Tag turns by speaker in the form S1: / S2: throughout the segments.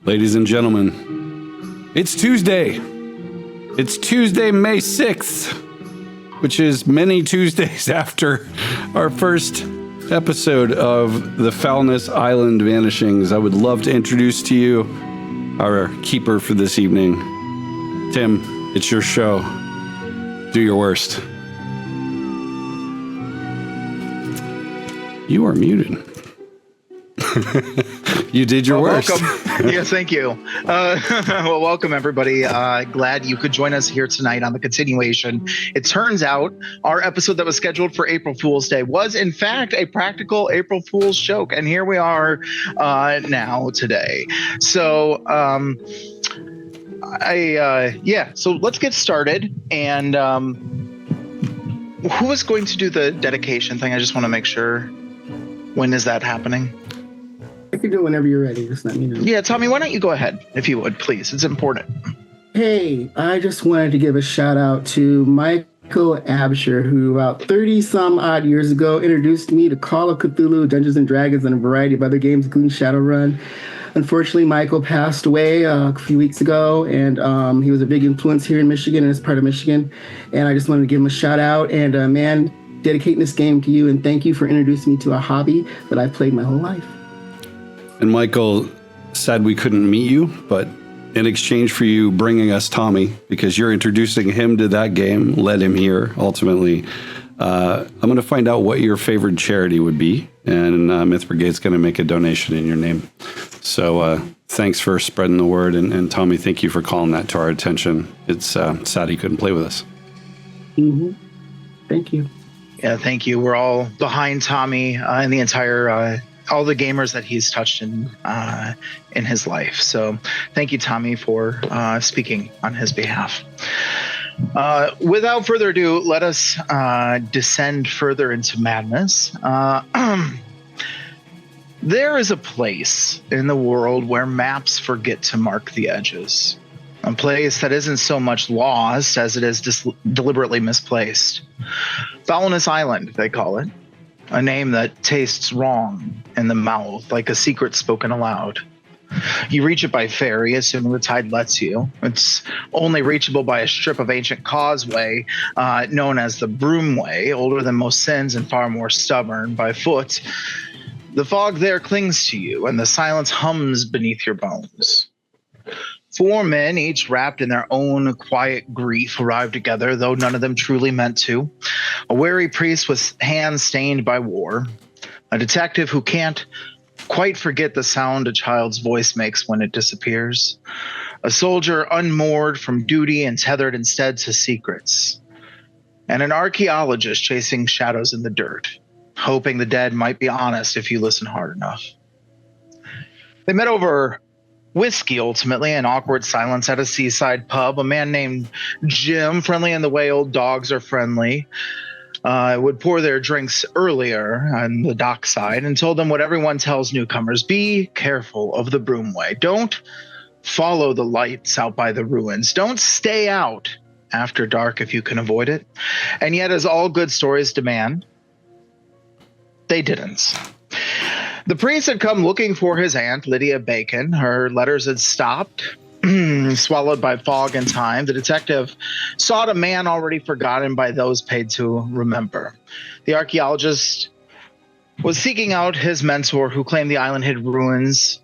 S1: Ladies and gentlemen, it's Tuesday. It's Tuesday, May 6th, which is many Tuesdays after our first episode of the Foulness Island Vanishings. I would love to introduce to you our keeper for this evening. Tim, it's your show. Do your worst. You are muted. You did your worst.
S2: Welcome. Yes, thank you. Well, welcome, everybody. Glad you could join us here tonight on the continuation. It turns out our episode that was scheduled for April Fool's Day was, in fact, a practical April Fool's joke. And here we are now today. So, so let's get started. And who is going to do the dedication thing? I just want to make sure. When is that happening?
S3: I can do it whenever you're ready. Just let me know.
S2: Yeah, Tommie, why don't you go ahead, if you would, please? It's important.
S3: Hey, I just wanted to give a shout out to Michael Absher, who about 30 some odd years ago introduced me to Call of Cthulhu, Dungeons and Dragons, and a variety of other games, including Shadowrun. Unfortunately, Michael passed away a few weeks ago, and he was a big influence here in Michigan and as part of Michigan. And I just wanted to give him a shout out and, man, dedicating this game to you, and thank you for introducing me to a hobby that I've played my whole life.
S1: And Michael said we couldn't meet you, but in exchange for you bringing us Tommie, because you're introducing him to that game, led him here, ultimately, I'm going to find out what your favorite charity would be, and Myth Brigade's going to make a donation in your name. So thanks for spreading the word, and Tommie, thank you for calling that to our attention. It's sad he couldn't play with us.
S3: Mm-hmm. Thank you.
S2: Yeah, thank you. We're all behind Tommie and the entire, all the gamers that he's touched in his life. So thank you, Tommie, for speaking on his behalf. Without further ado, let us descend further into madness. There is a place in the world where maps forget to mark the edges. A place that isn't so much lost as it is deliberately misplaced. Foulness Island, they call it. A name that tastes wrong in the mouth, like a secret spoken aloud. You reach it by ferry, assuming the tide lets you. It's only reachable by a strip of ancient causeway known as the Broomway, older than most sins and far more stubborn. By foot, the fog there clings to you, and the silence hums beneath your bones. 4 men, each wrapped in their own quiet grief, arrived together, though none of them truly meant to. A wary priest with hands stained by war. A detective who can't quite forget the sound a child's voice makes when it disappears. A soldier unmoored from duty and tethered instead to secrets. And an archaeologist chasing shadows in the dirt, hoping the dead might be honest if you listen hard enough. They met over whiskey, ultimately, an awkward silence at a seaside pub. A man named Jim, friendly in the way old dogs are friendly, would pour their drinks earlier on the dockside and told them what everyone tells newcomers: be careful of the Broomway. Don't follow the lights out by the ruins. Don't stay out after dark if you can avoid it. And yet, as all good stories demand, they didn't. The priest had come looking for his aunt, Lydia Bacon. Her letters had stopped, swallowed by fog and time. The detective sought a man already forgotten by those paid to remember. The archaeologist was seeking out his mentor, who claimed the island hid ruins.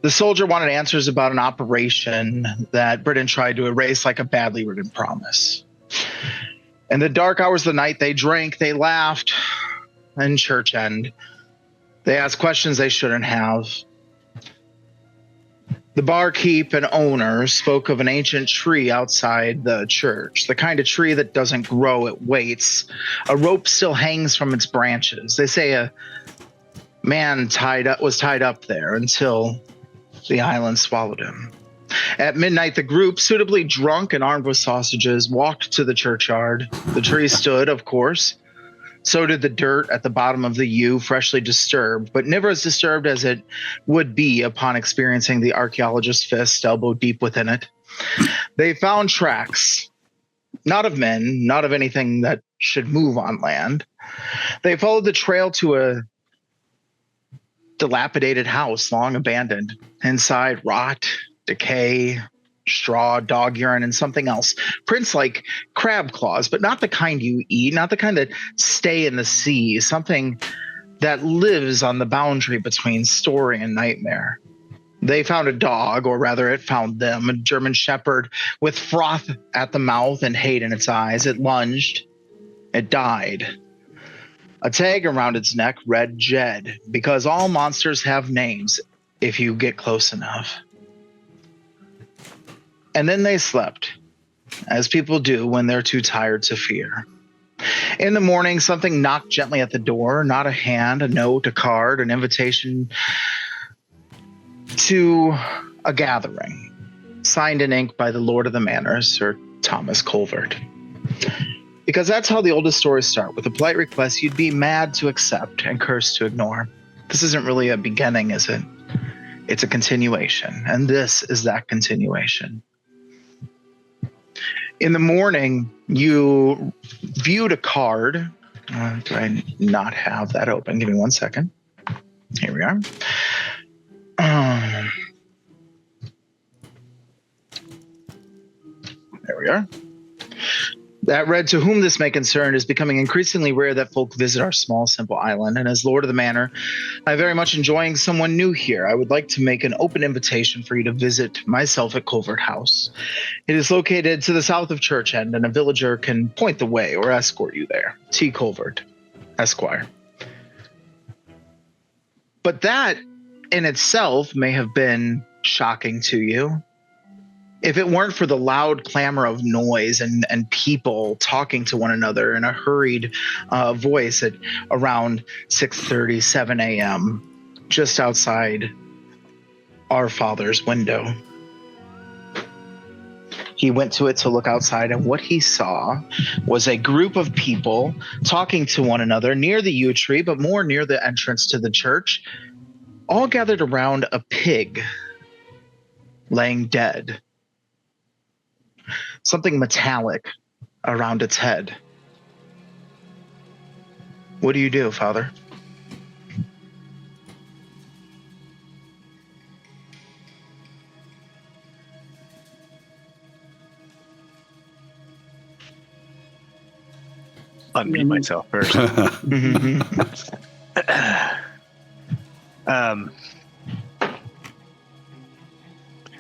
S2: The soldier wanted answers about an operation that Britain tried to erase like a badly written promise. In the dark hours of the night, they drank, they laughed, in church end. They asked questions they shouldn't have. The barkeep and owner spoke of an ancient tree outside the church, the kind of tree that doesn't grow, it waits. A rope still hangs from its branches. They say a man was tied up there until the island swallowed him. At midnight, the group, suitably drunk and armed with sausages, walked to the churchyard. The tree stood, of course. So did the dirt at the bottom of the U, freshly disturbed, but never as disturbed as it would be upon experiencing the archaeologist's fist elbow deep within it. They found tracks, not of men, not of anything that should move on land. They followed the trail to dilapidated house, long abandoned. Inside, rot, decay, straw, dog urine, and something else. Prints like crab claws, but not the kind you eat, not the kind that stay in the sea, something that lives on the boundary between story and nightmare. They found a dog, or rather it found them, a German shepherd with froth at the mouth and hate in its eyes. It lunged. It died. A tag around its neck read Jed, because all monsters have names if you get close enough. And then they slept, as people do when they're too tired to fear. In the morning, something knocked gently at the door, not a hand, a note, a card, an invitation to a gathering, signed in ink by the Lord of the Manor, Sir Thomas Colvert. Because that's how the oldest stories start, with a polite request you'd be mad to accept and cursed to ignore. This isn't really a beginning, is it? It's a continuation, and this is that continuation. In the morning, you viewed a card. Do I not have that open? Give me 1 second. Here we are. There we are. That read, to whom this may concern, it is becoming increasingly rare that folk visit our small, simple island. And as Lord of the Manor, I very much enjoying someone new here. I would like to make an open invitation for you to visit myself at Colvert House. It is located to the south of Church End, and a villager can point the way or escort you there. T. Colvert, Esquire. But that in itself may have been shocking to you. If it weren't for the loud clamor of noise and people talking to one another in a hurried voice at around 6:30, 7 a.m., just outside our father's window. He went to it to look outside, and what he saw was a group of people talking to one another near the yew tree, but more near the entrance to the church, all gathered around a pig laying dead. Something metallic around its head. What do you do, Father?
S4: Unmute myself first.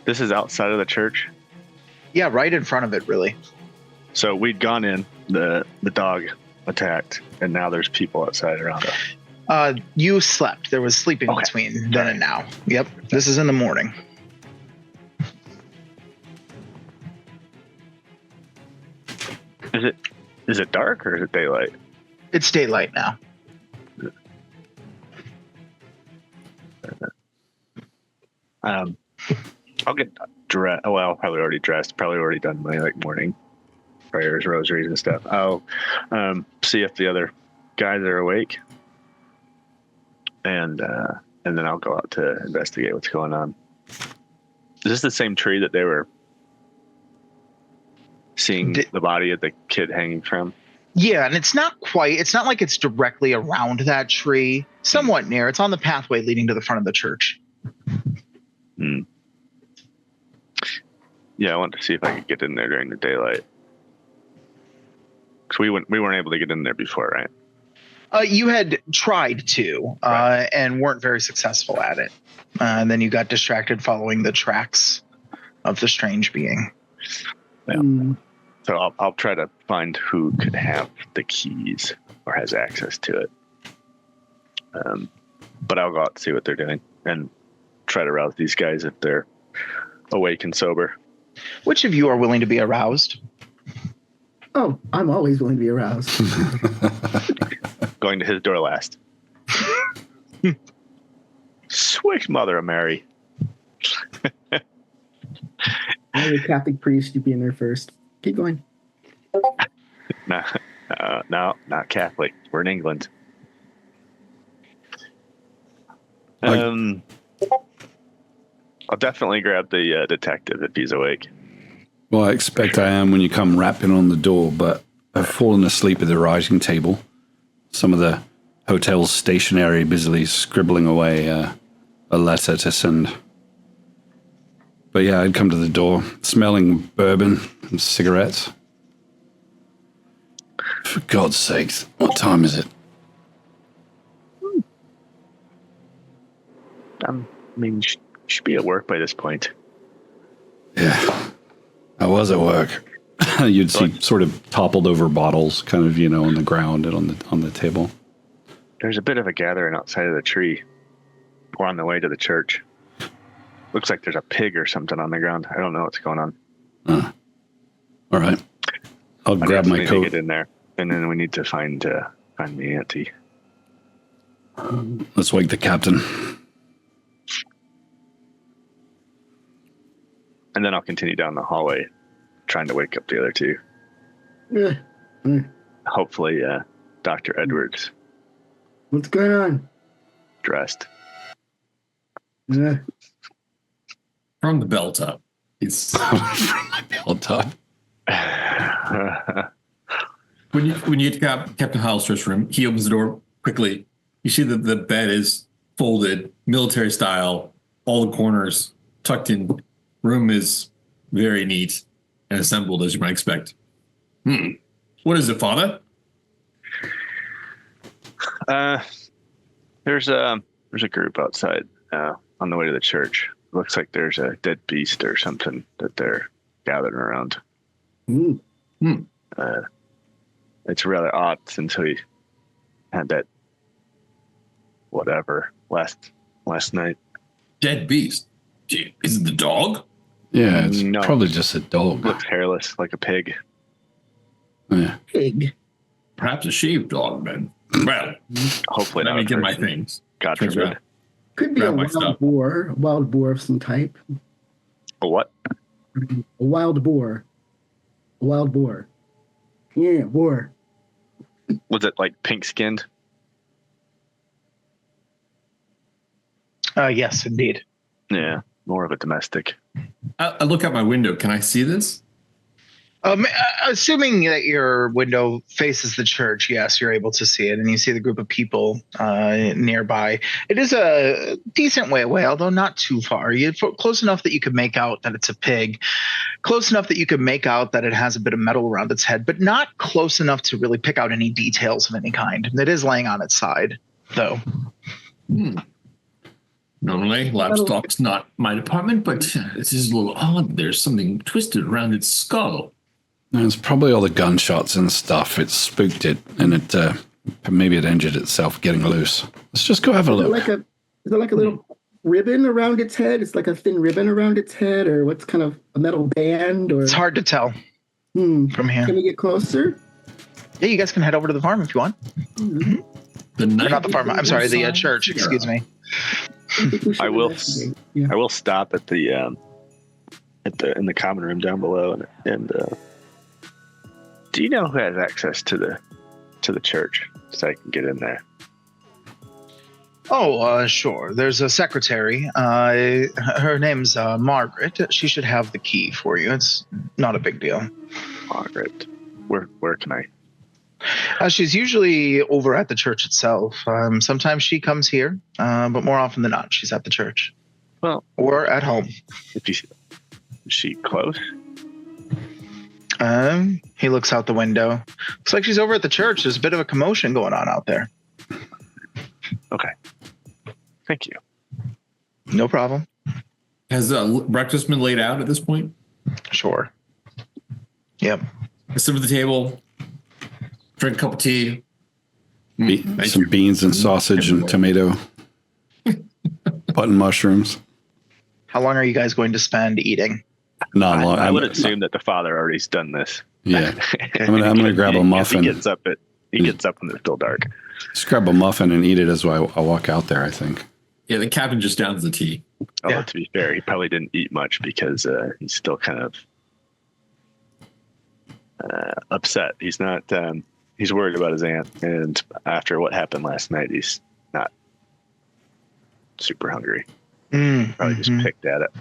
S4: This is outside of the church.
S2: Yeah, right in front of it, really.
S4: So we'd gone in, the dog attacked, and now there's people outside around us.
S2: You slept. There was sleeping between then and now. Yep, this is in the morning.
S4: Is it dark or is it daylight?
S2: It's daylight now.
S4: I'll get dressed. Well, probably already dressed. Probably already done my morning prayers, rosaries, and stuff. I'll see if the other guys are awake, and then I'll go out to investigate what's going on. Is this the same tree that they were seeing the body of the kid hanging from?
S2: Yeah, and it's not like it's directly around that tree. Somewhat near. It's on the pathway leading to the front of the church.
S4: Hmm. Yeah, I wanted to see if I could get in there during the daylight. Because we weren't able to get in there before, right?
S2: You had tried to, and weren't very successful at it. And then you got distracted following the tracks of the strange being.
S4: Yeah. So I'll try to find who could have the keys or has access to it. But I'll go out and see what they're doing and try to rouse these guys if they're awake and sober.
S2: Which of you are willing to be aroused?
S3: Oh, I'm always willing to be aroused.
S4: Going to his door last. Sweet Mother of Mary.
S3: I'm a Catholic priest. You'd be in there first. Keep going.
S4: No, not Catholic. We're in England. I'll definitely grab the detective if he's awake.
S1: Well, I expect I am when you come rapping on the door, but I've fallen asleep at the writing table. Some of the hotel stationery, busily scribbling away a letter to send. But yeah, I'd come to the door, smelling bourbon and cigarettes. For God's sakes, what time is it?
S4: I mean, you should be at work by this point.
S1: Yeah, I was at work. You'd see sort of toppled over bottles, kind of, on the ground and on the table.
S4: There's a bit of a gathering outside of the tree. We're on the way to the church. Looks like there's a pig or something on the ground. I don't know what's going on.
S1: All right. I'll grab my coat.
S4: Get in there, and then we need to find the auntie.
S1: Let's wake the captain.
S4: And then I'll continue down the hallway, trying to wake up the other two. Hopefully, Dr. Edwards.
S3: What's going on?
S4: Dressed.
S3: Yeah.
S5: From the belt up. He's
S1: From my belt up.
S5: When you get to Captain Hollister's room, he opens the door quickly. You see that the bed is folded, military style, all the corners tucked in. Room is very neat and assembled, as you might expect. What is it, Father?
S4: There's a group outside on the way to the church. Looks like there's a dead beast or something that they're gathering around. It's rather odd since we had that whatever last night.
S5: Dead beast. Is it the dog?
S1: Yeah, it's probably just a dog.
S4: Looks hairless, like a pig.
S1: Yeah.
S3: Pig.
S5: Perhaps a shaved dog, then. Well,
S4: hopefully
S5: let
S4: not.
S5: me get my things.
S4: God
S5: Turns
S4: forbid.
S5: around.
S3: Could be
S5: Grab
S3: a
S5: my
S3: wild
S5: stuff.
S3: boar. A wild boar of some type.
S4: A what?
S3: A wild boar. A wild boar. Yeah, boar.
S4: Was it like pink skinned?
S2: Yes, indeed.
S4: Yeah, more of a domestic.
S5: I look out my window. Can I see this?
S2: Assuming that your window faces the church, yes, you're able to see it, and you see the group of people nearby. It is a decent way away, although not too far. You're close enough that you could make out that it's a pig, close enough that you could make out that it has a bit of metal around its head, but not close enough to really pick out any details of any kind. It is laying on its side, though.
S5: Normally, livestock's not my department, but this is a little odd. There's something twisted around its skull.
S1: It's probably all the gunshots and stuff. It spooked it, and maybe it injured itself getting loose. Let's just go have a look.
S3: Is it like a little ribbon around its head? It's like a thin ribbon around its head, or what's kind of a metal band? Or
S2: It's hard to tell from here.
S3: Can we get closer?
S2: Yeah, you guys can head over to the farm if you want.
S5: The
S2: Or
S5: night
S2: not the farm. I'm sorry, the church. Excuse me.
S4: I will stop at the in the common room down below and do you know who has access to the church so I can get in there?
S2: Oh, sure. There's a secretary. Her name's Margaret. She should have the key for you. It's not a big deal.
S4: Margaret. Where can I?
S2: She's usually over at the church itself. Sometimes she comes here, but more often than not, she's at the church.
S4: Well,
S2: or at home.
S4: Is she close?
S2: He looks out the window. Looks like she's over at the church. There's a bit of a commotion going on out there.
S4: Okay. Thank you.
S2: No problem.
S5: Has breakfast been laid out at this point?
S2: Sure. Yep.
S5: I sit at the table, drink a cup of tea.
S1: Some beans and sausage and tomato. Button mushrooms.
S2: How long are you guys going to spend eating?
S1: Not long.
S4: I would assume that the father already's done this.
S1: Yeah. I'm gonna grab a muffin.
S4: He gets up when it's still dark.
S1: Just grab a muffin and eat it as I walk out there, I think.
S5: Yeah, the captain just downs the tea.
S4: Although, to be fair, he probably didn't eat much because he's still kind of upset. He's not. He's worried about his aunt, and after what happened last night, he's not super hungry. Probably just picked at it.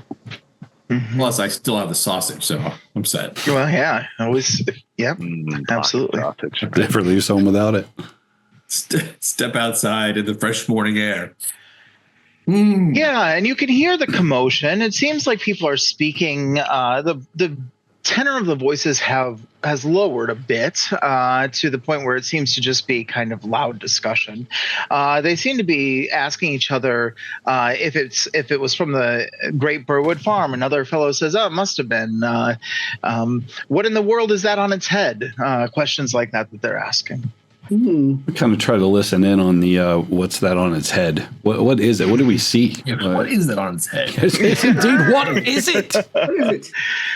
S5: Plus, I still have the sausage, so I'm set.
S2: Well, yeah, always. Yep, absolutely.
S1: Never leaves home without it.
S5: step outside in the fresh morning air.
S2: Yeah, and you can hear the commotion. It seems like people are speaking. The tenor of the voices has lowered a bit to the point where it seems to just be kind of loud discussion. They seem to be asking each other if it was from the Great Burwood Farm. Another fellow says, "Oh, it must have been." What in the world is that on its head? Questions like that they're asking.
S1: We kind of try to listen in on the what's that on its head? What is it? What do we see?
S5: What is that on its head?
S1: Yes, indeed. What is it?
S3: What is it?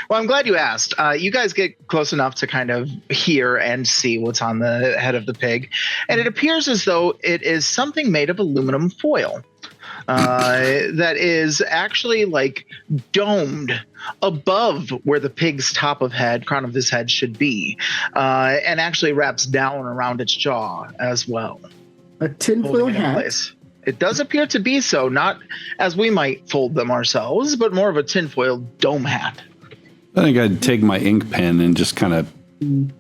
S2: Well, I'm glad you asked. You guys get close enough to kind of hear and see what's on the head of the pig, and it appears as though it is something made of aluminum foil. That is actually like domed above where the pig's crown of his head should be, and actually wraps down around its jaw as well.
S3: A tinfoil hat.
S2: It does appear to be so, not as we might fold them ourselves, but more of a tinfoil dome hat.
S1: I think I'd take my ink pen and just kind of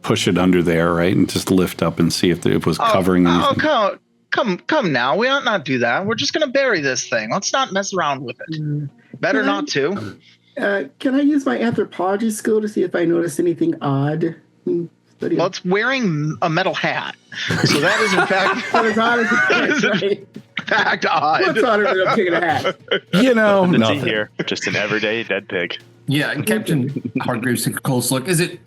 S1: push it under there, right, and just lift up and see if it was covering anything.
S2: Come now. We ought not do that. We're just going to bury this thing. Let's not mess around with it. Better not to.
S3: Can I use my anthropology skill to see if I notice anything odd?
S2: Well, it's wearing a metal hat. So that is, in fact,
S3: What is odd as a pig, right?
S2: in fact odd.
S3: What's odder than a pig in a hat?
S1: Nothing.
S4: Here, just an everyday dead pig.
S5: Yeah, Captain Hargreaves took a close look. Is it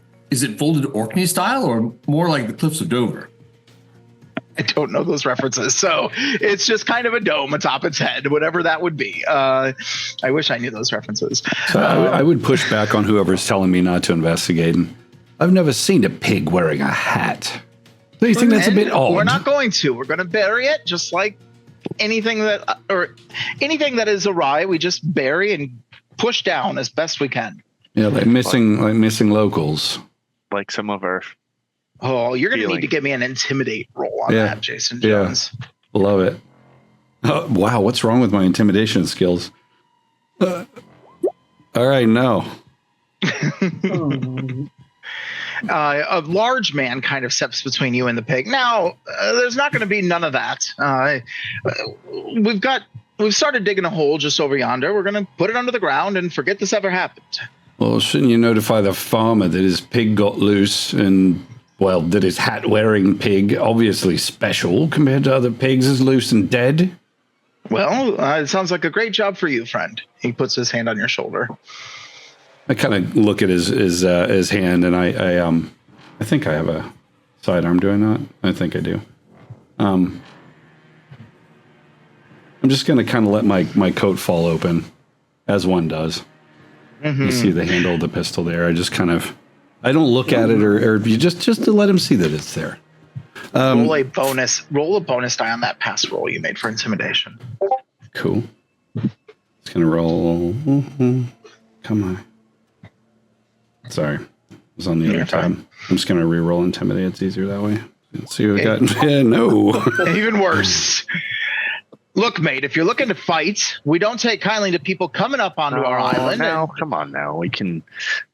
S5: folded Orkney style or more like the Cliffs of Dover?
S2: I don't know those references, so it's just kind of a dome atop its head, whatever that would be. I wish I knew those references.
S1: So I would push back on whoever's telling me not to investigate. I've never seen a pig wearing a hat. Do you think that's a bit odd?
S2: We're not going to. We're going to bury it, just like anything that is awry. We just bury and push down as best we can.
S1: Yeah, like missing locals.
S4: Like some of our.
S2: Oh, you're going to need to give me an intimidate roll on that, Jason Jones.
S1: Yeah. Love it. Oh, wow, what's wrong with my intimidation skills? All right, no.
S2: A large man kind of steps between you and the pig. Now, there's not going to be none of that. We've started digging a hole just over yonder. We're going to put it under the ground and forget this ever happened.
S1: Well, shouldn't you notify the farmer that his pig got loose and... Well, that his hat-wearing pig, obviously special compared to other pigs, is loose and dead?
S2: Well, it sounds like a great job for you, friend. He puts his hand on your shoulder.
S1: I kind of look at his hand, and I think I have a sidearm. Do I not? I think I do. I'm just going to kind of let my coat fall open, as one does. Mm-hmm. You see the handle of the pistol there. I just kind of... I don't look at it, or you just to let him see that it's there.
S2: Roll a bonus die on that pass roll you made for intimidation.
S1: Cool. It's gonna roll. Come on. Sorry, it was on the other tab. I'm just gonna re-roll intimidate. It's easier that way. Let's see what we got. Yeah, no.
S2: Even worse. Look, mate, if you're looking to fight, we don't take kindly to people coming up onto our island.
S4: No, come on now. We can...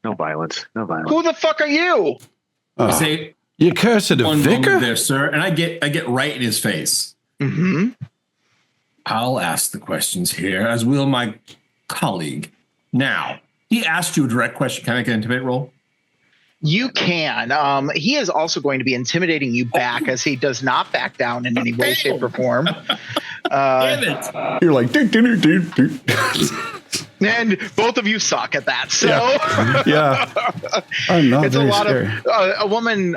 S4: No violence. No violence.
S2: Who the fuck are you?
S5: Say,
S1: you cursed a vicar?
S5: There, sir. And I get right in his face.
S2: Mm-hmm.
S5: I'll ask the questions here, as will my colleague. Now, he asked you a direct question. Can I get an intimidate roll?
S2: You can. He is also going to be intimidating you back as he does not back down in any way, shape, or form.
S5: Damn it.
S1: You're like, do.
S2: And both of you suck at that. So
S1: yeah. I'm not
S2: it's a
S1: very
S2: lot
S1: scared.
S2: of a woman,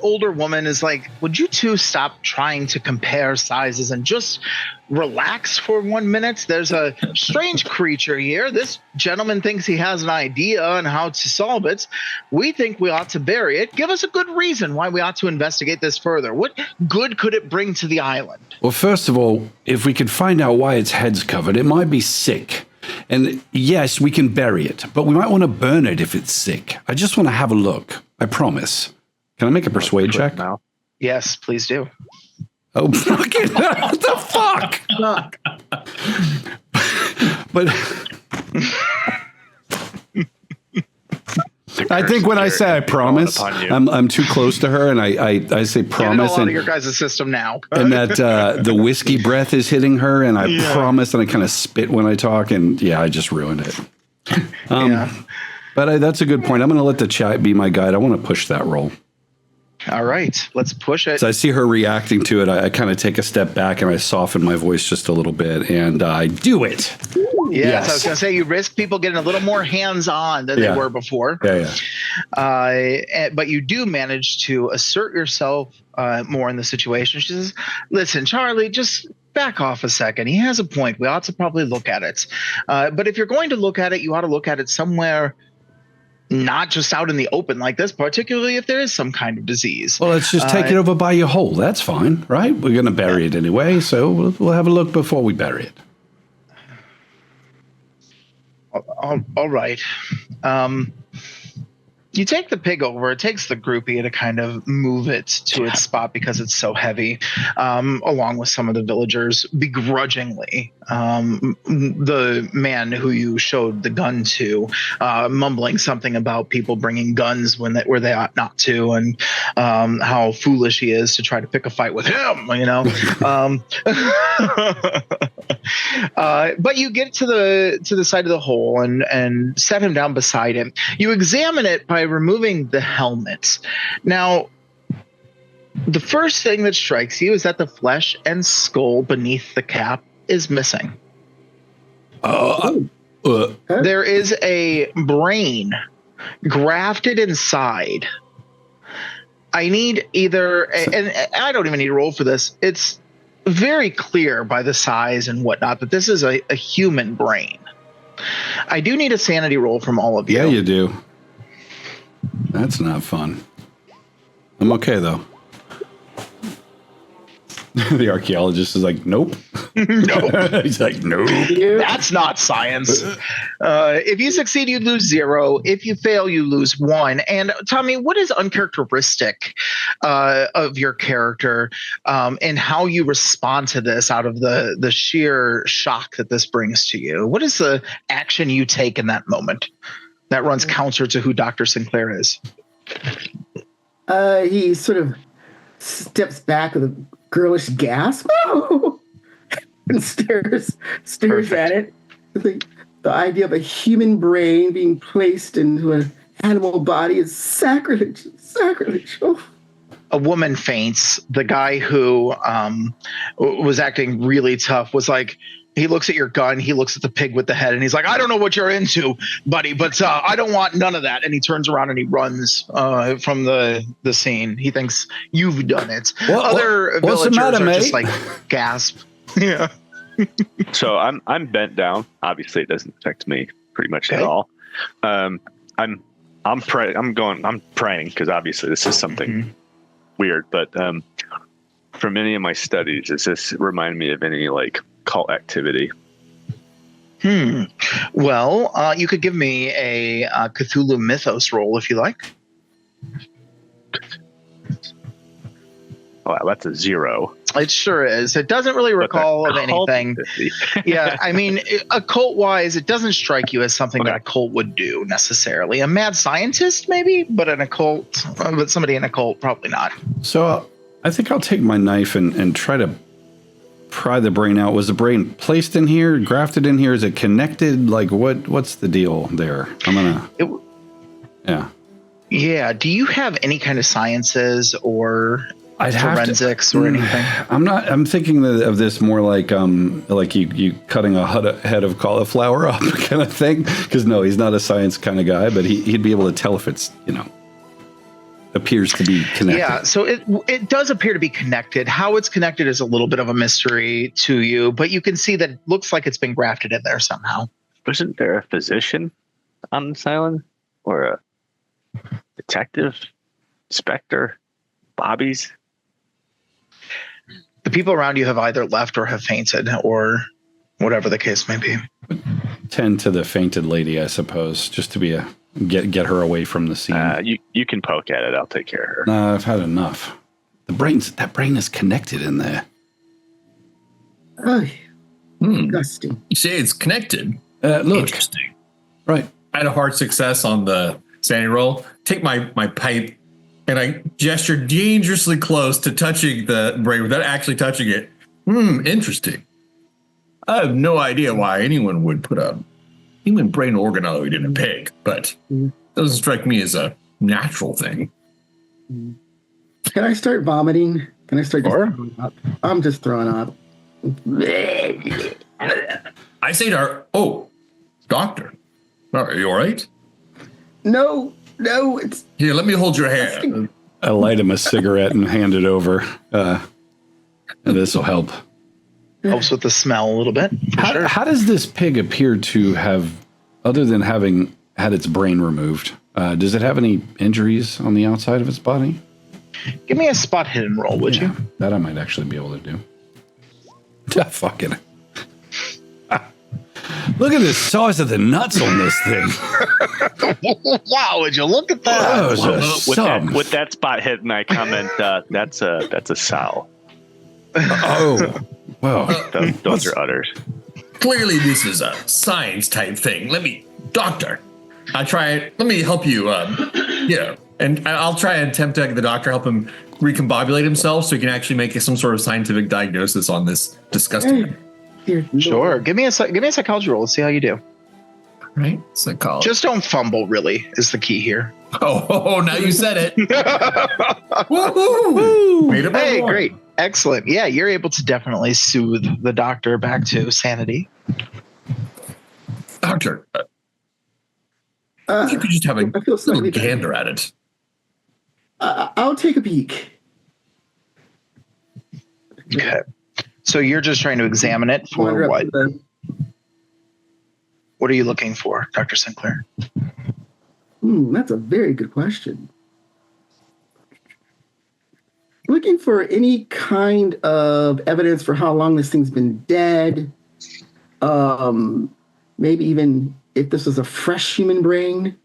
S2: older woman is like, would you two stop trying to compare sizes and just relax for 1 minute? There's a strange creature here. This gentleman thinks he has an idea on how to solve it. We think we ought to bury it. Give us a good reason why we ought to investigate this further. What good could it bring to the island?
S1: Well, first of all, if we could find out why its head's covered, it might be sick. And yes, we can bury it, but we might want to burn it if it's sick. I just want to have a look. I promise. Can I make a persuade check?
S4: Now.
S2: Yes, please do.
S1: Oh, fucking, what the fuck? But I think when I say I promise, I'm too close to her, and I say promise.
S2: Get it all out of your guys' system now.
S1: And that the whiskey breath is hitting her, and I promise, and I kind of spit when I talk, and I just ruined it. But that's a good point. I'm going to let the chat be my guide. I want to push that roll.
S2: All right, let's push it.
S1: So I see her reacting to it. I kind of take a step back and I soften my voice just a little bit, and I do it.
S2: Yes, I was going to say you risk people getting a little more hands-on than they were before. But you do manage to assert yourself more in the situation. She says, "Listen, Charlie, just back off a second. He has a point. We ought to probably look at it. But if you're going to look at it, you ought to look at it somewhere." Not just out in the open like this, particularly if there is some kind of disease.
S1: Well, let's just take it over by your hole. That's fine, right? We're going to bury it anyway, so we'll have a look before we bury it.
S2: All right. You take the pig over. It takes the groupie to kind of move it to its spot because it's so heavy, along with some of the villagers begrudgingly. The man who you showed the gun to, mumbling something about people bringing guns where they ought not to, and how foolish he is to try to pick a fight with him, But you get to the side of the hole and set him down beside him. You examine it by removing the helmet. Now, the first thing that strikes you is that the flesh and skull beneath the cap is missing. There is a brain grafted inside. I need and I don't even need to roll for this. It's very clear by the size and whatnot that this is a human brain. I do need a sanity roll from all of you.
S1: Yeah, you do. That's not fun. I'm okay, though. The archaeologist is like, nope.
S2: No.
S1: He's like, no.
S2: That's not science. If you succeed, you lose 0. If you fail, you lose 1. And Tommie, what is uncharacteristic of your character and how you respond to this out of the sheer shock that this brings to you? What is the action you take in that moment that runs counter to who Dr. Sinclair is?
S3: He sort of steps back with a girlish gasp and stares at it. The idea of a human brain being placed into an animal body is sacrilege. Oh.
S2: A woman faints. The guy who was acting really tough was like, he looks at your gun, he looks at the pig with the head, and he's like, I don't know what you're into, buddy, but I don't want none of that. And he turns around and he runs from the scene. He thinks you've done it. Other villagers are just like, gasp. Yeah.
S4: So I'm bent down. Obviously, it doesn't affect me pretty much at all. I'm praying because obviously this is something weird. But from any of my studies, does this remind me of any like cult activity?
S2: Well, you could give me a Cthulhu mythos roll if you like.
S4: Oh, that's a 0.
S2: It sure is. It doesn't really recall of anything. Yeah, I mean, occult-wise, it doesn't strike you as something that a cult would do necessarily. A mad scientist, maybe, but but somebody in a cult, probably not.
S1: So I think I'll take my knife and try to pry the brain out. Was the brain placed in here, grafted in here? Is it connected? Like, what's the deal there?
S2: Yeah. Do you have any kind of sciences or forensics or anything?
S1: I'm thinking of this more like you cutting a head of cauliflower up kind of thing. Because no, he's not a science kind of guy, but he'd be able to tell if it's, appears to be connected.
S2: Yeah, so it does appear to be connected. How it's connected is a little bit of a mystery to you, but you can see that it looks like it's been grafted in there somehow.
S4: Wasn't there a physician on this island? Or a detective? Inspector? Bobbies?
S2: The people around you have either left or have fainted or whatever the case may be.
S1: Tend to the fainted lady, I suppose, just to be get her away from the scene.
S4: You can poke at it. I'll take care of her.
S1: No, I've had enough. That brain is connected in there.
S3: Oh, disgusting.
S5: You say it's connected.
S1: Look.
S5: Interesting.
S1: Right.
S5: I had a hard success on the Sandy roll. Take my pipe, and I gesture dangerously close to touching the brain without actually touching it. Interesting. I have no idea why anyone would put a human brain organoid in a pig, but it doesn't strike me as a natural thing.
S3: Can I start vomiting? Can I start just throwing up? I'm just throwing up.
S5: I say to her, doctor, are you all right?
S3: No, it's...
S5: Here, let me hold your hand.
S1: I light him a cigarette and hand it over. And this will help.
S2: Helps with the smell a little bit.
S1: How does this pig appear to have, other than having had its brain removed, does it have any injuries on the outside of its body?
S2: Give me a spot hidden roll, would you?
S1: That I might actually be able to do. Fucking. Look at the size of the nuts on this thing.
S2: Wow, would you look at that?
S4: With that spot hidden, I comment, that's a sow.
S1: Oh, well.
S4: Those are udders.
S5: Clearly, this is a science type thing. Doctor, let me help you, and I'll try and attempt to have the doctor help him recombobulate himself so he can actually make some sort of scientific diagnosis on this disgusting.
S2: Sure. Give me a psychology roll. Let's see how you do.
S5: Right? Psychology.
S2: Just don't fumble, really, is the key here.
S5: Oh, now you said it. Woohoo!
S2: Hey, great. Excellent. Yeah, you're able to definitely soothe the doctor back to sanity.
S5: Doctor, you could just have a little gander at it.
S3: I'll take a peek.
S2: Okay. So you're just trying to examine it for what? What are you looking for, Dr. Sinclair?
S3: That's a very good question. Looking for any kind of evidence for how long this thing's been dead. Maybe even if this was a fresh human brain,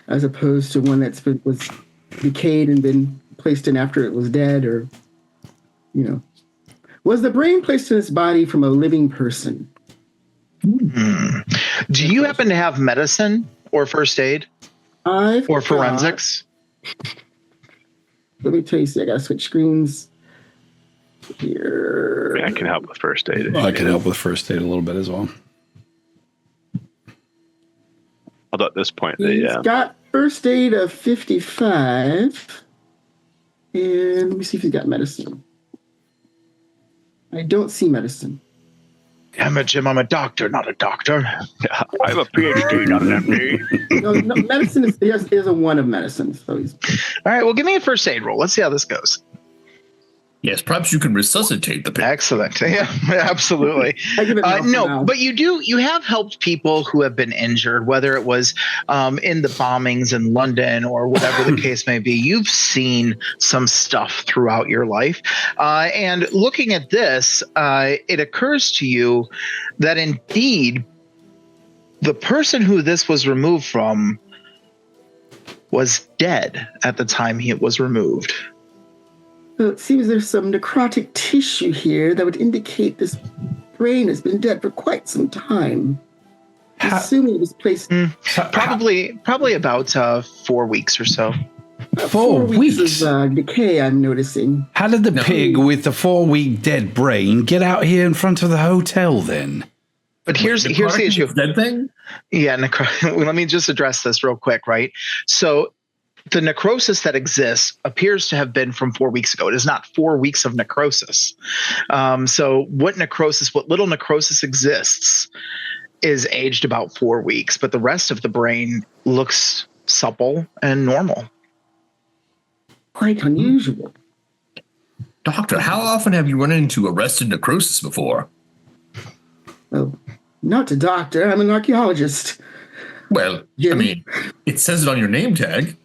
S3: as opposed to one was decayed and been placed in after it was dead, or was the brain placed in its body from a living person?
S2: Do you happen to have medicine or first aid or forensics?
S3: Let me tell you, I gotta switch screens here.
S4: I can help with first aid.
S1: I can help with first aid a little bit as well.
S4: Although at this point,
S3: He's got first aid of 55. And let me see if he's got medicine. I don't see medicine.
S2: Damn it, Jim, I'm a doctor, not a doctor.
S4: Yeah, I have a PhD, not an MD.
S3: No, medicine is a 1 of medicine. So he's...
S2: All right, well, give me a first aid roll. Let's see how this goes.
S5: Yes, perhaps you can resuscitate the pig.
S2: Excellent. Yeah, absolutely. No, but you have helped people who have been injured, whether it was in the bombings in London or whatever the case may be. You've seen some stuff throughout your life. And looking at this, it occurs to you that indeed the person who this was removed from was dead at the time it was removed.
S3: So it seems there's some necrotic tissue here that would indicate this brain has been dead for quite some time. Assuming it was placed...
S2: Probably about 4 weeks or so.
S1: 4 weeks
S3: of decay, I'm noticing.
S1: How did the pig with the 4-week dead brain get out here in front of the hotel then?
S2: But here's the issue.
S5: Dead thing?
S2: Yeah, let me just address this real quick, right? So the necrosis that exists appears to have been from 4 weeks ago. It is not 4 weeks of necrosis. So what little necrosis exists is aged about 4 weeks, but the rest of the brain looks supple and normal.
S3: Quite unusual.
S5: Doctor, how often have you run into arrested necrosis before?
S3: Well, not a doctor. I'm an archaeologist.
S5: Well, I mean, it says it on your name tag.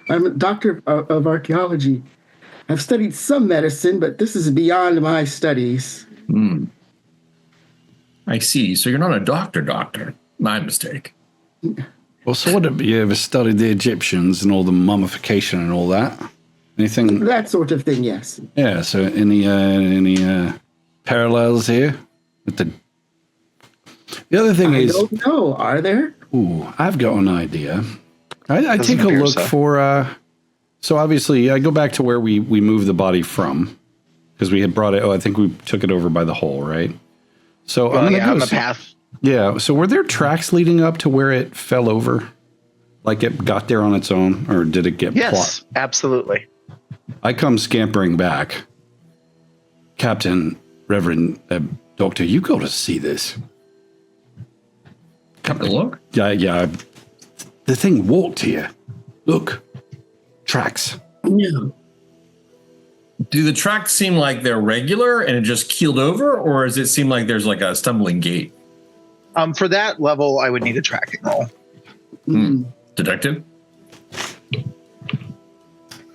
S3: I'm a doctor of archaeology. I've studied some medicine, but this is beyond my studies.
S5: I see. So you're not a doctor. My mistake.
S1: Well, so what have you ever studied the Egyptians and all the mummification and all that? Anything?
S3: That sort of thing, yes.
S1: Yeah, so any parallels here? With the other thing
S3: I don't know, are there?
S1: I've got an idea. I take a look for. So obviously, I go back to where we moved the body from, because we had brought it. I think we took it over by the hole, right? So I'm gonna go
S2: on the path.
S1: Yeah. So were there tracks leading up to where it fell over? Like it got there on its own, or did it get?
S2: Yes, absolutely.
S1: I come scampering back. Captain, Reverend, Doctor, you go to see this.
S5: Come to look?
S1: Yeah. The thing walked here. Look. Tracks.
S3: Yeah.
S5: Do the tracks seem like they're regular and it just keeled over, or does it seem like there's like a stumbling gait?
S2: For that level, I would need a tracking roll.
S5: Detective?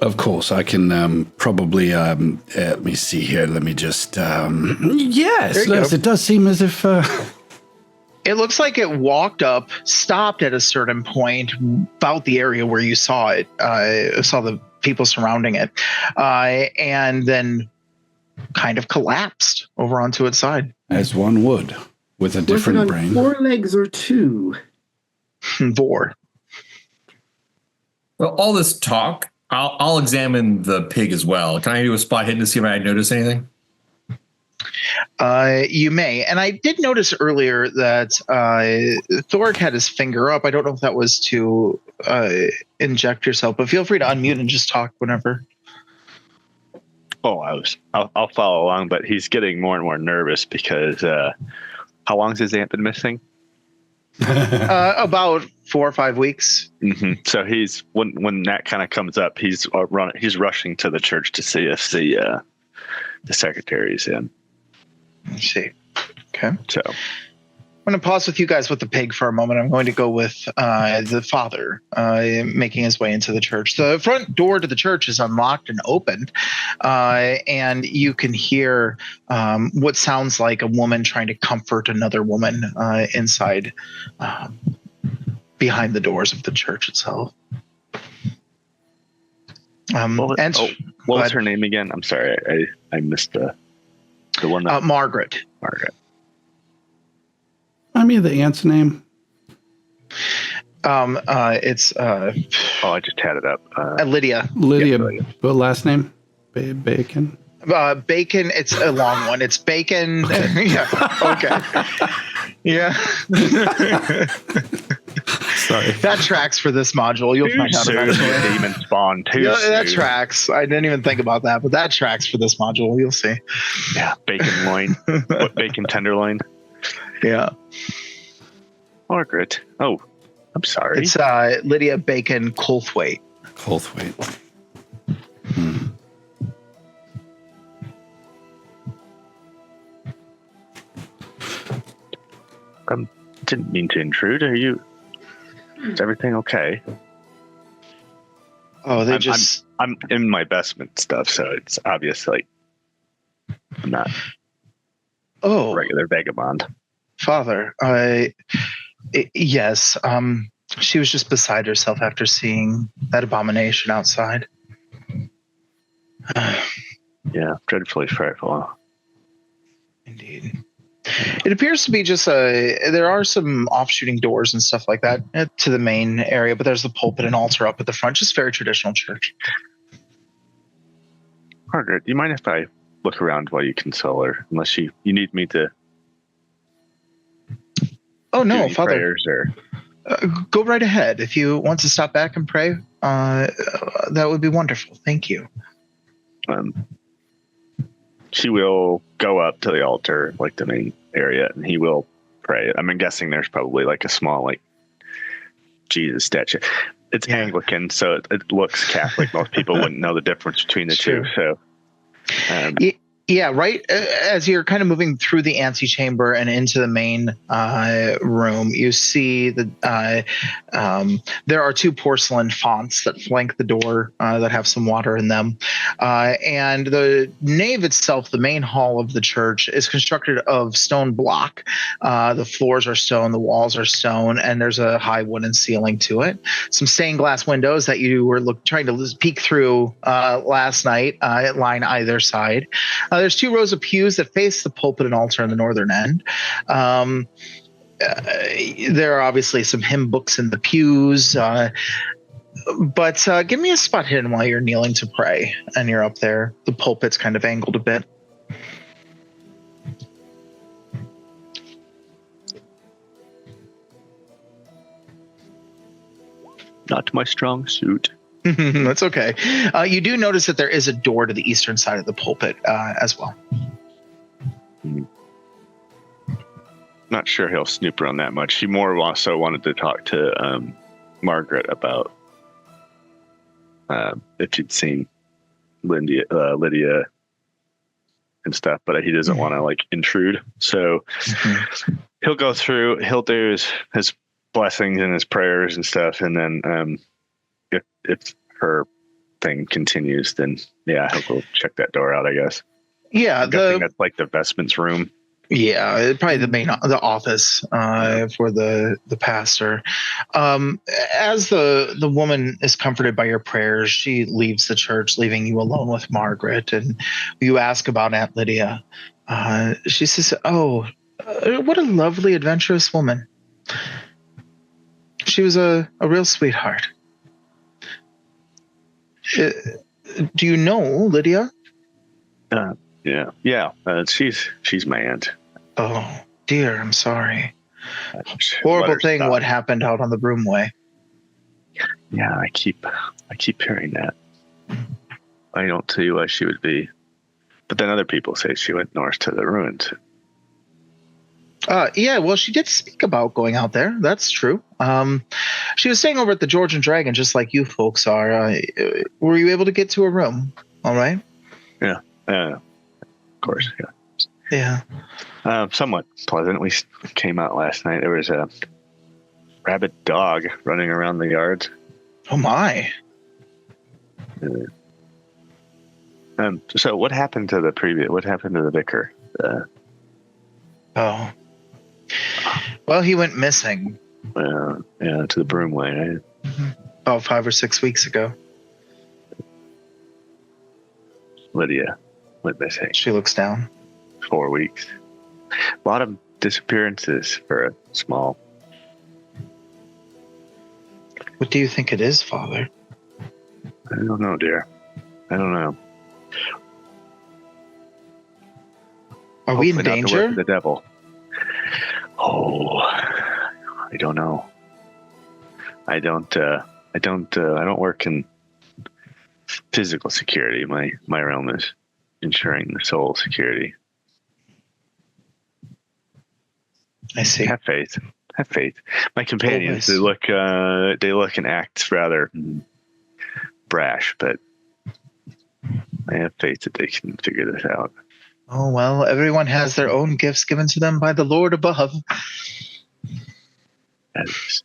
S1: Of course, I can probably, let me see here. Let me just, yes, it does seem as if...
S2: It looks like it walked up, stopped at a certain point about the area where you saw it, saw the people surrounding it, and then kind of collapsed over onto its side.
S1: As one would, with a different brain.
S3: 4 legs or 2?
S2: 4.
S5: Well, all this talk, I'll examine the pig as well. Can I do a spot hidden to see if I notice anything?
S2: You may. And I did notice earlier that Thoric had his finger up. I don't know if that was to inject yourself, but feel free to unmute and just talk whenever.
S4: Oh, I'll follow along, but he's getting more and more nervous because how long has his aunt been missing?
S2: About 4 or 5 weeks.
S4: Mm-hmm. So he's when that kind of comes up, he's rushing to the church to see if the secretary's in.
S2: Let's see. Okay.
S4: So
S2: I'm going to pause with you guys with the pig for a moment. I'm going to go with the father making his way into the church. The front door to the church is unlocked and opened, and you can hear what sounds like a woman trying to comfort another woman inside behind the doors of the church itself.
S4: what was her name again? I'm sorry, I missed the one.
S2: Margaret.
S1: I mean the aunt's name.
S2: It's
S4: I just had it up.
S2: Lydia.
S1: But last name? Bacon.
S2: Bacon. It's a long one. It's Bacon. Yeah. Okay. Yeah.
S1: Sorry.
S2: That tracks for this module. You'll find out eventually.
S4: Demon spawn too.
S2: That tracks. I didn't even think about that, but that tracks for this module. You'll see.
S4: Yeah, bacon loin. What, bacon tenderloin?
S2: Yeah.
S4: Margaret. Oh, I'm sorry.
S2: It's Lydia Bacon Colthwaite.
S1: Colthwaite.
S4: Didn't mean to intrude. Is everything okay?
S2: Oh,
S4: I'm in my vestment stuff, so it's obviously I'm not a regular vagabond.
S2: Father, yes. She was just beside herself after seeing that abomination outside.
S4: Yeah, dreadfully frightful.
S2: Indeed. It appears to be just there are some offshooting doors and stuff like that to the main area, but there's the pulpit and altar up at the front, just very traditional church.
S4: Margaret, do you mind if I look around while you console her? Unless you need me to.
S2: Oh, no, Father.
S4: Prayers or...
S2: go right ahead. If you want to stop back and pray, that would be wonderful. Thank you.
S4: She will go up to the altar, like the main area, and he will pray. I'm guessing there's probably like a small, like, Jesus statue. It's Anglican, so it looks Catholic. Most people wouldn't know the difference between the two. So,
S2: yeah, right. As you're kind of moving through the antechamber and into the main room, you see that there are 2 porcelain fonts that flank the door that have some water in them. And the nave itself, the main hall of the church, is constructed of stone block. The floors are stone, the walls are stone, and there's a high wooden ceiling to it. Some stained glass windows that you were trying to peek through last night line either side. There's 2 rows of pews that face the pulpit and altar on the northern end. There are obviously some hymn books in the pews. But give me a spot hidden while you're kneeling to pray, and you're up there. The pulpit's kind of angled a bit.
S4: Not my strong suit.
S2: That's okay. You do notice that there is a door to the eastern side of the pulpit as well.
S4: Not sure he'll snoop around that much. He more also wanted to talk to Margaret about if you'd seen Lydia and stuff, but he doesn't want to like intrude. So he'll go through. He'll do his blessings and his prayers and stuff, and then if her thing continues, then he'll go check that door out, I guess.
S2: Yeah,
S4: that's like the vestments room.
S2: Yeah, probably the office for the pastor. As the woman is comforted by your prayers, she leaves the church, leaving you alone with Margaret. And you ask about Aunt Lydia. She says, "Oh, what a lovely, adventurous woman. She was a real sweetheart. Do you know Lydia?"
S4: Yeah. She's my aunt.
S2: Oh dear, I'm sorry. Horrible thing what happened out on the Broomway.
S4: Yeah, I keep hearing that. I don't see why she would be, but then other people say she went north to the ruins.
S2: Yeah, well, she did speak about going out there. That's true. She was staying over at the George and Dragon, just like you folks are. Were you able to get to a room? All right.
S4: Yeah. Of course.
S2: Yeah.
S4: Somewhat pleasant. We came out last night. There was a rabid dog running around the yards.
S2: Oh my.
S4: So what happened to the vicar?
S2: Oh. Well, he went missing.
S4: To the Broomway, right?
S2: About 5 or 6 weeks ago.
S4: Lydia went missing.
S2: She looks down.
S4: 4 weeks. A lot of disappearances for a small.
S2: What do you think it is, Father?
S4: I don't know, dear. I don't know.
S2: Are we in danger?
S4: The devil. Oh, I don't know. I don't work in physical security. My realm is ensuring the soul security.
S2: I see.
S4: Have faith. My companions, they look and act rather brash, but I have faith that they can figure this out.
S2: Oh, well, everyone has their own gifts given to them by the Lord above.
S4: It's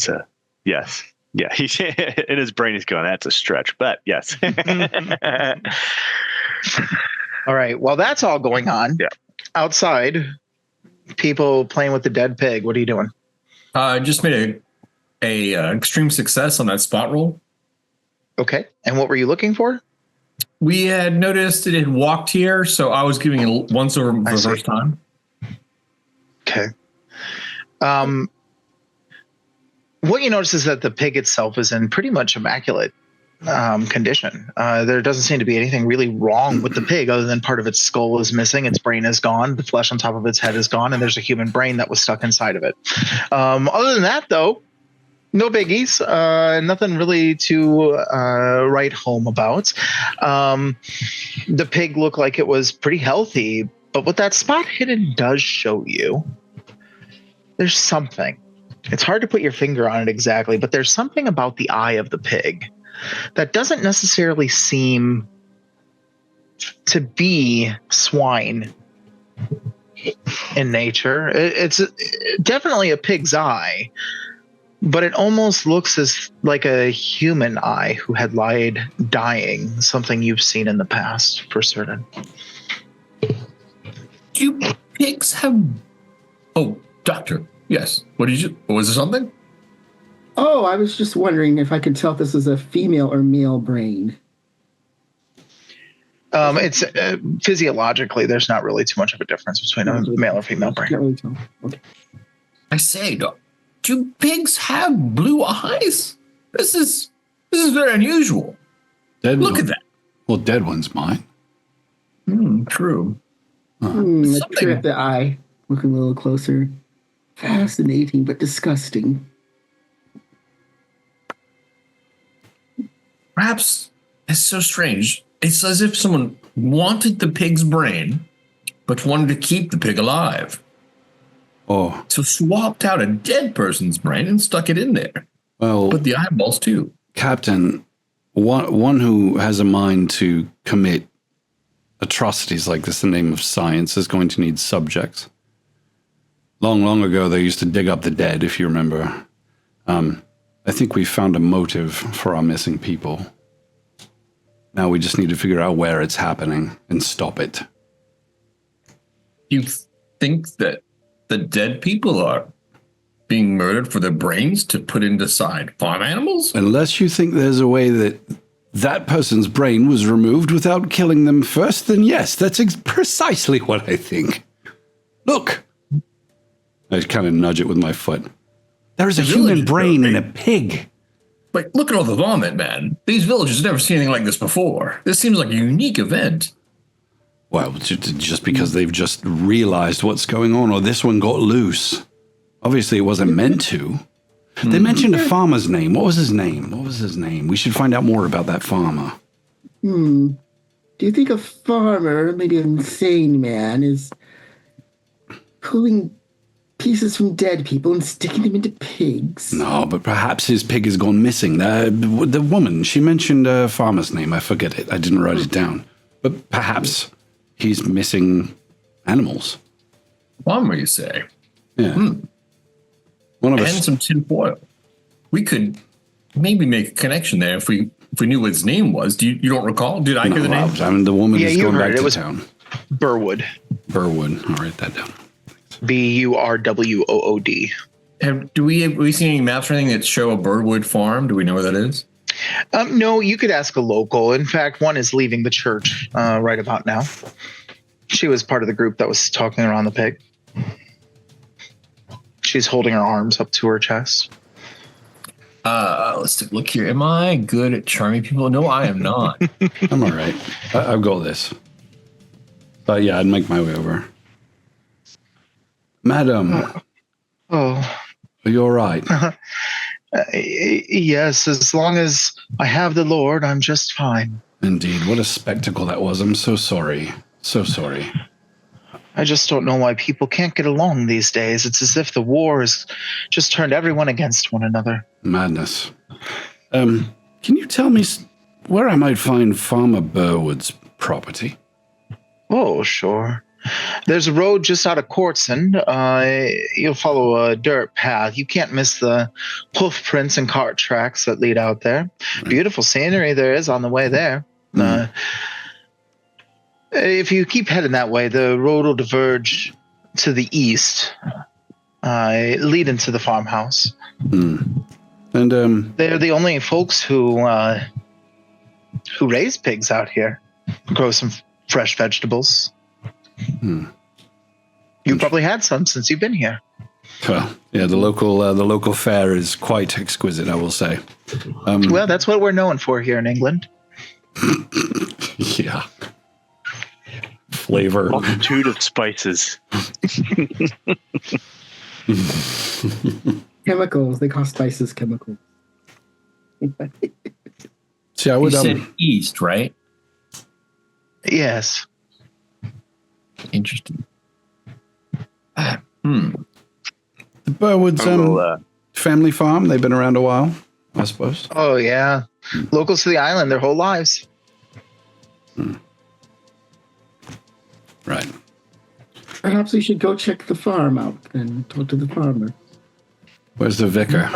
S4: a yes. Yeah, he's in his brain. He's going, that's a stretch, but yes.
S2: All right. Well, that's all going on.
S4: Yeah.
S2: Outside, people playing with the dead pig. What are you doing?
S5: I just made a extreme success on that spot roll.
S2: Okay. And what were you looking for?
S5: We had noticed it had walked here, so I was giving it once over for the first time.
S2: Okay. What you notice is that the pig itself is in pretty much immaculate condition. There doesn't seem to be anything really wrong with the pig other than part of its skull is missing, its brain is gone, the flesh on top of its head is gone, and there's a human brain that was stuck inside of it. Other than that, though, no biggies. Nothing really to write home about. The pig looked like it was pretty healthy, but what that spot hidden does show you, there's something. It's hard to put your finger on it exactly, but there's something about the eye of the pig that doesn't necessarily seem to be swine in nature. It's definitely a pig's eye, but it almost looks like a human eye who had lied dying, something you've seen in the past for certain.
S5: Do pigs have... Oh, doctor. Yes. Was there something?
S3: Oh, I was just wondering if I could tell if this is a female or male brain.
S2: It's physiologically, there's not really too much of a difference between a male or female brain.
S3: Can't really tell. Okay.
S5: I say, do pigs have blue eyes? This is very unusual. Look at that.
S1: Well, dead ones might.
S5: True.
S3: I peer at the eye, looking a little closer. Fascinating, but disgusting.
S5: Perhaps it's so strange. It's as if someone wanted the pig's brain, but wanted to keep the pig alive.
S1: Oh.
S5: So swapped out a dead person's brain and stuck it in there.
S1: Well,
S5: but the eyeballs too.
S1: Captain, one who has a mind to commit atrocities like this in the name of science is going to need subjects. Long, long ago, they used to dig up the dead, if you remember. I think we found a motive for our missing people. Now we just need to figure out where it's happening and stop it.
S5: You think that the dead people are being murdered for their brains to put inside farm animals?
S1: Unless you think there's a way that that person's brain was removed without killing them first, then yes, that's precisely what I think. Look. I kind of nudge it with my foot. There is a human brain in a pig.
S5: But look at all the vomit, man. These villagers have never seen anything like this before. This seems like a unique event.
S1: Well, just because they've just realized what's going on, or this one got loose. Obviously, it wasn't meant to. They mentioned a farmer's name. What was his name? We should find out more about that farmer.
S3: Do you think a farmer, maybe an insane man, is pulling pieces from dead people and sticking them into pigs?
S1: No, but perhaps his pig has gone missing. The woman, she mentioned a farmer's name. I forget it. I didn't write it down. But perhaps he's missing animals.
S5: Farmer, you say?
S1: Yeah. One of us.
S5: And some tin foil. We could maybe make a connection there if we knew what his name was. You don't recall? Did I hear the name?
S1: I mean, the woman is going back to town.
S2: Burwood.
S1: Burwood. I'll write that down.
S2: Burwood.
S5: Have we seen any maps or anything that show a Burwood farm? Do we know where that is?
S2: No, you could ask a local. In fact, one is leaving the church right about now. She was part of the group that was talking around the pig. She's holding her arms up to her chest.
S5: Let's take a look here. Am I good at charming people? No, I am not.
S1: I'm all right. I've got this. But yeah, I'd make my way over. Madam. Are you all right?
S2: Yes, as long as I have the Lord, I'm just fine.
S1: Indeed. What a spectacle that was. I'm so sorry. So sorry.
S2: I just don't know why people can't get along these days. It's as if the war has just turned everyone against one another.
S1: Madness. Can you tell me where I might find Farmer Burwood's property?
S2: Oh, sure. There's a road just out of Courtson. You'll follow a dirt path. You can't miss the hoof prints and cart tracks that lead out there. Right. Beautiful scenery there is on the way there. If you keep heading that way, the road will diverge to the east, lead into the farmhouse. And they're the only folks who raise pigs out here, grow some fresh vegetables. You probably had some since you've been here.
S1: Well, yeah, the local fare is quite exquisite, I will say.
S2: Well, that's what we're known for here in England.
S1: Yeah. Flavor.
S4: Multitude of spices.
S3: Chemicals. They call spices chemicals.
S1: See, I would.
S5: You said east, right?
S2: Yes.
S5: Interesting.
S1: The Burwood's family farm. They've been around a while, I suppose.
S2: Oh yeah, locals to the island their whole lives.
S1: Right.
S3: Perhaps we should go check the farm out and talk to the farmer.
S1: Where's the vicar?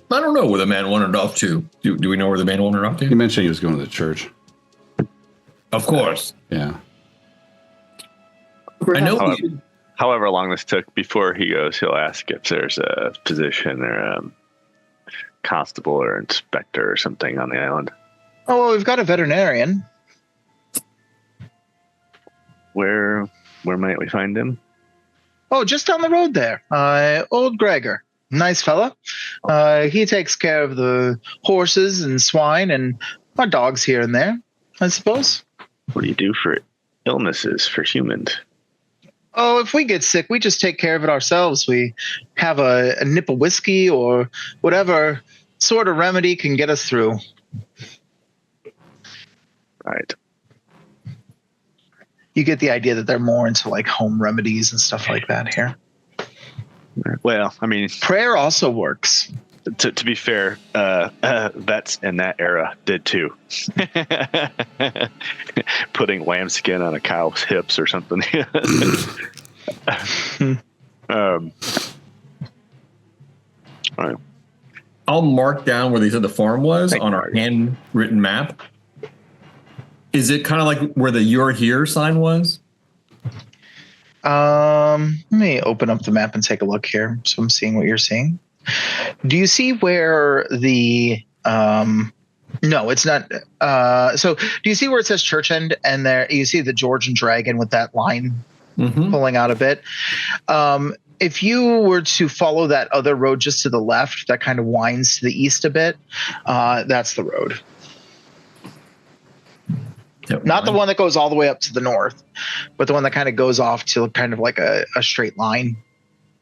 S5: I don't know where the man wandered off to. Do we know where the man wandered off to?
S1: He mentioned he was going to the church.
S5: Of course.
S1: Yeah.
S5: I know.
S4: However long this took, before he goes, he'll ask if there's a physician or a constable or inspector or something on the island.
S2: Oh, well, we've got a veterinarian.
S4: Where might we find him?
S2: Oh, just down the road there. Old Gregor. Nice fella. He takes care of the horses and swine and our dogs here and there, I suppose.
S4: What do you do for illnesses for humans?
S2: Oh, if we get sick, we just take care of it ourselves. We have a nip of whiskey or whatever sort of remedy can get us through.
S4: Right.
S2: You get the idea that they're more into like home remedies and stuff like that here.
S4: Well, I mean,
S2: prayer also works.
S4: To be fair, vets in that era did too. Putting lambskin on a cow's hips or something. All right.
S5: I'll mark down where they said the farm was on our handwritten map. Is it kind of like where the "You're Here" sign was?
S2: Let me open up the map and take a look here. So I'm seeing what you're seeing. Do you see where the no, it's not. So do you see where it says Church End and there you see the George and Dragon with that line pulling out a bit? If you were to follow that other road just to the left, that kind of winds to the east a bit, that's the road.
S5: Yep,
S2: not the one that goes all the way up to the north, but the one that kind of goes off to kind of like a straight line,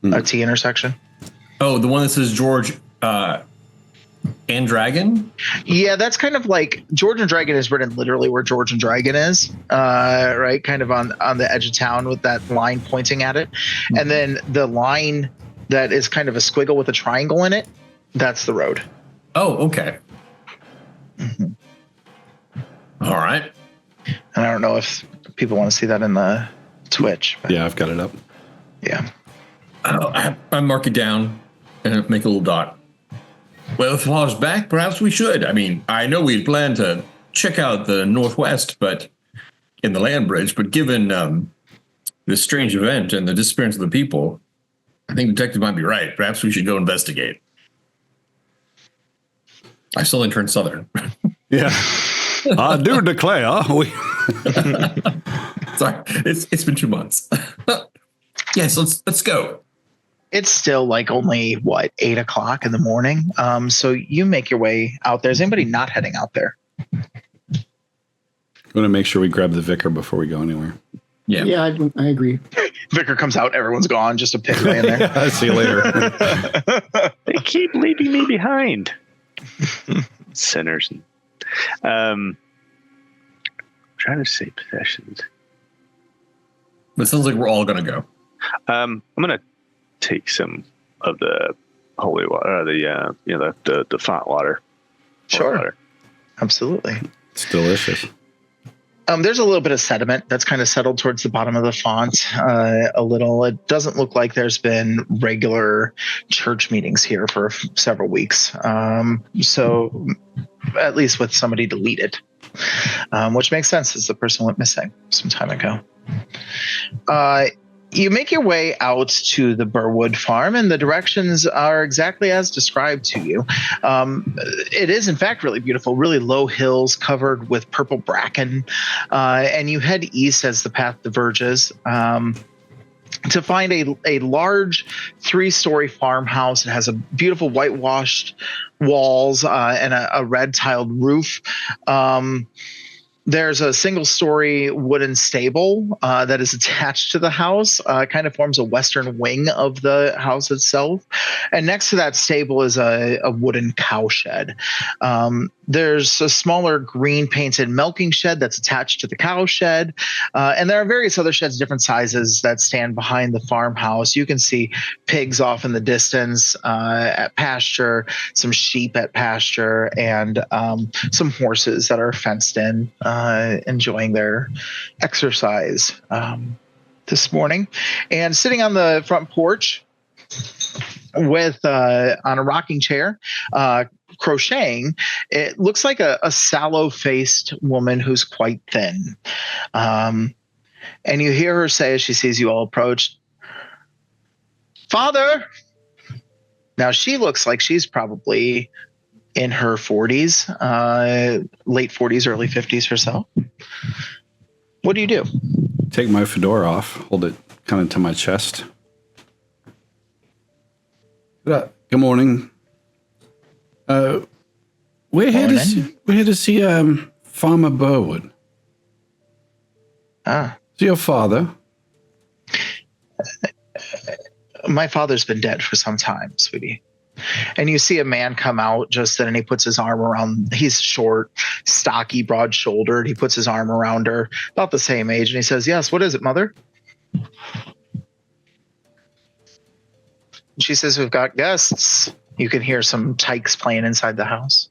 S2: a T intersection.
S5: Oh, the one that says George and Dragon?
S2: Yeah, that's kind of like George and Dragon is written literally where George and Dragon is, right? Kind of on the edge of town with that line pointing at it. And then the line that is kind of a squiggle with a triangle in it, that's the road.
S5: Oh, okay. All right.
S2: And I don't know if people want to see that in the Twitch. But
S1: yeah, I've got it up.
S2: Yeah.
S5: I mark it down and make a little dot. Well, if Law's back, perhaps we should. I mean, I know we'd planned to check out the Northwest, but in the land bridge, but given this strange event and the disappearance of the people, I think the detective might be right. Perhaps we should go investigate. I suddenly turned Southern.
S1: Yeah. I do declare.
S5: Sorry, it's been 2 months. Yes, let's go.
S2: It's still like only 8 o'clock in the morning. So you make your way out there. Is anybody not heading out there?
S1: I'm going to make sure we grab the vicar before we go anywhere.
S3: Yeah, I agree.
S2: Vicar comes out. Everyone's gone. Just a pit laying there.
S1: Yeah, see you later.
S4: They keep leaving me behind. Sinners. Trying to say possessions.
S5: It sounds like we're all going to go.
S4: I'm going to take some of the holy water, the font water.
S2: Sure.
S4: Water.
S2: Absolutely.
S1: It's delicious.
S2: There's a little bit of sediment that's kind of settled towards the bottom of the font a little. It doesn't look like there's been regular church meetings here for several weeks. So at least with somebody to lead it, which makes sense as the person went missing some time ago. You make your way out to the Burwood farm, and the directions are exactly as described to you. It is, in fact, really beautiful, really low hills covered with purple bracken, and you head east as the path diverges to find a large 3-story farmhouse. It has a beautiful whitewashed walls and a red tiled roof. There's a single-story wooden stable that is attached to the house, kind of forms a western wing of the house itself. And next to that stable is a wooden cowshed. There's a smaller green painted milking shed that's attached to the cowshed. And there are various other sheds, different sizes, that stand behind the farmhouse. You can see pigs off in the distance at pasture, some sheep at pasture, and some horses that are fenced in, enjoying their exercise this morning. And sitting on the front porch with on a rocking chair, crocheting, it looks like a sallow-faced woman who's quite thin. And you hear her say as she sees you all approach, "Father!" Now she looks like she's probably in her 40s, late 40s, early 50s herself. What do you do?
S1: Take my fedora off, hold it kind of to my chest, Good morning. We're here to see Farmer Burwood.
S2: Ah.
S1: Is your father?
S2: My father's been dead for some time, sweetie. And you see a man come out just then, and he puts his arm around, he's short, stocky, broad-shouldered. He puts his arm around her, about the same age, and he says, yes, what is it, mother? She says, we've got guests. You can hear some tykes playing inside the house.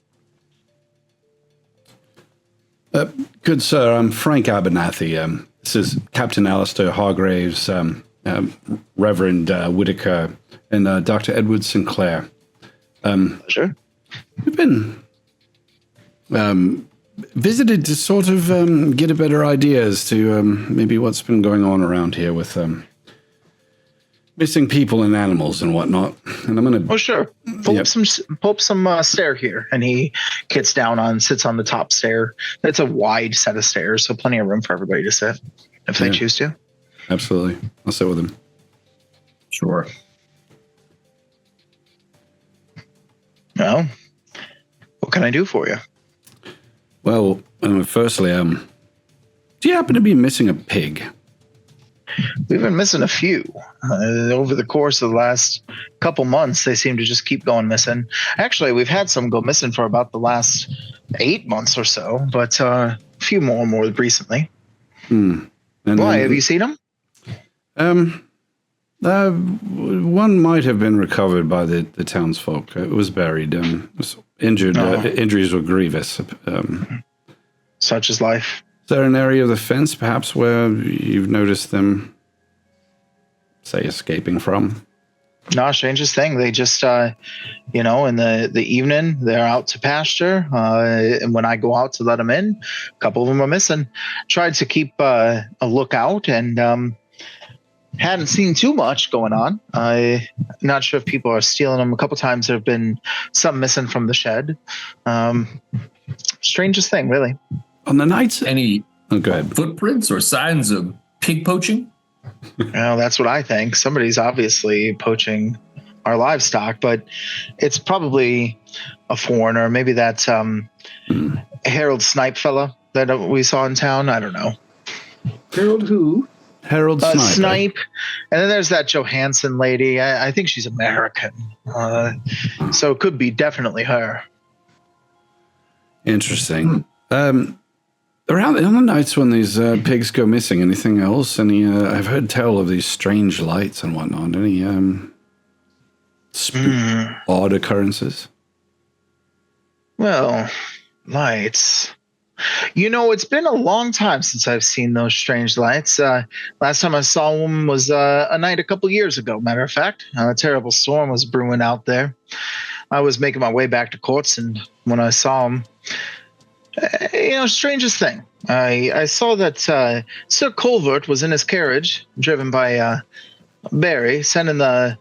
S1: Good sir, I'm Frank Abernathy. This is Captain Alistair, Hargreaves, Reverend Whitaker, and Dr. Edward Sinclair.
S2: Sure.
S1: We've been visited to sort of get a better idea as to maybe what's been going on around here with missing people and animals and whatnot. And I'm going to...
S2: Oh, sure. Pull up some stair here. And he sits on the top stair. It's a wide set of stairs, so plenty of room for everybody to sit if they choose to.
S1: Absolutely. I'll sit with him.
S5: Sure.
S2: Well, what can I do for you?
S1: Well, firstly, do you happen to be missing a pig?
S2: We've been missing a few. Over the course of the last couple months, they seem to just keep going missing. Actually, we've had some go missing for about the last 8 months or so, but a few more recently. Why? Have you seen them?
S1: One might have been recovered by the townsfolk. It was buried. Was injured. Injuries were grievous.
S2: Such is life.
S1: Is there an area of the fence, perhaps, where you've noticed them, say, escaping from?
S2: No, strangest thing. They just, in the evening, they're out to pasture. And when I go out to let them in, a couple of them are missing. Tried to keep a lookout and hadn't seen too much going on. I'm not sure if people are stealing them. A couple times there have been some missing from the shed. Strangest thing, really.
S1: On the nights...
S5: Any
S1: go ahead.
S5: Footprints or signs of pig poaching?
S2: Well, that's what I think. Somebody's obviously poaching our livestock, but it's probably a foreigner. Maybe that's Harold Snipe fella that we saw in town. I don't know.
S3: Harold who?
S1: Harold Snipe.
S2: Snipe. And then there's that Johansson lady. I think she's American. So it could be definitely her.
S1: Interesting. Around on the nights when these pigs go missing, anything else? Any? I've heard tell of these strange lights and whatnot. Any odd occurrences?
S2: Well, lights. It's been a long time since I've seen those strange lights. Last time I saw them was a night a couple years ago. Matter of fact, a terrible storm was brewing out there. I was making my way back to courts, and when I saw them. Strangest thing. I saw that Sir Colvert was in his carriage, driven by Barry, sending the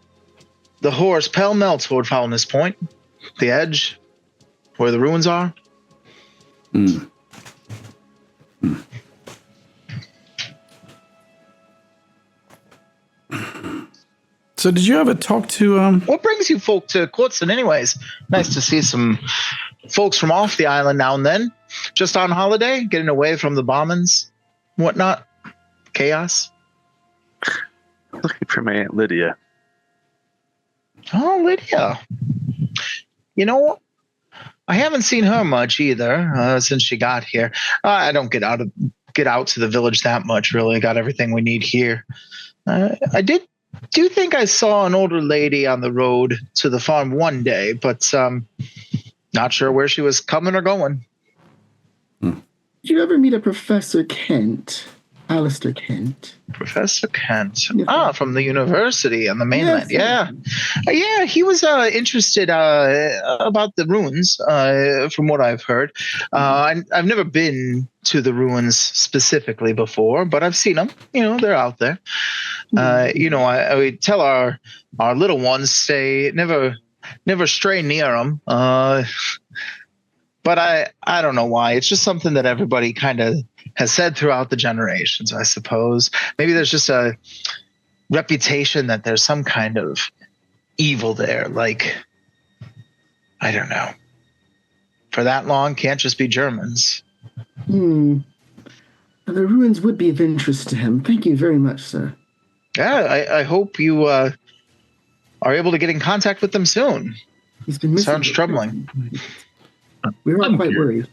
S2: horse pell-mell toward Foulness Point, the edge, where the ruins are.
S1: So did you ever talk to...
S2: What brings you folk to Courtson anyways? Nice to see some folks from off the island now and then. Just on holiday, getting away from the bombings, whatnot, chaos.
S4: Looking for my Aunt Lydia.
S2: Oh, Lydia. I haven't seen her much either since she got here. I don't get out to the village that much, really. Got everything we need here. I do think I saw an older lady on the road to the farm one day, but not sure where she was coming or going.
S3: Did you ever meet a Professor Kent? Alistair Kent.
S2: Professor Kent.
S3: Yeah.
S2: From the university on the mainland.
S3: Yes.
S2: Yeah, he was interested about the ruins, from what I've heard. I've never been to the ruins specifically before, but I've seen them. They're out there. I tell our little ones stay never stray near them. But I don't know why. It's just something that everybody kind of has said throughout the generations, I suppose. Maybe there's just a reputation that there's some kind of evil there. Like, I don't know. For that long, can't just be Germans.
S3: The ruins would be of interest to him. Thank you very much, sir.
S2: Yeah, I hope you are able to get in contact with them soon.
S3: He's been missing.
S2: Sounds troubling.
S3: We're all quite worried.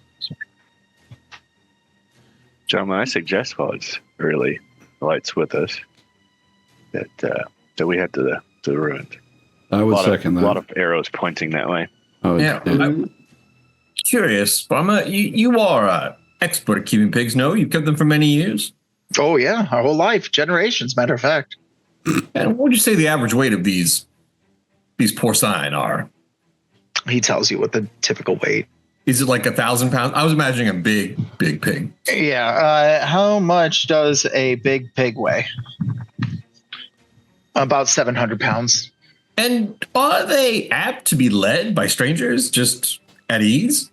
S4: Gentlemen, I suggest while it's early, the light's with us, that we head to the ruins.
S1: I would second that.
S4: A lot of arrows pointing that way.
S5: Yeah. I'm curious, Farmer, you are expert at keeping pigs, no? You've kept them for many years?
S2: Oh, yeah. Our whole life. Generations, matter of fact.
S5: And what would you say the average weight of these porcine are?
S2: He tells you what the typical weight.
S5: Is it like 1,000 pounds? I was imagining a big pig.
S2: Yeah. How much does a big pig weigh? About 700 pounds.
S5: And are they apt to be led by strangers just at ease?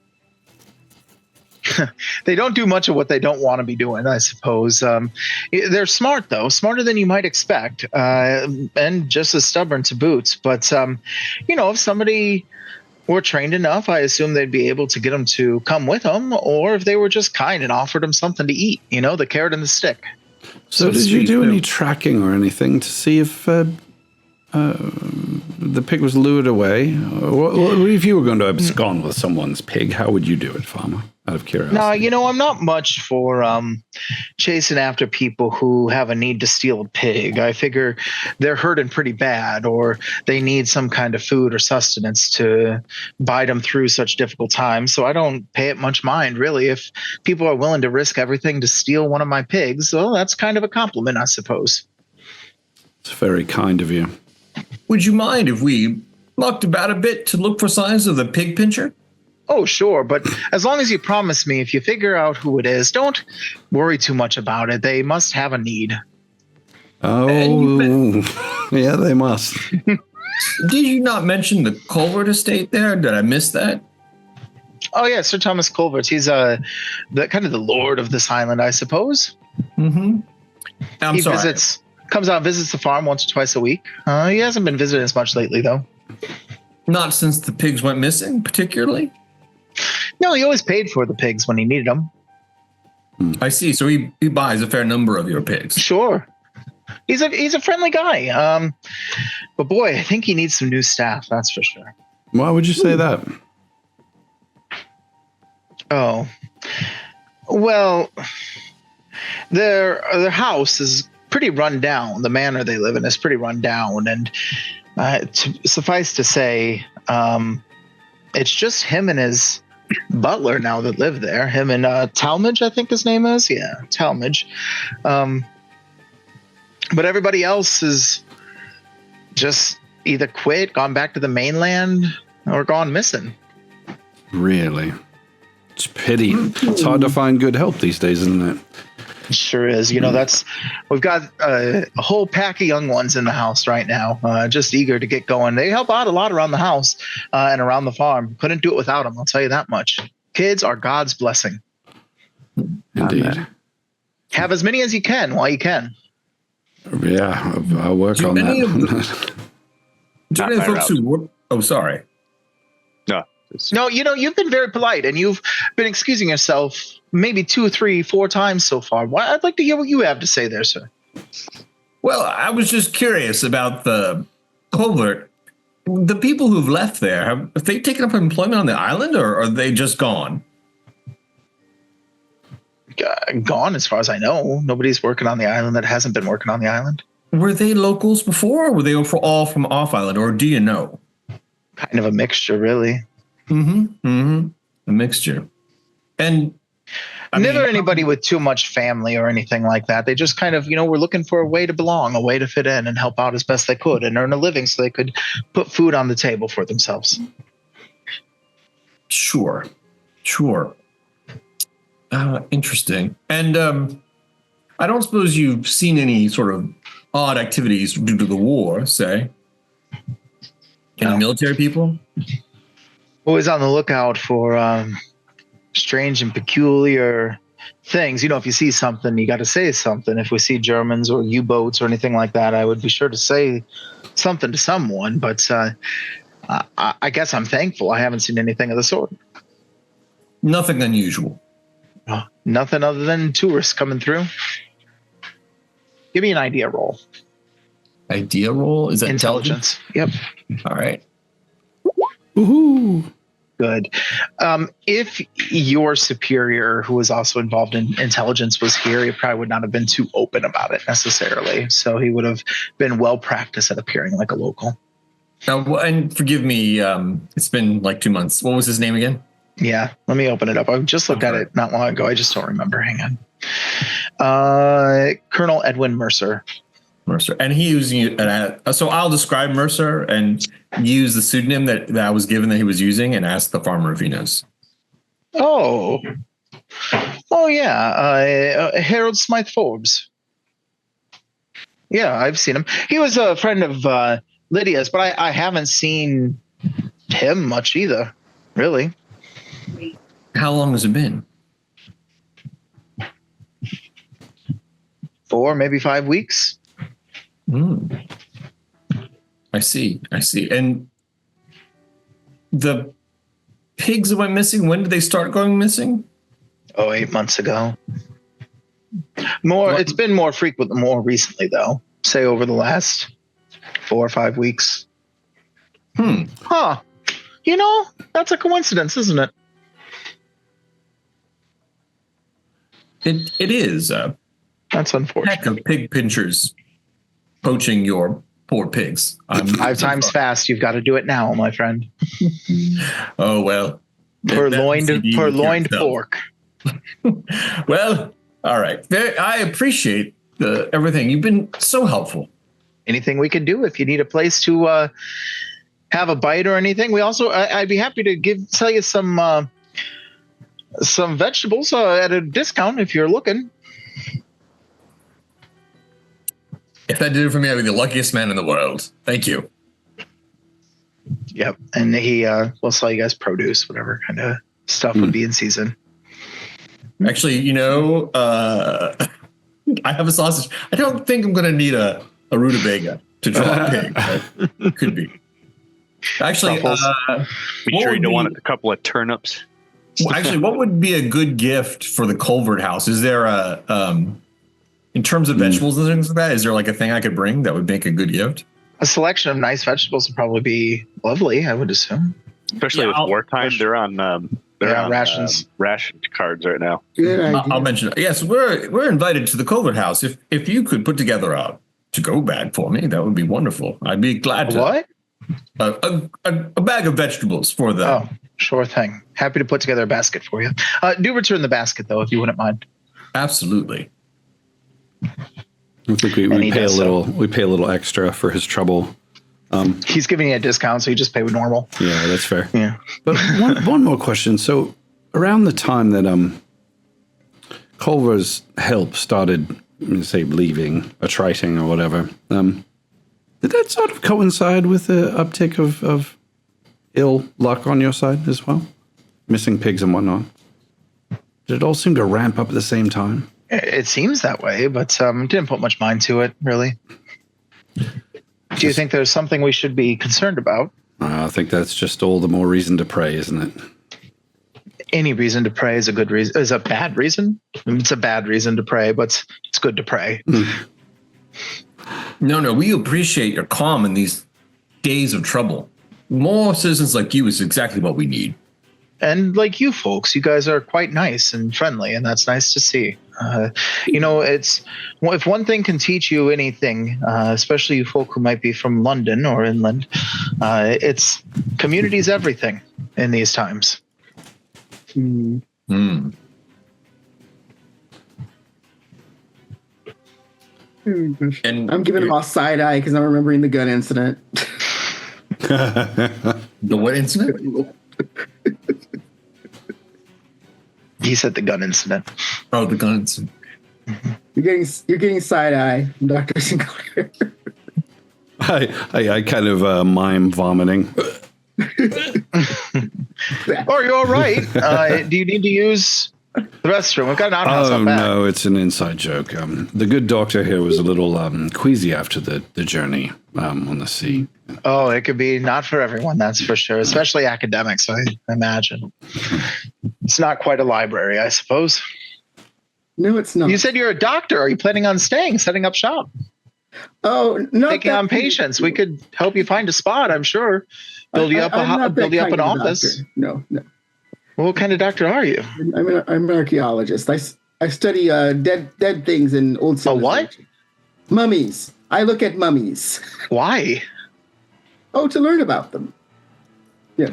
S2: They don't do much of what they don't want to be doing, I suppose. They're smart, though, smarter than you might expect, and just as stubborn to boots. But, if somebody were trained enough, I assume they'd be able to get them to come with them, or if they were just kind and offered them something to eat, the carrot and the stick.
S1: So did you do any tracking or anything to see if the pig was lured away? Or if you were going to abscond with someone's pig, how would you do it, Farmer? Out of curiosity.
S2: No, I'm not much for chasing after people who have a need to steal a pig. I figure they're hurting pretty bad, or they need some kind of food or sustenance to bide them through such difficult times. So I don't pay it much mind, really. If people are willing to risk everything to steal one of my pigs, well, that's kind of a compliment, I suppose.
S1: It's very kind of you.
S5: Would you mind if we looked about a bit to look for signs of the pig pincher?
S2: Oh, sure. But as long as you promise me, if you figure out who it is, don't worry too much about it. They must have a need.
S1: Oh, yeah, they must.
S5: Did you not mention the Culvert estate there? Did I miss that?
S2: Oh, yeah, Sir Thomas Culvert. He's the kind of the lord of this island, I suppose.
S5: Mm-hmm.
S2: He comes out and visits the farm once or twice a week. He hasn't been visiting as much lately, though.
S5: Not since the pigs went missing, particularly?
S2: No, he always paid for the pigs when he needed them.
S5: I see. So he buys a fair number of your pigs.
S2: Sure. He's a friendly guy. But boy, I think he needs some new staff, that's for sure.
S1: Why would you say that?
S2: Oh. Well, their house is pretty run down. The manor they live in is pretty run down, and suffice to say, it's just him and his butler now that live there. Him and Talmadge, I think his name is. Yeah, Talmadge. But everybody else is just either quit, gone back to the mainland, or gone missing.
S1: Really? It's a pity. It's hard to find good help these days, isn't it?
S2: It sure is. We've got a whole pack of young ones in the house right now, just eager to get going. They help out a lot around the house and around the farm. Couldn't do it without them, I'll tell you that much. Kids are God's blessing.
S1: Indeed.
S2: Have as many as you can while you can.
S1: Yeah, I'll work on that.
S5: Do any folks who work? Oh, sorry.
S2: No, you've been very polite, and you've been excusing yourself maybe 2, 3, 4 times so far. I'd like to hear what you have to say there, sir.
S5: Well, I was just curious about the Culvert. The people who've left there, have they taken up employment on the island, or are they just gone?
S2: Gone, as far as I know. Nobody's working on the island that hasn't been working on the island.
S5: Were they locals before, or were they all from off island, or do you know?
S2: Kind of a mixture, really.
S5: A mixture. And
S2: never anybody with too much family or anything like that. They just kind of, were looking for a way to belong, a way to fit in and help out as best they could and earn a living so they could put food on the table for themselves.
S5: Sure. Interesting. And I don't suppose you've seen any sort of odd activities due to the war, say? Any military people?
S2: Always on the lookout for strange and peculiar things. If you see something, you got to say something. If we see Germans or U-boats or anything like that, I would be sure to say something to someone. But I guess I'm thankful I haven't seen anything of the sort.
S5: Nothing unusual.
S2: Nothing other than tourists coming through. Give me an idea roll.
S5: Idea roll? Is that
S2: intelligence? Yep.
S5: All right.
S1: Woohoo!
S2: Good. If your superior, who was also involved in intelligence, was here, he probably would not have been too open about it necessarily. So he would have been well practiced at appearing like a local.
S5: Now, and forgive me, it's been like 2 months. What was his name again?
S2: Yeah, let me open it up. I just looked at it not long ago. I just don't remember. Hang on. Colonel Edwin Mercer.
S5: Mercer. And he was, so I'll describe Mercer and use the pseudonym that I was given that he was using and ask the farmer if he knows.
S2: Oh yeah. Harold Smythe Forbes. Yeah, I've seen him. He was a friend of Lydia's, but I haven't seen him much either, really.
S5: How long has it been?
S2: 4, maybe 5 weeks.
S5: I see. And the pigs that went missing, when did they start going missing?
S2: 8 months ago. It's been more frequent more recently, though. Say over the last 4 or 5 weeks. Huh. That's a coincidence, isn't it?
S5: It is.
S2: That's unfortunate.
S5: Heck of pig pinchers poaching your poor pigs.
S2: 5 times fast. You've got to do it now, my friend.
S5: Oh, well.
S2: Purloined pork.
S5: Well, all right. I appreciate everything. You've been so helpful.
S2: Anything we can do if you need a place to have a bite or anything. We also, I'd be happy to sell you some vegetables at a discount if you're looking.
S5: If that did it for me, I'd be the luckiest man in the world. Thank you.
S2: Yep. And he will sell you guys produce, whatever kind of stuff would be in season.
S5: Actually, I have a sausage. I don't think I'm going to need a rutabaga to draw a pig. But could be. Actually,
S4: be sure you don't want a couple of turnips.
S5: Actually, what would be a good gift for the Culvert house? Is there in terms of vegetables and things like that, is there like a thing I could bring that would make a good gift?
S2: A selection of nice vegetables would probably be lovely, I would assume.
S4: Especially with wartime, they're on
S2: rations.
S4: Ration cards right now.
S3: Good idea.
S5: I'll mention it. Yes, we're invited to the Culvert house. If you could put together a to-go bag for me, that would be wonderful. I'd be glad to.
S2: What?
S5: A bag of vegetables for them.
S2: Oh, sure thing. Happy to put together a basket for you. Do return the basket, though, if you wouldn't mind.
S5: Absolutely.
S1: I think we pay a little. We pay a little extra for his trouble.
S2: He's giving you a discount, so you just pay with normal.
S1: Yeah, that's fair.
S2: Yeah.
S1: But one more question. So around the time that Culver's help started, say, leaving, attriting or whatever, did that sort of coincide with the uptick of ill luck on your side as well? Missing pigs and whatnot? Did it all seem to ramp up at the same time?
S2: It seems that way, but didn't put much mind to it, really. Do you think there's something we should be concerned about?
S1: I think that's just all the more reason to pray, isn't it?
S2: Any reason to pray is a good reason. Is a bad reason? It's a bad reason to pray, but it's good to pray.
S5: No, we appreciate your calm in these days of trouble. More citizens like you is exactly what we need.
S2: And like you folks, you guys are quite nice and friendly, and that's nice to see. It's if one thing can teach you anything, especially you folk who might be from London or inland, it's community's everything in these times.
S3: Mm.
S5: Mm. And
S3: I'm giving him all side eye because I'm remembering the gun incident.
S5: The what incident?
S2: He said the gun incident.
S5: Oh, the gun incident.
S3: You're getting side eye from Dr. Sinclair.
S1: I kind of mime vomiting.
S2: Are you all right? Do you need to use The restroom. We've got an outhouse
S1: Oh,
S2: out back.
S1: no, it's an inside joke. The good doctor here was a little queasy after the journey on the sea.
S2: Oh, it could be not for everyone, that's for sure, especially academics, I imagine. It's not quite a library, I suppose.
S3: No, it's not.
S2: You said you're a doctor. Are you planning on staying, setting up shop?
S3: Oh, no.
S2: Taking on patients. We could help you find a spot, I'm sure. Build you up an office.
S3: Doctor. No.
S2: Well, what kind of doctor are you?
S3: I'm an archaeologist. I study dead things in old civilization.
S2: A what?
S3: Mummies. I look at mummies.
S2: Why?
S3: Oh, to learn about them. Yes.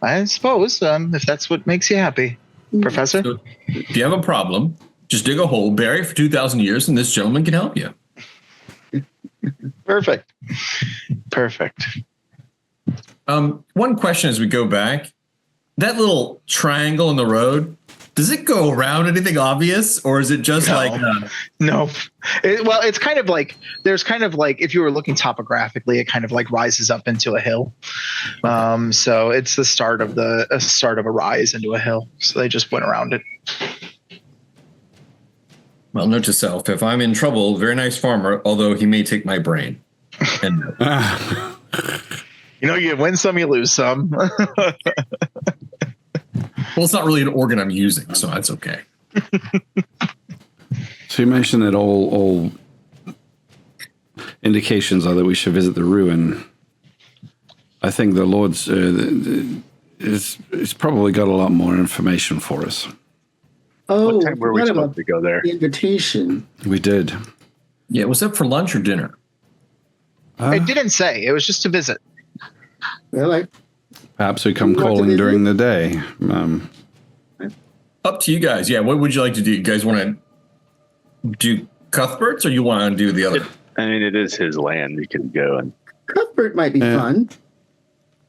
S2: I suppose, if that's what makes you happy. Professor?
S5: So, if you have a problem, just dig a hole, bury it for 2,000 years, and this gentleman can help you.
S2: Perfect.
S5: One question as we go back. That little triangle in the road, does it go around anything obvious, or is it just
S2: No. It's kind of like, there's kind of like, if you were looking topographically, it kind of like rises up into a hill. So it's the start of a rise into a hill. So they just went around it.
S5: Well, note to self, if I'm in trouble, very nice farmer, although he may take my brain. And
S2: you win some, you lose some.
S5: well, it's not really an organ I'm using, so that's okay.
S1: So you mentioned that all indications are that we should visit the ruin. I think the Lord's it's probably got a lot more information for us.
S3: Oh,
S4: what time were we supposed to go there?
S3: The invitation.
S1: We did.
S5: Yeah, was that for lunch or dinner?
S2: It didn't say. It was just to visit.
S3: Well,
S1: Perhaps we come calling during the day.
S5: Up to you guys. Yeah, what would you like to do? You guys want to do Cuthbert's, or you want to do the other?
S4: I mean, it is his land. You can go and
S3: Cuthbert might be fun.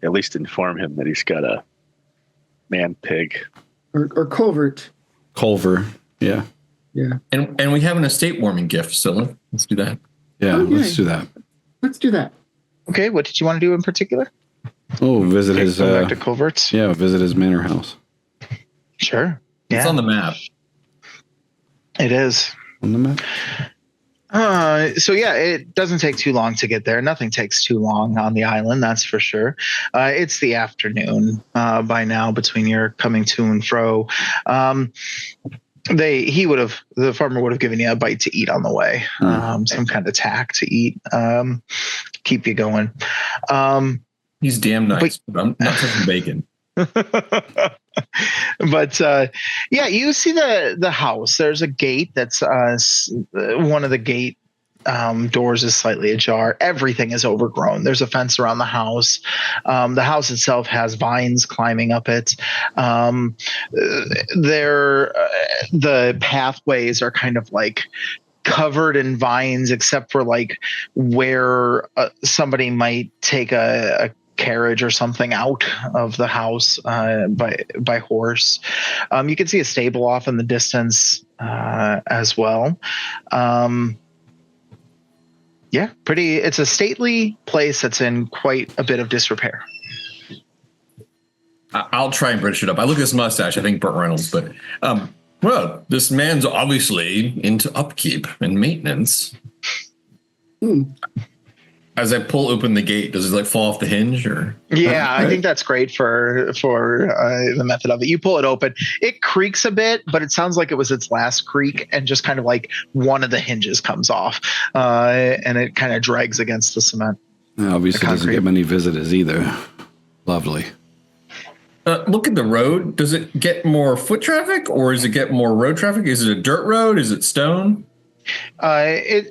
S4: at least inform him that he's got a man pig.
S3: Or covert.
S1: Culver. Yeah.
S3: Yeah.
S5: And we have an estate warming gift, so let's do that.
S1: Yeah,
S3: Okay.
S1: let's do that.
S3: Let's do that.
S2: Okay, what did you want to do in particular?
S1: Oh, visit his
S2: Go back to Culverts.
S1: yeah, visit his manor house.
S2: Sure.
S5: It's on the map.
S2: It is.
S1: On the map?
S2: So yeah, it doesn't take too long to get there. Nothing takes too long on the island, that's for sure. It's the afternoon by now between your coming to and fro. The farmer would have given you a bite to eat on the way, some kind of tack to eat, keep you going.
S5: He's damn nice, but I'm not touching bacon.
S2: But yeah, you see the house. There's a gate that's one of the gate doors is slightly ajar. Everything is overgrown. There's a fence around the house. The house itself has vines climbing up it. The pathways are kind of like covered in vines, except for like where somebody might take a carriage or something out of the house by horse. You can see a stable off in the distance as well. Yeah, it's a stately place that's in quite a bit of disrepair.
S5: I'll try and British it up. I look at his mustache. I think Burt Reynolds, but well, this man's obviously into upkeep and maintenance. As I pull open the gate, does it like fall off the hinge or?
S2: Yeah, I think that's great for the method of it. You pull it open, it creaks a bit, but it sounds like it was its last creak, and just kind of like one of the hinges comes off, and it kind of drags against the cement.
S1: Yeah, obviously doesn't get many visitors either. Lovely.
S5: Look at the road. Does it get more foot traffic or does it get more road traffic? Is it a dirt road? Is it stone?
S2: I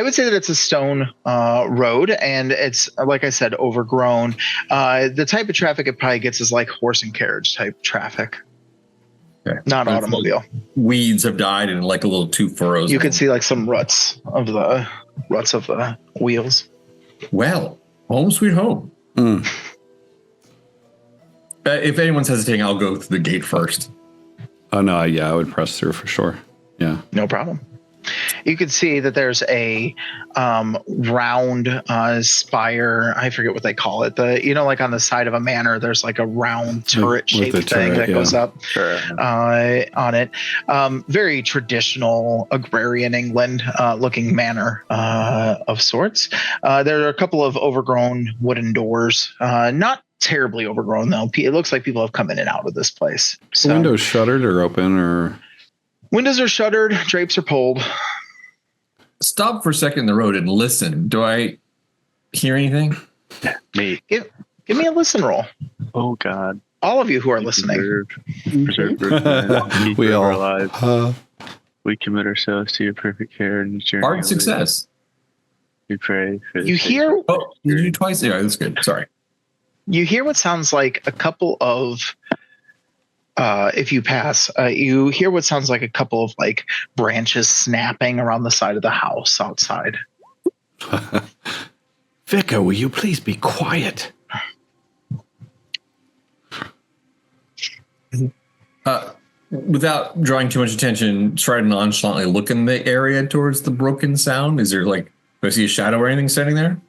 S2: would say that it's a stone road, and it's, like I said, overgrown. The type of traffic it probably gets is like horse and carriage type traffic, not automobile.
S5: Like weeds have died and like a little two furrows.
S2: You could see like some ruts of the wheels.
S5: Well, home sweet home. If anyone's hesitating, I'll go through the gate first.
S1: Oh no, yeah, I would press through for sure. Yeah,
S2: no problem. You can see that there's a round spire. I forget what they call it. Like on the side of a manor, there's like a round turret-shaped thing that goes up on it. Very traditional agrarian England looking manor of sorts. There are a couple of overgrown wooden doors. Not terribly overgrown though. It looks like people have come in and out of this place. So,
S1: windows shuttered or open or?
S2: Windows are shuttered. Drapes are pulled.
S5: Stop for a second in the road and listen. Do I hear anything?
S4: Me.
S2: Give me a listen roll.
S4: Oh God.
S2: All of you who are listening.
S4: Preserve
S1: we all
S4: alive. We commit ourselves to your perfect care and journey.
S5: Hard success.
S4: We pray.
S2: You hear?
S5: Oh, you do twice? Yeah, that's good. Sorry.
S2: You hear what sounds like a couple of, if you pass, you hear what sounds like a couple of like branches snapping around the side of the house outside.
S1: Vicar, will you please be quiet?
S5: Without drawing too much attention, try to nonchalantly look in the area towards the broken sound. Is there do I see a shadow or anything standing there?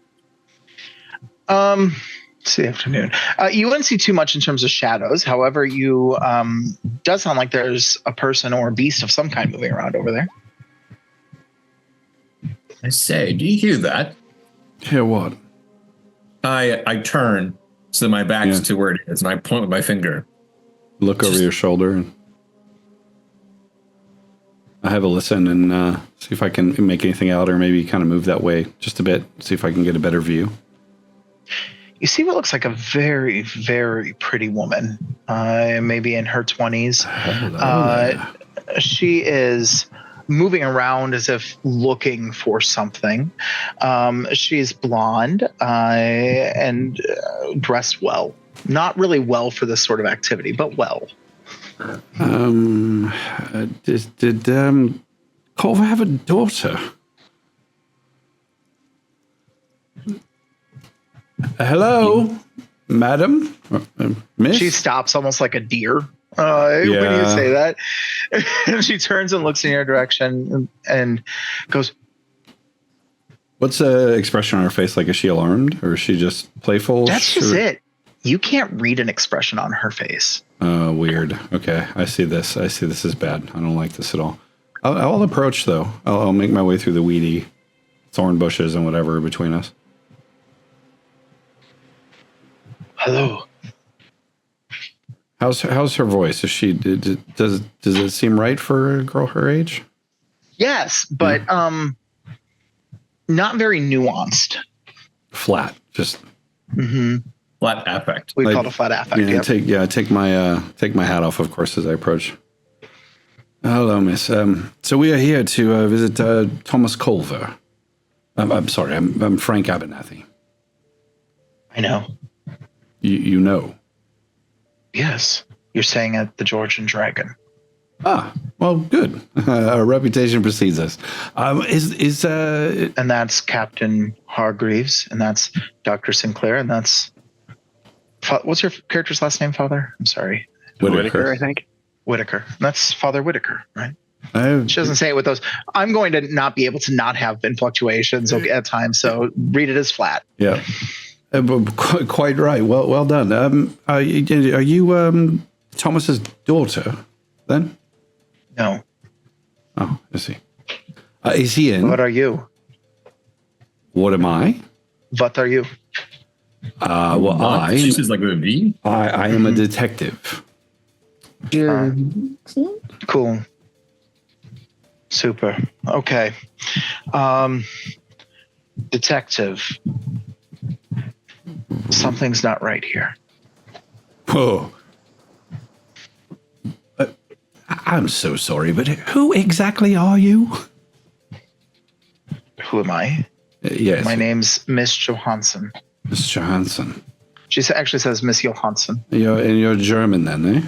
S2: It's the afternoon. You wouldn't see too much in terms of shadows. However, you does sound like there's a person or a beast of some kind moving around over there.
S5: I say, do you hear that?
S1: Hear what?
S5: I turn so my back's to where it is, and I point with my finger.
S1: Look over your shoulder, and I have a listen and see if I can make anything out, or maybe kind of move that way just a bit, see if I can get a better view.
S2: You see what looks like a very, very pretty woman, maybe in her 20s. She is moving around as if looking for something. She's blonde and dressed well. Not really well for this sort of activity, but well.
S1: Did Culver have a daughter? Hello, madam, miss?
S2: She stops almost like a deer when you say that. And she turns and looks in your direction and goes,
S1: What's the expression on her face? Like, is she alarmed or is she just playful?
S2: That's just it. You can't read an expression on her face.
S1: Weird. Okay, I see this. I see this is bad. I don't like this at all. I'll approach, though. I'll make my way through the weedy thorn bushes and whatever between us.
S2: Hello.
S1: How's her voice? Is she does it seem right for a girl her age?
S2: Yes, but not very nuanced.
S1: Flat, just
S5: flat affect.
S2: We call it a flat affect.
S1: Yeah, take my hat off, of course, as I approach. Hello, miss. So we are here to visit Thomas Culver. I'm sorry, I'm Frank Abernathy.
S2: I know.
S1: You know?
S2: Yes. You're staying at the George and Dragon.
S1: Ah, well, good. Our reputation precedes us. And
S2: that's Captain Hargreaves, and that's Dr. Sinclair, and that's... What's your character's last name, Father? I'm sorry.
S4: Whitaker, I think.
S2: Whitaker. That's Father Whitaker, right?
S1: She
S2: doesn't say it with those. I'm going to not be able to not have influctuations at times, so read it as flat.
S1: Yeah. Quite right. Well done. Are you Thomas's daughter, then?
S2: No.
S1: Oh, I see. Is he in?
S2: What are you?
S1: What am I?
S2: What are you?
S1: Well,
S5: She says like with a V?
S1: I am a detective.
S3: Yeah.
S2: Cool. Super. Okay. Detective. Something's not right here.
S1: Whoa. I'm so sorry, but who exactly are you?
S2: Who am I?
S1: Yes.
S2: My name's Miss Johansson.
S1: Miss Johansson.
S2: She actually says Miss Johansson.
S1: You're German then, eh?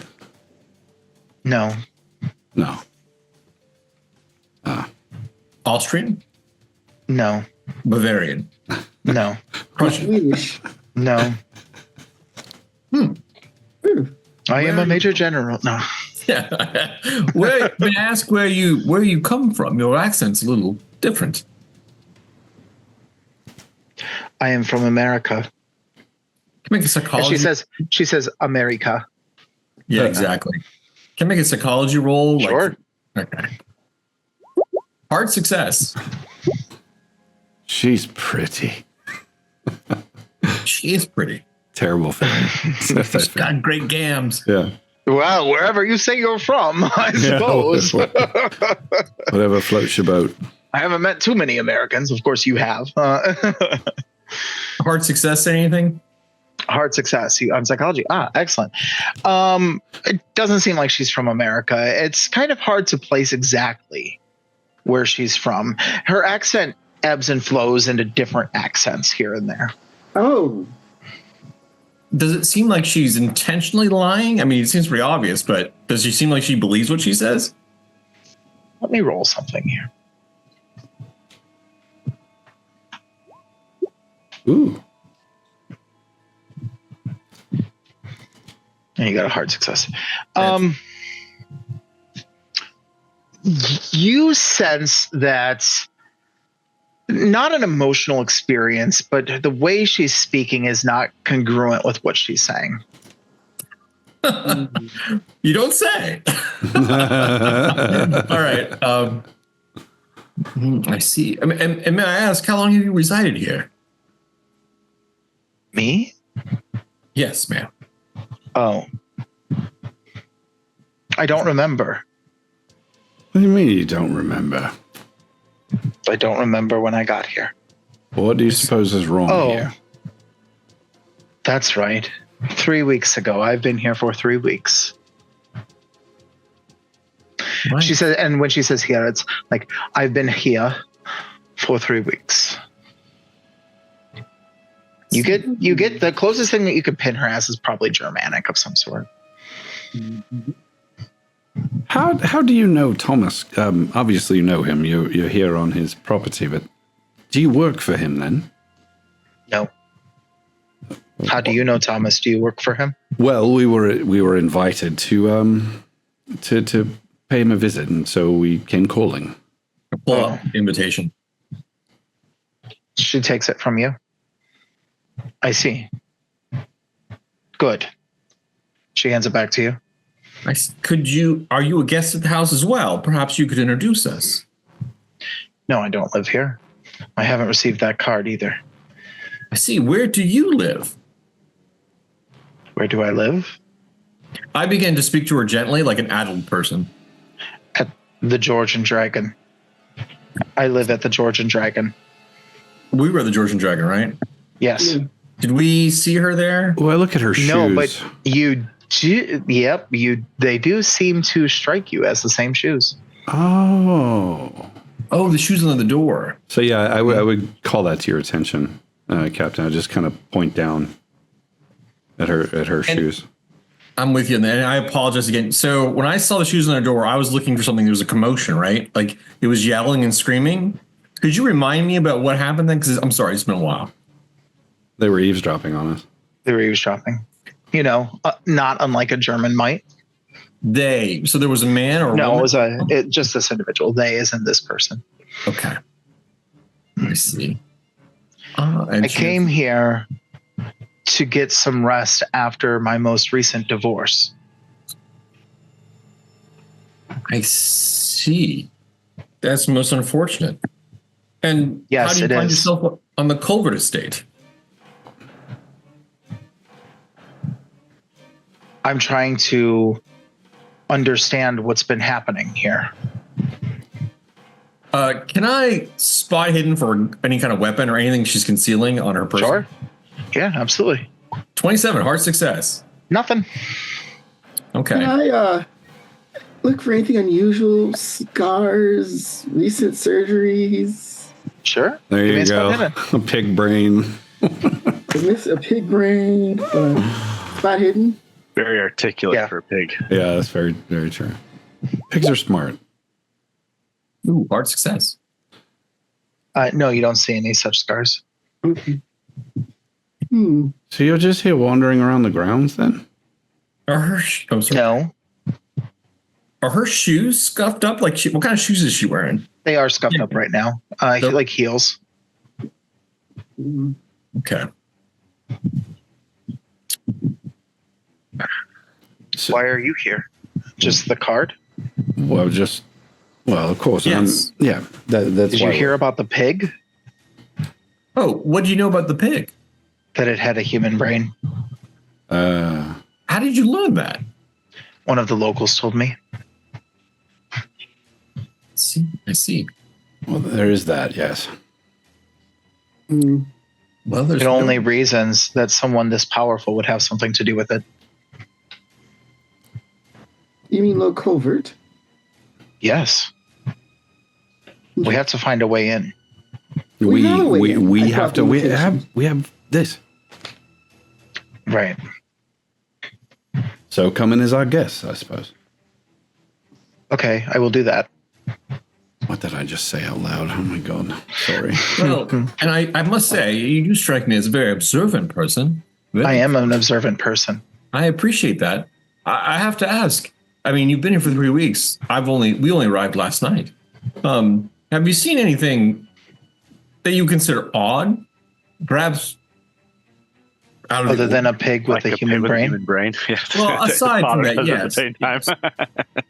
S2: No.
S1: No.
S5: Austrian?
S2: No.
S5: Bavarian?
S2: No.
S5: Prussian?
S2: No. I am a major general. No.
S5: Yeah. May I ask where you come from? Your accent's a little different.
S2: I am from America.
S5: Can I make a psychology?
S2: She says America.
S5: Yeah, exactly. Can I make a psychology roll?
S2: Sure.
S5: Okay. Hard success.
S1: She's pretty.
S5: She is pretty.
S1: Terrible thing.
S5: She's got great gams.
S1: Yeah.
S2: Well, wherever you say you're from, I suppose.
S1: Whatever floats your boat.
S2: I haven't met too many Americans. Of course, you have.
S5: Hard success, say anything?
S2: Hard success on psychology. Excellent. It doesn't seem like she's from America. It's kind of hard to place exactly where she's from. Her accent ebbs and flows into different accents here and there.
S3: Oh.
S5: Does it seem like she's intentionally lying? I mean, it seems pretty obvious, but does she seem like she believes what she says?
S2: Let me roll something here.
S1: Ooh.
S2: And you got a hard success. You sense that not an emotional experience, but the way she's speaking is not congruent with what she's saying.
S5: You don't say. All right. I see. I mean, and may I ask, how long have you resided here?
S2: Me?
S5: Yes, ma'am.
S2: Oh. I don't remember.
S1: What do you mean you don't remember?
S2: I don't remember when I got here.
S1: What do you suppose is wrong here?
S2: That's right. 3 weeks ago. I've been here for 3 weeks.
S5: Right.
S2: She said, and when she says here, it's like, I've been here for 3 weeks. You get the closest thing that you could pin her as is probably Germanic of some sort.
S1: How do you know Thomas? Obviously you know him. You're here on his property, but do you work for him then?
S2: No. How do you know Thomas? Do you work for him?
S1: Well, we were invited to pay him a visit, and so we came calling.
S5: Pull up invitation.
S2: She takes it from you. I see. Good. She hands it back to you.
S5: Are you a guest at the house as well? Perhaps you could introduce us.
S2: No, I don't live here. I haven't received that card either.
S5: I see. Where do you live?
S2: Where do I live?
S5: I began to speak to her gently, like an adult person.
S2: At the Georgian Dragon. I live at the Georgian Dragon.
S5: We were the Georgian Dragon, right?
S2: Yes.
S5: Did we see her there?
S1: Well, look at her shoes.
S2: No, but you do. Yep, they do seem to strike you as the same shoes.
S1: Oh,
S5: the shoes on the door.
S1: So yeah, I would call that to your attention, Captain. I just kind of point down at her shoes.
S5: I'm with you, and I apologize again. So when I saw the shoes on the door, I was looking for something. There was a commotion, right? Like it was yelling and screaming. Could you remind me about what happened then? Because I'm sorry, it's been a while.
S1: They were eavesdropping on us.
S2: They were eavesdropping. You know, not unlike a German might.
S5: So there was a man or a
S2: no,
S5: woman?
S2: it was just this individual. They isn't this person.
S5: Okay. I see.
S2: I came here to get some rest after my most recent divorce.
S5: I see. That's most unfortunate. And
S2: yes,
S5: how do you find yourself on the Culvert estate?
S2: I'm trying to understand what's been happening here.
S5: Can I spy hidden for any kind of weapon or anything she's concealing on her person?
S2: Sure. Yeah, absolutely.
S5: 27, hard success.
S2: Nothing.
S5: Okay.
S3: Can I look for anything unusual? Scars, recent surgeries?
S2: Sure.
S1: There you go. A pig brain.
S3: A pig brain. Spot hidden.
S4: Very articulate for a pig.
S1: Yeah, that's very, very true. Pigs are smart.
S5: Ooh, hard success.
S2: No, you don't see any such scars.
S3: Okay.
S1: So you're just here wandering around the grounds then?
S2: No.
S5: Are her shoes scuffed up? Like, what kind of shoes is she wearing?
S2: They are scuffed up right now. Like heels.
S5: Okay.
S1: So,
S2: Why are you here? Just the card?
S1: well, of course.
S5: Yes.
S1: That's
S2: Did you hear about the pig?
S5: Oh, what do you know about the pig?
S2: That it had a human brain.
S5: How did you learn that?
S2: One of the locals told me.
S5: I see.
S1: Well, there is that, yes.
S5: Well, there's
S2: It only reasons that someone this powerful would have something to do with it.
S3: You mean low covert?
S2: Yes. We have to find a way in.
S1: We
S3: have
S1: this.
S2: Right.
S1: So come in as our guest, I suppose.
S2: Okay, I will do that.
S1: What did I just say out loud? Oh my God. Sorry.
S5: Well, and I must say, you do strike me as a very observant person.
S2: I am an observant person.
S5: I appreciate that. I have to ask. I mean, you've been here for 3 weeks. We only arrived last night. Have you seen anything that you consider odd? Perhaps out of
S2: Other than a pig with a human brain?
S4: Yeah.
S5: Well, aside from that,
S4: At the
S5: yes.
S4: same time.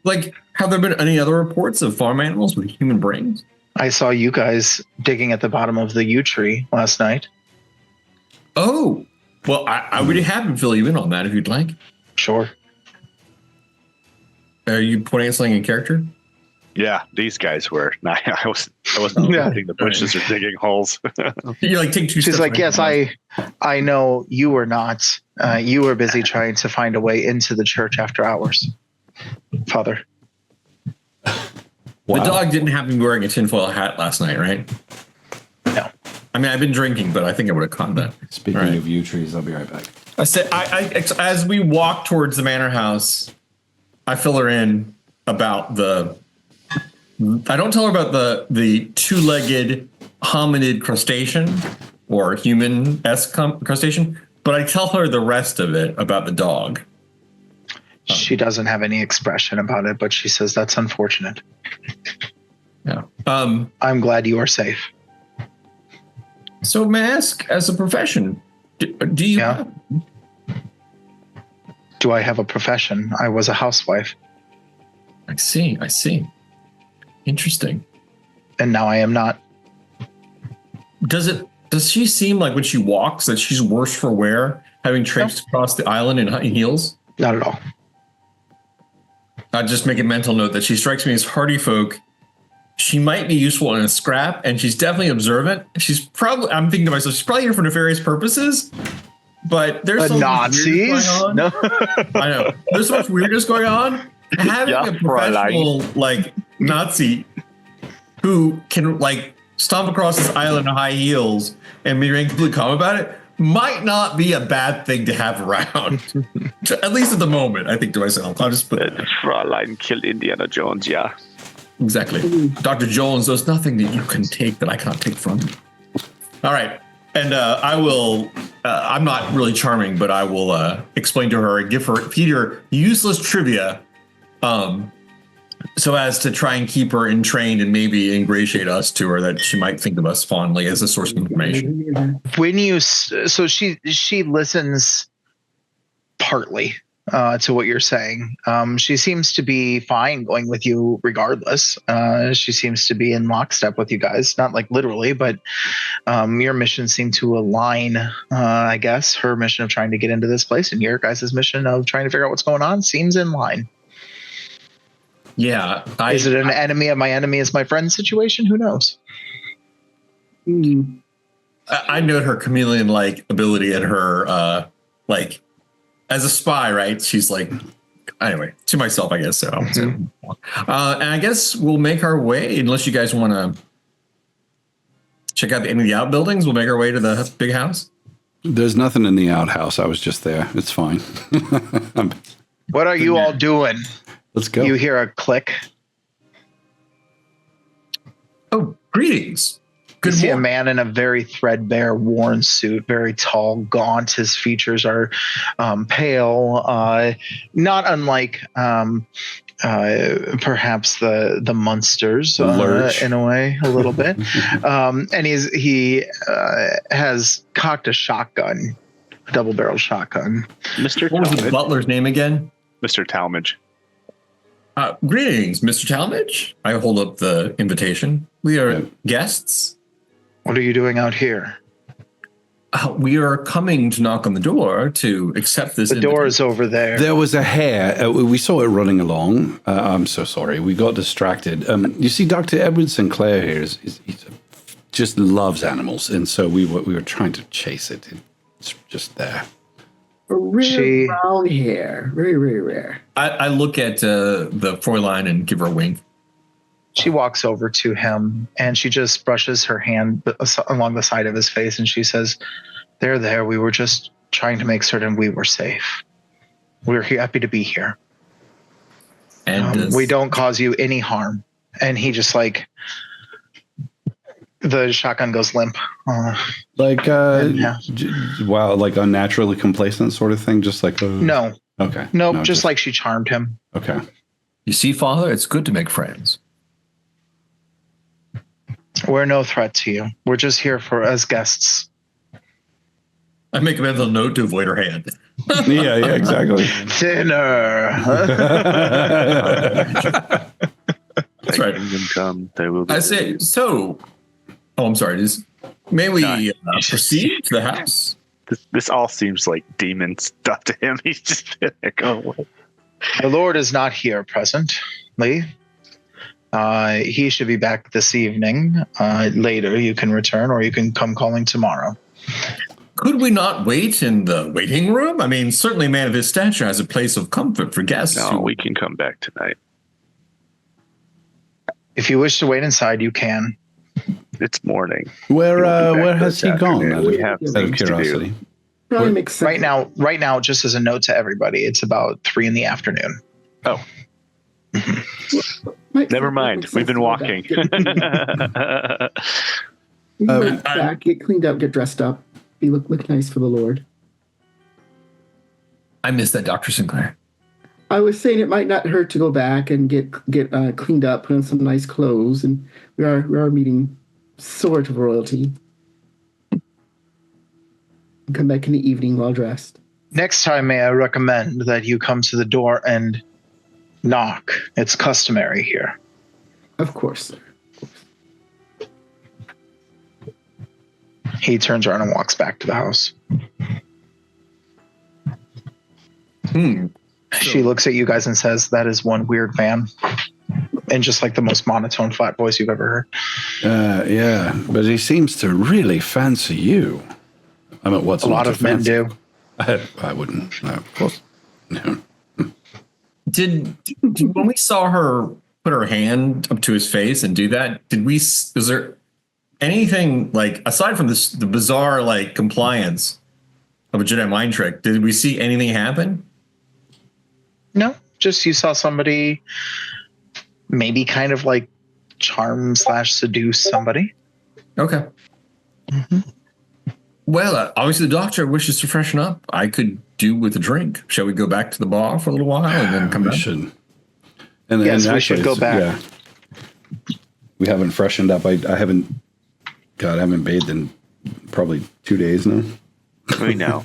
S5: Like, have there been any other reports of farm animals with human brains?
S2: I saw you guys digging at the bottom of the yew tree last night.
S5: Oh, well, I would be happy to fill you in on that if you'd like.
S2: Sure.
S5: Are you pointing at something in character?
S4: Yeah, these guys were. I wasn't digging the bushes or digging holes.
S5: You like take 2 steps.
S2: She's like,
S5: right
S2: yes,
S5: now.
S2: I know you were not. You were busy trying to find a way into the church after hours, Father.
S5: The dog didn't have me wearing a tinfoil hat last night, right?
S2: No.
S5: I mean, I've been drinking, but I think I would have caught that.
S1: Speaking
S5: Right.
S1: of yew trees, I'll be right back.
S5: I said, as we walk towards the manor house, I fill her in about I don't tell her about the 2-legged hominid crustacean or human-esque crustacean, but I tell her the rest of it about the dog.
S2: She doesn't have any expression about it, but she says that's unfortunate.
S5: Yeah.
S2: I'm glad you are safe.
S5: So may I ask, as a profession, do you
S2: Yeah.
S5: have?
S2: Do I have a profession? I was a housewife,
S5: I see. Interesting.
S2: and now I am not.
S5: Does she seem like when she walks that she's worse for wear, having traipsed across the island in high heels?
S2: Not at all.
S5: I'll just make a mental note that she strikes me as hardy folk. She might be useful in a scrap, and she's definitely observant. I'm thinking to myself, she's probably here for nefarious purposes, but there's so much weirdness going on.
S2: No.
S5: I know. There's so much weirdness going on. Having a professional, like, Nazi who can, like, stomp across this island in high heels and be completely calm about it might not be a bad thing to have around. At least at the moment, I think to myself. I'll just put it.
S4: Fraulein killed Indiana Jones, yeah.
S5: Exactly. Dr. Jones, there's nothing that you can take that I can't take from you. All right. And I will, I'm not really charming, but I will explain to her and feed her useless trivia so as to try and keep her entrained and maybe ingratiate us to her that she might think of us fondly as a source of information.
S2: So she listens partly to what you're saying. She seems to be fine going with you regardless. She seems to be in lockstep with you guys, not like literally, but your mission seemed to align, I guess. Her mission of trying to get into this place and your guys' mission of trying to figure out what's going on seems in line.
S5: Yeah.
S2: Is it an enemy of my enemy is my friend situation? Who knows?
S5: I note her chameleon-like ability and her, like, as a spy, right? She's like, anyway, to myself, I guess so. And I guess we'll make our way, unless you guys want to check out any of the outbuildings. We'll make our way to the big house.
S1: There's nothing in the outhouse. I was just there. It's fine.
S2: What are you all doing?
S1: Let's go.
S2: You hear a click.
S5: Oh, greetings.
S2: You see a man in a very threadbare, worn suit, very tall, gaunt. His features are pale, not unlike perhaps the monsters
S1: Lurch.
S2: in a way, a little bit. And he has cocked a shotgun, a double-barreled shotgun.
S4: Mr.
S5: What was the
S4: Talmadge.
S5: butler's name again?
S4: Mr. Talmadge.
S5: Greetings, Mr. Talmadge. I hold up the invitation. We are guests.
S2: What are you doing out here?
S5: We are coming to knock on the door to accept this.
S2: The door is over there.
S1: There was a hare. We saw it running along. I'm so sorry. We got distracted. You see, Dr. Edward Sinclair here just loves animals, and so we were trying to chase it. It's just there.
S3: A rare brown hair. Very, very rare.
S5: I look at the Fräulein and give her a wink.
S2: She walks over to him and she just brushes her hand along the side of his face and she says, there. We were just trying to make certain we were safe. We're happy to be here.
S5: And
S2: we don't cause you any harm. And he just the shotgun goes limp.
S1: Wow, like unnaturally complacent sort of thing, just like
S2: no.
S1: Okay.
S2: Nope, no, just like she charmed him.
S1: Okay.
S5: You see, Father, it's good to make friends.
S2: We're no threat to you. We're just here as guests.
S5: I make a mental note to avoid her hand.
S1: yeah, exactly.
S2: Dinner.
S5: That's right.
S4: They will be.
S5: I say so. Oh, I'm sorry. May we proceed to the house?
S4: This all seems like demon stuff to him. He's just like, oh.
S2: The Lord is not here presently. He should be back this evening. Later, you can return, or you can come calling tomorrow.
S5: Could we not wait in the waiting room? I mean, certainly a man of his stature has a place of comfort for guests.
S4: No, we can come back tonight.
S2: If you wish to wait inside, you can.
S4: It's morning.
S1: Where has he gone?
S4: We have
S1: out of curiosity.
S2: Right now, just as a note to everybody, it's about 3 p.m.
S4: Oh. Never mind. We've been walking.
S3: Back, get cleaned up, get dressed up. You look nice for the Lord.
S5: I miss that, Dr. Sinclair.
S3: I was saying it might not hurt to go back and get cleaned up, put on some nice clothes, and we are meeting sort of royalty. Come back in the evening well dressed.
S2: Next time, may I recommend that you come to the door and knock. It's customary here.
S3: Of course, sir.
S2: He turns around and walks back to the house. She looks at you guys and says, "That is one weird man." In just like the most monotone, flat voice you've ever heard.
S1: Yeah, but he seems to really fancy you. I mean, what's
S2: a lot of men do?
S1: I wouldn't. No, of course. No.
S5: Did when we saw her put her hand up to his face and do that, was there anything like, aside from the bizarre like compliance of a Jedi mind trick, did we see anything happen?
S2: No, just you saw somebody maybe kind of like charm / seduce somebody.
S5: Okay. Mm-hmm. Well, obviously the doctor wishes to freshen up. I could do with a drink. Shall we go back to the bar for a little while and then come back?
S1: We should.
S2: Yes, we should go back.
S1: Yeah. We haven't freshened up. I haven't bathed in probably 2 days now.
S4: We know.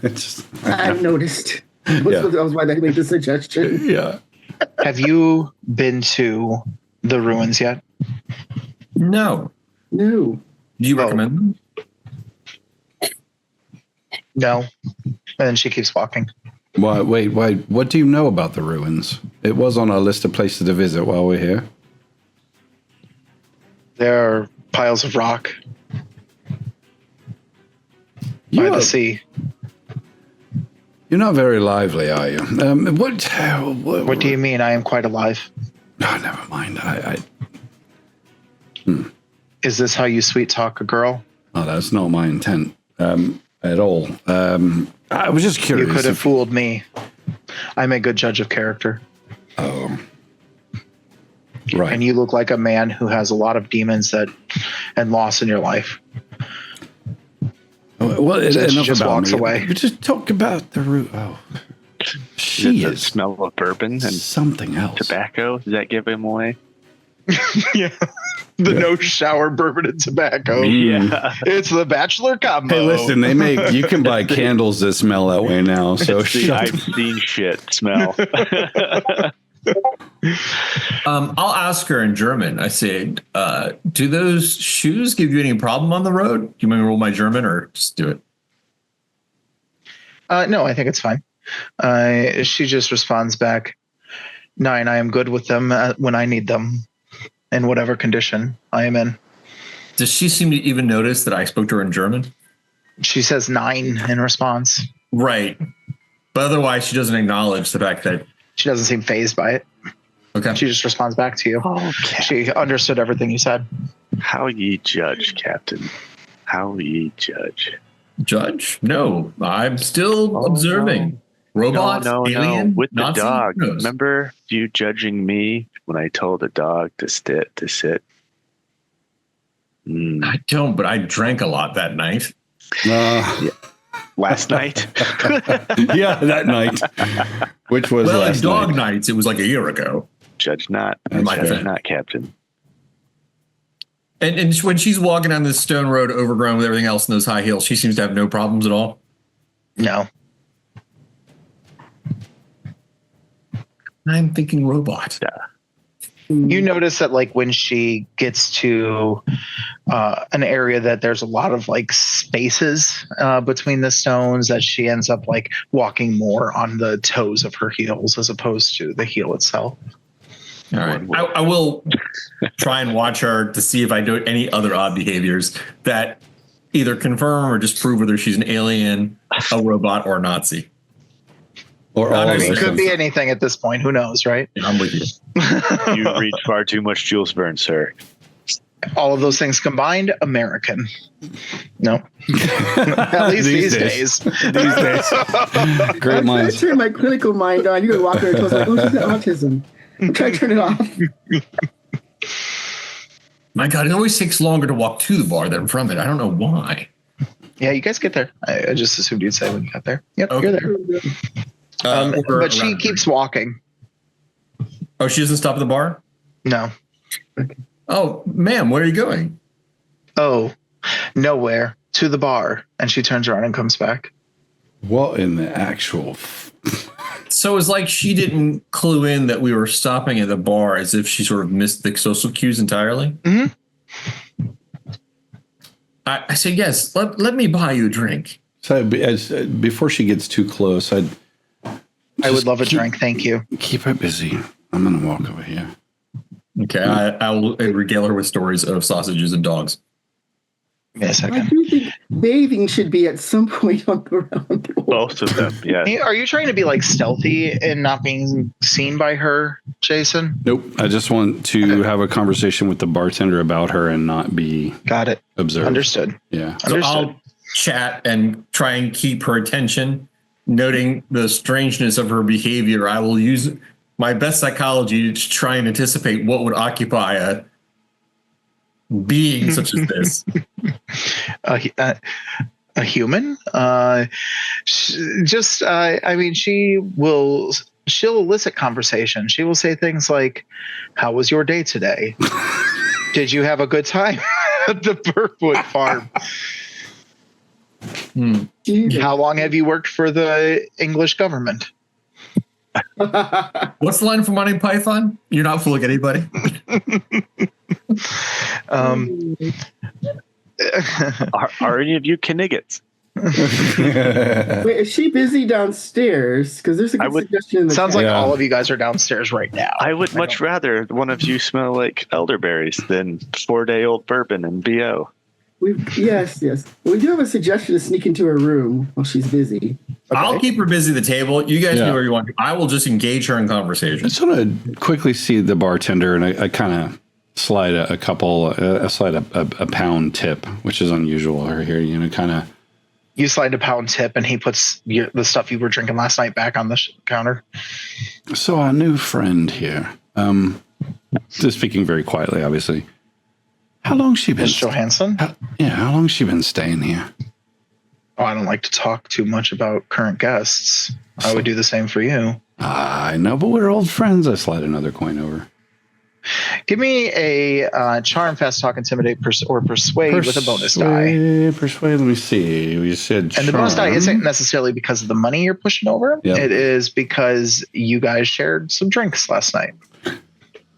S3: I've noticed. That was why I made the suggestion.
S1: Yeah.
S2: Have you been to the ruins yet?
S5: No.
S3: No.
S5: Do you recommend them?
S2: No. And then she keeps walking.
S1: Wait, what do you know about the ruins? It was on our list of places to visit while we're here.
S2: There are piles of rock by the sea.
S1: You're not very lively, are you?
S2: What do you mean? I am quite alive.
S1: Oh, never mind.
S2: Is this how you sweet talk a girl?
S1: Oh, that's not my intent at all. I was just curious.
S2: You could have fooled me. I'm a good judge of character.
S1: Oh. Right.
S2: And you look like a man who has a lot of demons and loss in your life.
S1: Well,
S2: she
S1: enough
S2: just
S1: about
S2: walks
S1: me.
S2: away.
S1: You just talk about the root. Oh, She
S4: the
S1: is
S4: smell of bourbon and
S1: something else.
S4: tobacco. Does that give him away?
S2: Yeah. The no shower bourbon and tobacco.
S4: Yeah.
S2: It's the bachelor combo.
S1: Hey, listen, you can buy candles that smell that way now. So
S4: It's the I've seen shit smell.
S5: I'll ask her in German. I said, do those shoes give you any problem on the road? Do you want me to roll my German or just do it?
S2: No, I think it's fine. She just responds back, 9, I am good with them when I need them, in whatever condition I am in.
S5: Does she seem to even notice that I spoke to her in German?
S2: She says 9 in response.
S5: Right. But otherwise, she doesn't acknowledge the fact that...
S2: She doesn't seem fazed by it.
S5: Okay.
S2: She just responds back to you.
S4: Okay.
S2: She understood everything you said.
S4: How ye judge, Captain? How ye judge?
S5: Judge? No, I'm still observing. Robots, alien,
S4: with the
S5: Nazi?
S4: dog.
S5: Who knows?
S4: Remember you judging me when I told the dog to sit?
S5: I don't, but I drank a lot that night.
S4: Last night?
S1: Yeah, that night. Which was last
S5: dog
S1: night.
S5: nights, it was like a year ago.
S4: Judge not.
S5: My
S4: Judge
S5: friend.
S4: not, Captain.
S5: And when she's walking down this stone road overgrown with everything else in those high heels, she seems to have no problems at all.
S2: No.
S5: I'm thinking robot.
S4: Yeah.
S2: You notice that like when she gets to an area that there's a lot of like spaces between the stones, that she ends up like walking more on the toes of her heels as opposed to the heel itself.
S5: All right. I will try and watch her to see if I do any other odd behaviors that either confirm or disprove whether she's an alien, a robot, or a Nazi.
S1: Or all of
S2: It
S1: those
S2: could
S1: things.
S2: be anything at this point. Who knows, right?
S5: Yeah, I'm with you.
S4: You read far too much Jules Verne, sir.
S2: All of those things combined, American. No. At least these days.
S1: These days. Great
S3: I
S1: minds.
S3: turn my clinical mind on. You're gonna walk her and like, oh, she's got autism. I'm trying to turn it off.
S5: My God, it always takes longer to walk to the bar than from it. I don't know why.
S2: Yeah, you guys get there. I just assumed you'd say when you got there. Yep,
S5: Okay.
S2: you're there. But she keeps walking.
S5: Oh, she doesn't stop at the bar?
S2: No.
S5: Oh, ma'am, where are you going?
S2: Oh, nowhere. To the bar. And she turns around and comes back.
S1: What in the actual...
S5: So it's like she didn't clue in that we were stopping at the bar, as if she sort of missed the social cues entirely.
S2: Mm-hmm.
S5: I said, yes, let me buy you a drink.
S1: So before she gets too close, I
S2: would love a drink. Thank you.
S1: keep her busy. I'm going to walk over here.
S5: Okay, I will regale her with stories of sausages and dogs.
S2: Yes, I
S3: I
S2: can.
S3: do think bathing should be at some point on the round.
S4: Both of them, yeah.
S2: Hey, are you trying to be like stealthy and not being seen by her, Jason?
S1: Nope. I just want to have a conversation with the bartender about her and not be
S2: Got it.
S1: observed.
S2: Understood.
S1: Yeah.
S5: So
S2: Understood.
S5: I'll chat and try and keep her attention, noting the strangeness of her behavior. I will use my best psychology to try and anticipate what would occupy a being such as this.
S2: A human? She'll elicit conversation. She will say things like, how was your day today? Did you have a good time at the Burwood farm? How long have you worked for the English government?
S5: What's the line from Monty Python? You're not fooling anybody.
S4: Are any of you Kniggets?
S3: Wait, is she busy downstairs? Because there's a good suggestion in the
S2: Sounds
S3: chat.
S2: like
S1: Yeah.
S2: all of you guys are downstairs right now.
S4: I would much rather one of you smell like elderberries than 4-day-old bourbon and BO.
S3: Yes. We do have a suggestion to sneak into her room while she's busy.
S5: I'll keep her busy at the table. You guys
S1: Yeah.
S5: do where you want. I will just engage her in
S1: I
S5: conversation.
S1: just want to quickly see the bartender, and I kind of slide a pound tip, which is unusual here. You know, kind of.
S2: You slide a pound tip, and he puts the stuff you were drinking last night back on the counter.
S1: So our new friend here, just speaking very quietly, obviously. How long she been?
S2: Miss Johansson?
S1: How long she been staying here?
S2: Oh, I don't like to talk too much about current guests. I would do the same for you.
S1: I know, but we're old friends. I slide another coin over.
S2: Give me a charm, fast talk, intimidate, or persuade with a bonus die.
S1: Persuade. Let me see. We said charm.
S2: And the bonus die isn't necessarily because of the money you're pushing over. Yep. It is because you guys shared some drinks last night.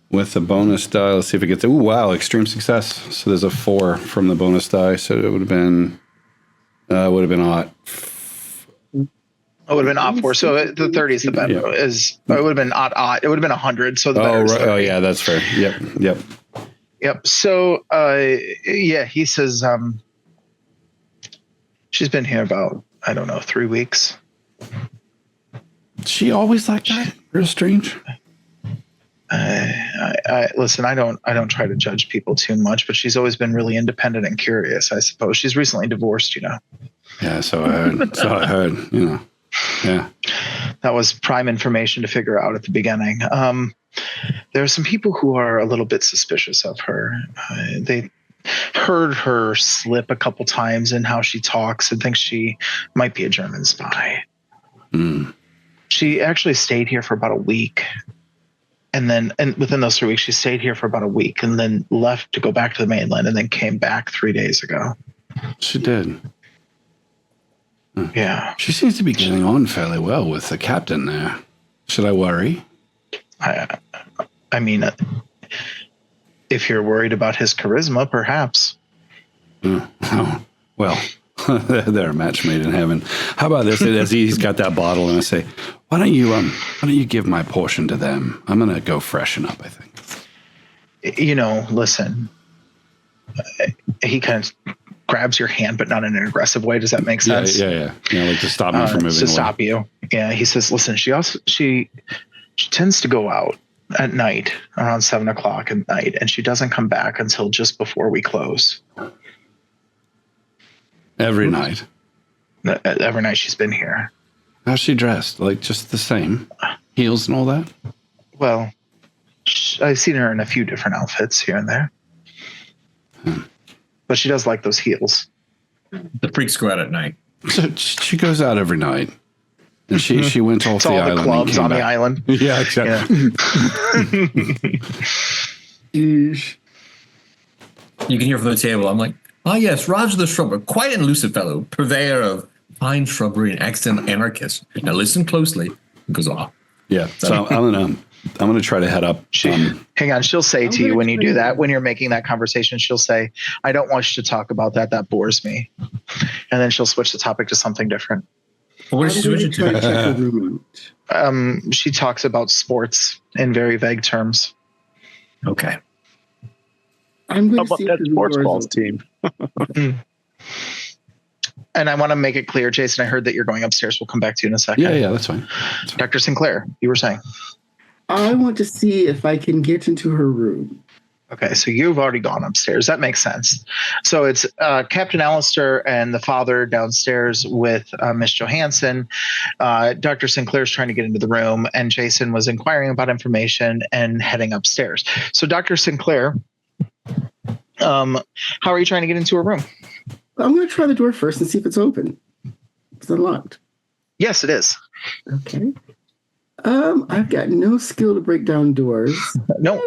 S1: With the bonus die, let's see if it gets. Ooh, wow! Extreme success. So there's a 4 from the bonus die. So it would have been odd.
S2: It would have been odd 4. So the 30 is the bet. It would have been odd. It would have been 100. So the better is 30.
S1: Oh yeah, that's fair. Yep.
S2: So he says she's been here about 3 weeks.
S1: She always like that? Real strange.
S2: I listen. I don't try to judge people too much, but she's always been really independent and curious. I suppose she's recently divorced.
S1: Yeah. So I heard. Yeah.
S2: That was prime information to figure out at the beginning. There are some people who are a little bit suspicious of her. They heard her slip a couple times in how she talks and think she might be a German spy.
S1: Mm.
S2: She actually stayed here for about a week. And within those 3 weeks, she stayed here for about a week and then left to go back to the mainland and then came back 3 days ago.
S1: She did.
S2: Yeah.
S1: She seems to be getting on fairly well with the captain there. Should I worry?
S2: I mean, if you're worried about his charisma, perhaps.
S1: Oh, well, they're a match made in heaven. How about this? As he's got that bottle, and I say, why don't you give my portion to them? I'm going to go freshen up, I think.
S2: Listen, he kind of grabs your hand, but not in an aggressive way. Does that make sense?
S1: Yeah. Like to stop me from moving away.
S2: Stop you. Yeah. He says, listen, she tends to go out at night around 7:00 at night, and she doesn't come back until just before we close.
S1: Every night.
S2: Every night she's been here.
S1: How's she dressed? Like just the same? Heels and all that?
S2: Well, I've seen her in a few different outfits here and there. But she does like those heels.
S5: The freaks go out at night.
S1: So she goes out every night. And she went off the island.
S2: All the clubs on the island.
S1: Yeah, exactly.
S5: You can hear from the table. I'm like, yes, Roger the Shrubber, quite an elusive fellow, purveyor of fine shrubbery and accidental anarchist. Now listen closely. It goes off.
S1: Yeah. So I'm gonna try to head up.
S2: Hang on. She'll say to you when you do that, when you're making that conversation, she'll say, I don't want you to talk about that. That bores me. And then she'll switch the topic to something different.
S5: Well, where's she switching to?
S2: She talks about sports in very vague terms.
S5: Okay.
S3: I'm going
S4: How about that sports balls team?
S2: And I want to make it clear, Jason, I heard that you're going upstairs. We'll come back to you in a second.
S1: Yeah, that's fine.
S2: Dr. Sinclair, you were saying.
S3: I want to see if I can get into her room.
S2: Okay, so you've already gone upstairs. That makes sense. So it's Captain Alistair and the father downstairs with Miss Johansson. Dr. Sinclair's trying to get into the room, and Jason was inquiring about information and heading upstairs. So Dr. Sinclair, how are you trying to get into her room?
S3: I'm going to try the door first and see if it's open. It's unlocked.
S2: Yes, it is.
S3: Okay. I've got no skill to break down doors.
S2: No.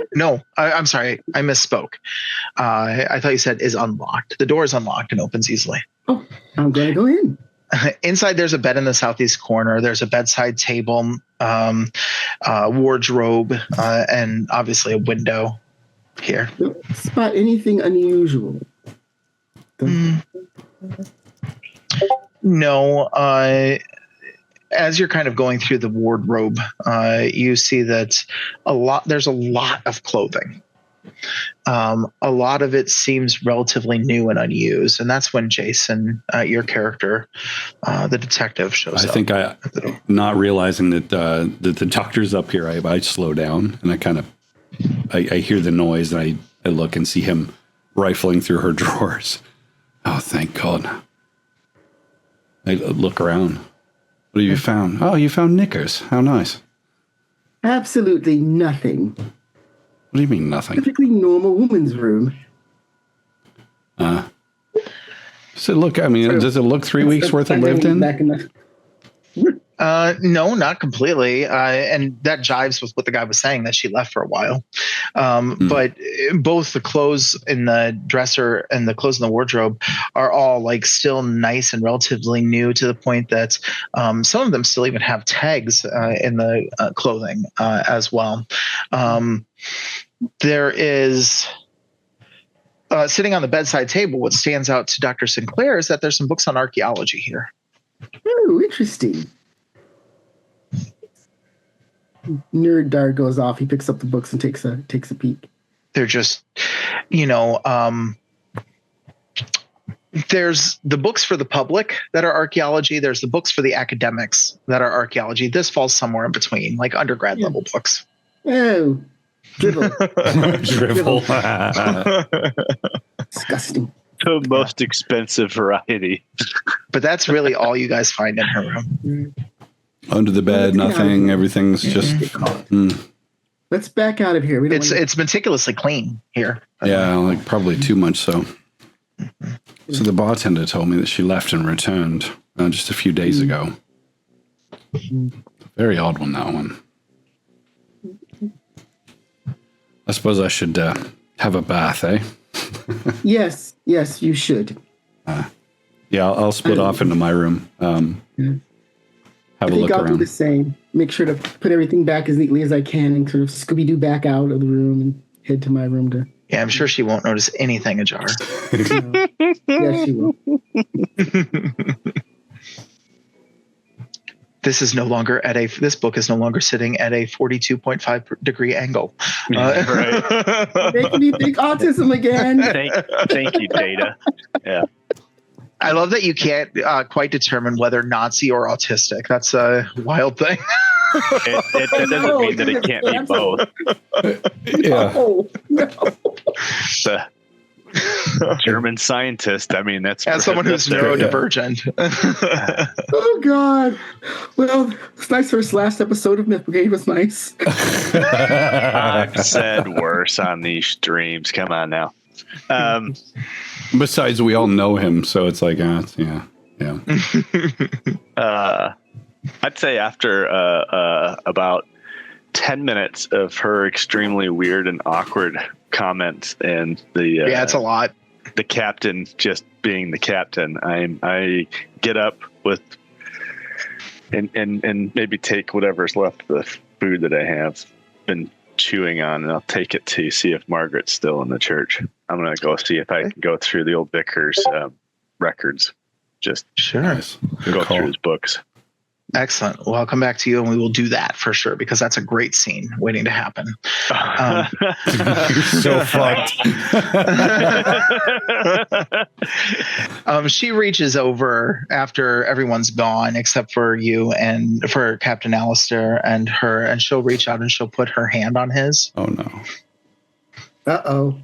S2: I'm sorry. I misspoke. I thought you said is unlocked. The door is unlocked and opens easily.
S3: Oh, I'm going to go in.
S2: Inside, there's a bed in the southeast corner. There's a bedside table, wardrobe, and obviously a window here.
S3: Don't spot anything unusual.
S2: No. As you're kind of going through the wardrobe, you see that there's a lot of clothing. A lot of it seems relatively new and unused. And that's when Jason, your character, the detective, shows up.
S1: I think not realizing that the doctor's up here, I slow down and I hear the noise and I look and see him rifling through her drawers. Oh, thank God. I look around. What have you found? Oh, you found knickers. How nice.
S3: Absolutely nothing.
S1: What do you mean nothing?
S3: Perfectly normal woman's room.
S1: So look, I mean, does it look 3 weeks worth of lived in?
S2: No, not completely. And that jives with what the guy was saying, that she left for a while. But both the clothes in the dresser and the clothes in the wardrobe are all like still nice and relatively new, to the point that some of them still even have tags in the clothing as well. There is sitting on the bedside table, what stands out to Dr. Sinclair is that there's some books on archaeology here.
S3: Oh, interesting. Nerd dart goes off. He picks up the books and takes a peek.
S2: They're just, there's the books for the public that are archaeology. There's the books for the academics that are archaeology. This falls somewhere in between, like undergrad level books.
S3: Oh, drivel.
S1: Drivel.
S3: Disgusting.
S4: The most expensive variety.
S2: But that's really all you guys find in her room.
S1: Under the bed, nothing. Everything's just.
S3: Let's back out of here.
S2: It's meticulously clean here.
S1: Yeah, like probably too much so. So the bartender told me that she left and returned just a few days ago. Very odd one, that one. I suppose I should have a bath, eh?
S3: Yes, you should.
S1: Yeah, I'll split off into my room. Have a look
S3: I'll
S1: around.
S3: do the same. Make sure to put everything back as neatly as I can and sort of Scooby-Doo back out of the room and head to my room to...
S2: Yeah, I'm sure she won't notice anything ajar.
S3: Yeah, she will.
S2: This book is no longer sitting at a 42.5 degree angle.
S4: Right.
S3: Making me think autism again.
S4: Thank you, Data. Yeah.
S2: I love that you can't quite determine whether Nazi or autistic. That's a wild thing.
S4: It doesn't mean that it can't be both.
S1: Yeah.
S3: Oh, no.
S4: The German scientist. I mean, that's
S2: as someone who's neurodivergent.
S3: Oh, God. Well, it's nice. First last episode of Myth Brigade was nice.
S4: I've said worse on these streams. Come on now.
S1: Besides, we all know him, so it's like, yeah.
S4: I'd say after about 10 minutes of her extremely weird and awkward comments and the
S2: it's a lot.
S4: The captain just being the captain, I get up with and maybe take whatever's left of the food that I have been chewing on, and I'll take it to see if Margaret's still in the church. I'm gonna go see if I can go through the old vicar's records. Just
S2: sure.
S4: Go through his books.
S2: Excellent. Well, I'll come back to you and we will do that for sure, because that's a great scene waiting to happen.
S1: You're so fucked.
S2: She reaches over after everyone's gone except for you and for Captain Alistair and her, and she'll reach out and she'll put her hand on his.
S1: Oh, no.
S3: Uh-oh.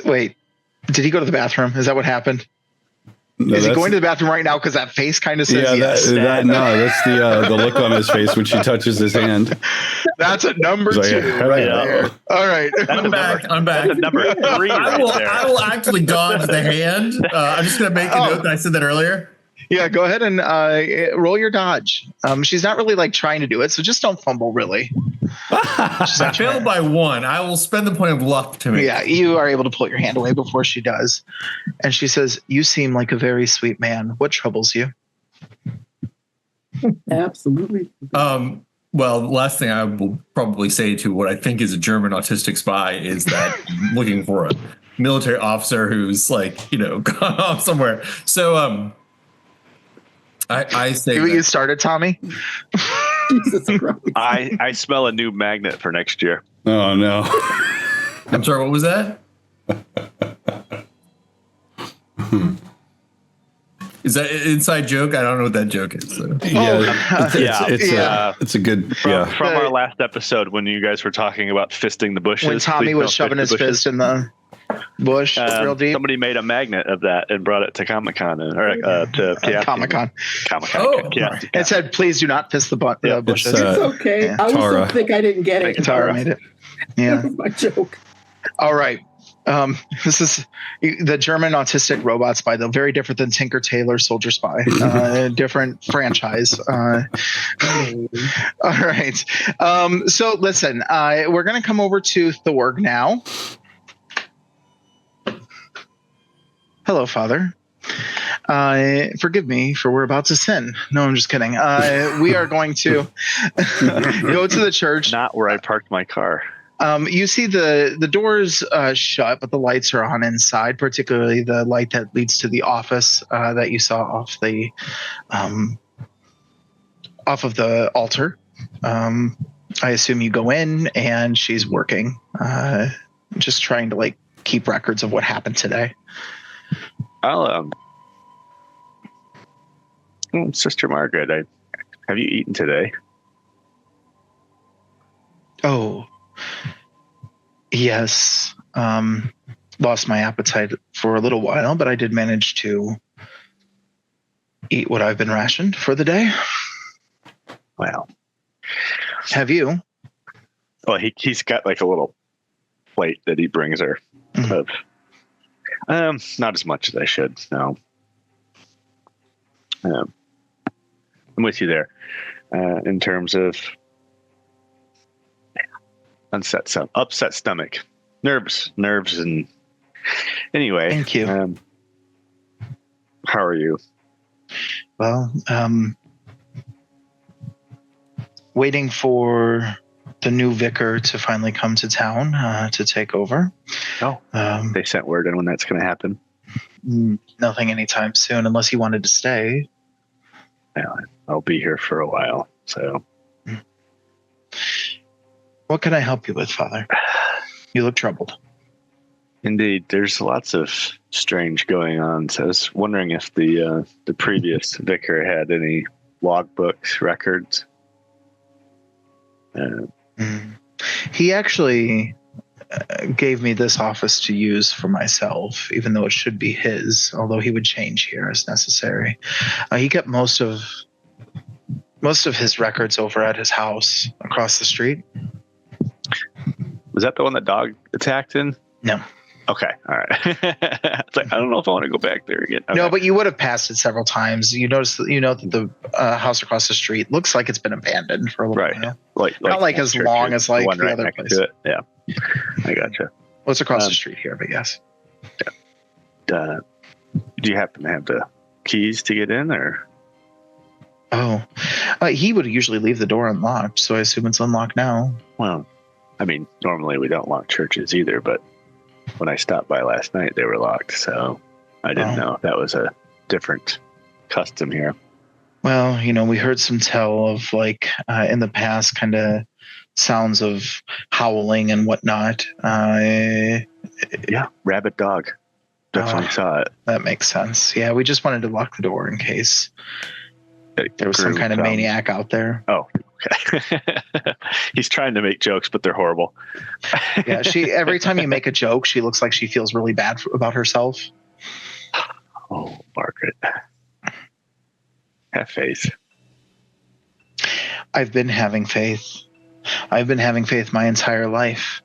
S2: Wait, did he go to the bathroom? Is that what happened?
S1: No,
S2: is he going to the bathroom right now? Because that face kind of says yes.
S1: That's the look on his face when she touches his hand.
S2: That's a number
S1: like,
S2: 2 right there. All right.
S5: I'm back.
S4: That's a number 3
S5: I will actually dodge the hand. I'm just going to make a note that I said that earlier.
S2: Yeah, go ahead and roll your dodge. She's not really like trying to do it, so just don't fumble, really.
S5: I failed by 1. I will spend the point of luck to me.
S2: Yeah, you are able to pull your hand away before she does. And she says, "You seem like a very sweet man. What troubles you?"
S3: Absolutely.
S5: Well, the last thing I will probably say to what I think is a German autistic spy is that I'm looking for a military officer who's like, gone off somewhere. So, I say
S2: you started, Tommie.
S3: Jesus Christ.
S4: I smell a new magnet for next year.
S1: Oh, no.
S5: I'm sorry, what was that? Is that an inside joke? I don't know what that joke is. So.
S1: It's a good
S4: from our last episode when you guys were talking about fisting the bushes.
S2: When Tommie was shoving his fist in the bush real deep.
S4: Somebody made a magnet of that and brought it to Comic-Con to
S2: Comic-Con.
S4: Oh, yeah.
S2: It said, "Please do not piss the bushes."
S3: It's okay.
S2: Yeah.
S3: I also think I didn't get it.
S2: Tara made it. Yeah.
S3: That was my joke.
S2: All right. This is the German autistic robot spy, though very different than Tinker Tailor Soldier Spy. Different franchise. All right. So listen, we're going to come over to Thorg now. Hello, Father. Forgive me for we're about to sin. No, I'm just kidding. We are going to go to the church.
S4: Not where I parked my car.
S2: You see the doors shut, but the lights are on inside, particularly the light that leads to the office that you saw off of the altar. I assume you go in and she's working, just trying to like keep records of what happened today.
S4: Sister Margaret, have you eaten today?
S2: Oh, yes. Lost my appetite for a little while, but I did manage to eat what I've been rationed for the day.
S4: Well,
S2: have you?
S4: Well, he's got like a little plate that he brings her.
S2: Mm-hmm.
S4: Not as much as I should. No. I'm with you there. In terms of upset stomach, nerves, and anyway.
S2: Thank you.
S4: How are you?
S2: Well, waiting for the new vicar to finally come to town to take over.
S4: Oh, they sent word on when that's going to happen.
S2: Nothing anytime soon, unless he wanted to stay.
S4: Yeah, I'll be here for a while. So,
S2: what can I help you with, Father? You look troubled.
S4: Indeed, there's lots of strange going on. So I was wondering if the previous vicar had any logbooks, records.
S2: He actually gave me this office to use for myself, even though it should be his, although he would change here as necessary. He kept most of his records over at his house across the street.
S4: Was that the one that dog attacked in?
S2: No.
S4: Okay, all right. It's like, I don't know if I want to go back there again. Okay.
S2: No, but you would have passed it several times. You know that the house across the street looks like it's been abandoned for a little while. Not like as long as like the other place.
S4: Yeah, I gotcha.
S2: Well, it's across the street here, but yes.
S4: Yeah. Do you happen to have the keys to get in, or?
S2: Oh, he would usually leave the door unlocked, so I assume it's unlocked now.
S4: Well, I mean, normally we don't lock churches either, but when I stopped by last night, they were locked, so I didn't know if that was a different custom here.
S2: Well, we heard some tell of like in the past kind of sounds of howling and whatnot.
S4: Yeah, rabid dog. Definitely saw it.
S2: That makes sense. Yeah, we just wanted to lock the door in case there was some kind of maniac out there.
S4: Oh, okay. He's trying to make jokes, but they're horrible.
S2: Yeah, every time you make a joke, she looks like she feels really bad about herself.
S4: Oh, Margaret. Have faith.
S2: I've been having faith. I've been having faith my entire life.